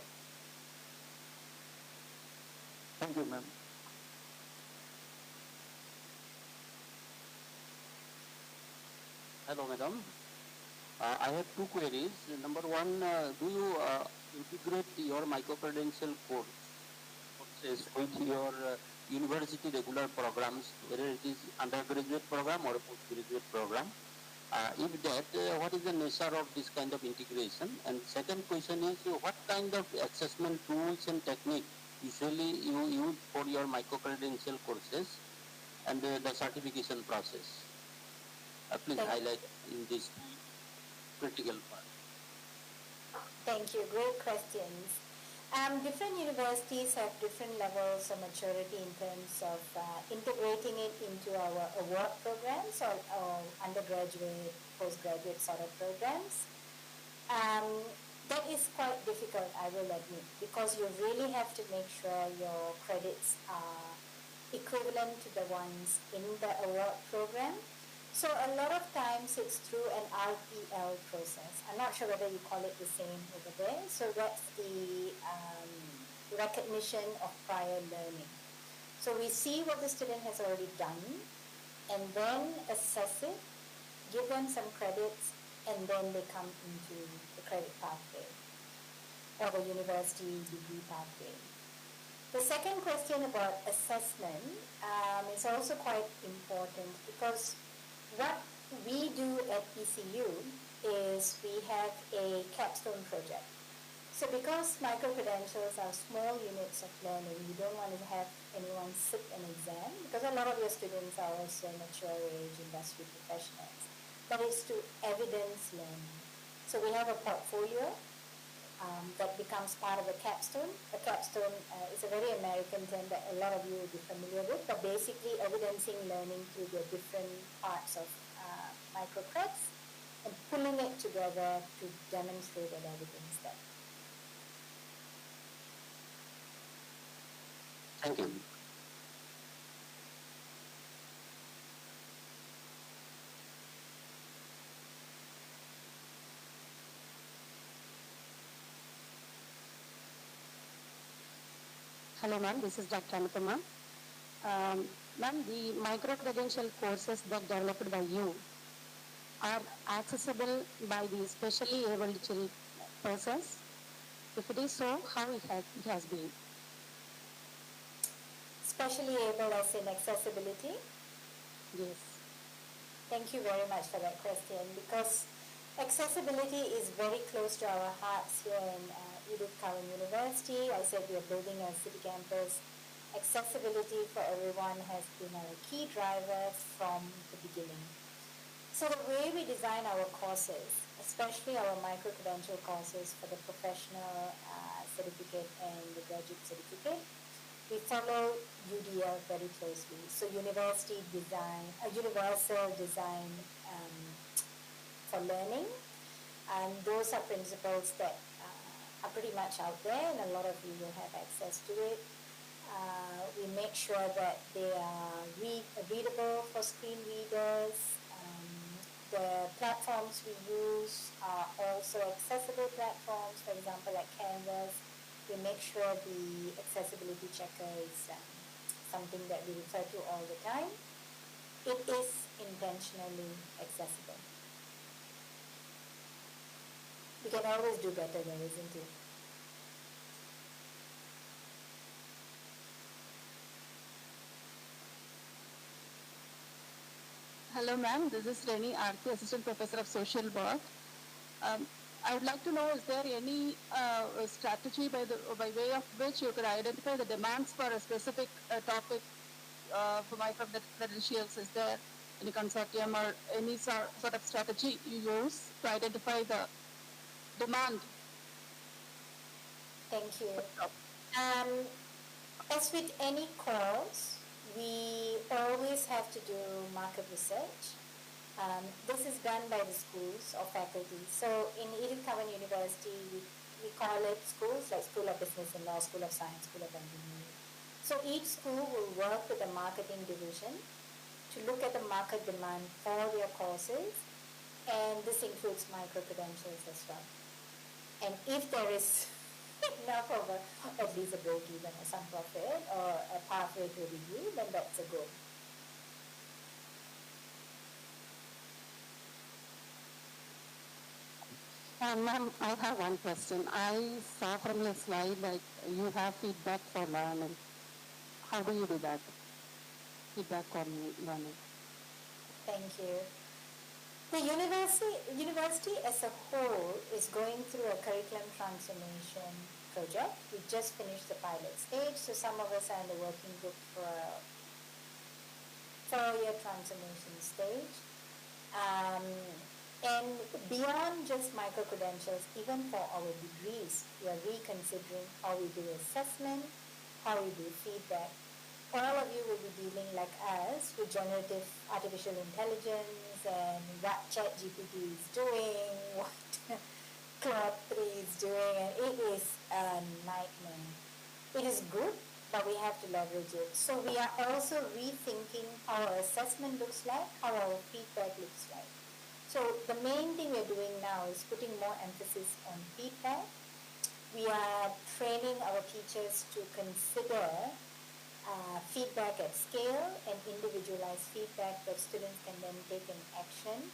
Thank you, ma'am. Hello, madam. I have two queries. Number one, do you integrate your micro-credential course interface with your university regular programs, whether it is undergraduate program or a postgraduate program? If that, what is the nature of this kind of integration? And second question is, what kind of assessment tools and technique usually you use for your micro-credential courses and the certification process? Please highlight in this critical part. Thank you. Great questions. Different universities have different levels of maturity in terms of integrating it into our award programs or undergraduate, postgraduate sort of programs. That is quite difficult, I will admit, because you really have to make sure your credits are equivalent to the ones in the award program. So a lot of times it's through an RPL process. I'm not sure whether you call it the same over there. So that's the recognition of prior learning. So we see what the student has already done and then assess it, give them some credits, and then they come into the credit pathway or the university degree pathway. The second question about assessment is also quite important because what we do at ECU is we have a capstone project. So because micro-credentials are small units of learning, you don't want to have anyone sit an exam because a lot of your students are also mature age industry professionals. But it's to evidence learning. So we have a portfolio that becomes part of a capstone. A capstone is a very American term that a lot of you will be familiar with, but basically evidencing learning through the different parts of microcreds and pulling it together to demonstrate and evidence that. Thank you. Hello ma'am, this is Dr. Anupama. Ma'am, the micro-credential courses that developed by you are accessible by the specially able persons? If it is so, how it has been? Specially able as in accessibility? Yes. Thank you very much for that question because accessibility is very close to our hearts here in Edith Cowan University. I said we are building a city campus. Accessibility for everyone has been a key driver from the beginning. So the way we design our courses, especially our micro-credential courses for the professional certificate and the graduate certificate, we follow UDL very closely. So university design, universal design for learning, and those are principles that are pretty much out there and a lot of you will have access to it. We make sure that they are readable for screen readers. The platforms we use are also accessible platforms, for example like Canvas. We make sure the accessibility checker is something that we refer to all the time. It is intentionally accessible. We can always do better though, isn't it? Hello ma'am, this is Reni Arthi, Assistant Professor of Social Work. I would like to know, is there any strategy by way of which you could identify the demands for a specific topic for micro-credentials? Is there any consortium or any sort of strategy you use to identify the demand? Thank you. As with any course, we always have to do market research. This is done by the schools or faculty. So in Edith Cowan University, we call it schools like School of Business and Law, School of Science, School of Engineering. So each school will work with a marketing division to look at the market demand for their courses, and this includes micro-credentials as well. And if there is enough of at least a break-even or some profit or a pathway to review, then that's a goal. Ma'am, I have one question. I saw from your slide like you have feedback for learning. how do you do that? Feedback on learning. Thank you. The university as a whole is going through a curriculum transformation project. We just finished the pilot stage, so some of us are in the working group for a 4-year transformation stage. And beyond just micro-credentials, even for our degrees, we are reconsidering how we do assessment, how we do feedback. All of you will be dealing like us with generative artificial intelligence and what ChatGPT is doing, what Claude 3 is doing, and it is a nightmare. It is good, but we have to leverage it. So we are also rethinking how our assessment looks like, how our feedback looks like. So the main thing we're doing now is putting more emphasis on feedback. We are training our teachers to consider feedback at scale and individualized feedback that students can then take in action,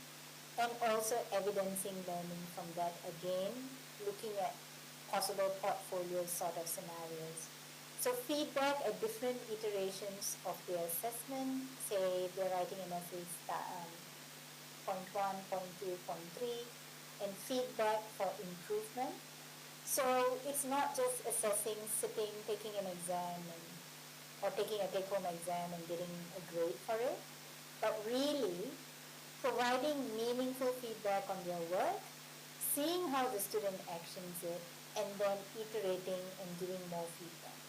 and also evidencing learning from that again, looking at possible portfolio sort of scenarios. So feedback at different iterations of their assessment, say if they're writing an essay, point 1, point 2, point 3, and feedback for improvement. So it's not just assessing, sitting, taking an exam, or taking a take-home exam and getting a grade for it, but really providing meaningful feedback on their work, seeing how the student actions it, and then iterating and giving more feedback.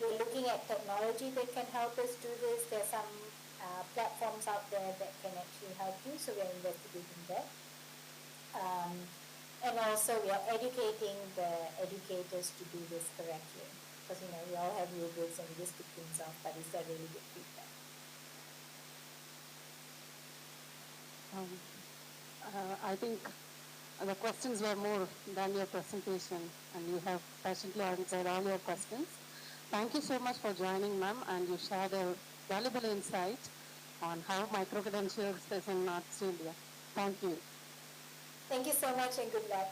We're looking at technology that can help us do this. There are some platforms out there that can actually help you, so we're investigating that. And also we are educating the educators to do this correctly. Because we all have rubrics and we just pick things off, but is that really good feedback? I think the questions were more than your presentation, and you have patiently answered all your questions. Thank you so much for joining, ma'am, and you shared a valuable insight on how micro-credentials is in Australia. Thank you. Thank you so much and good luck.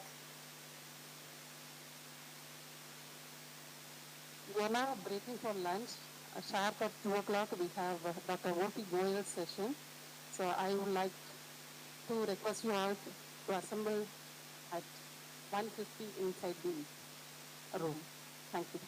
We are now breaking for lunch. Sharp at 2 o'clock, we have Dr. O.P. Goyal's session. So I would like to request you all to assemble at 1:50 inside the room. Thank you.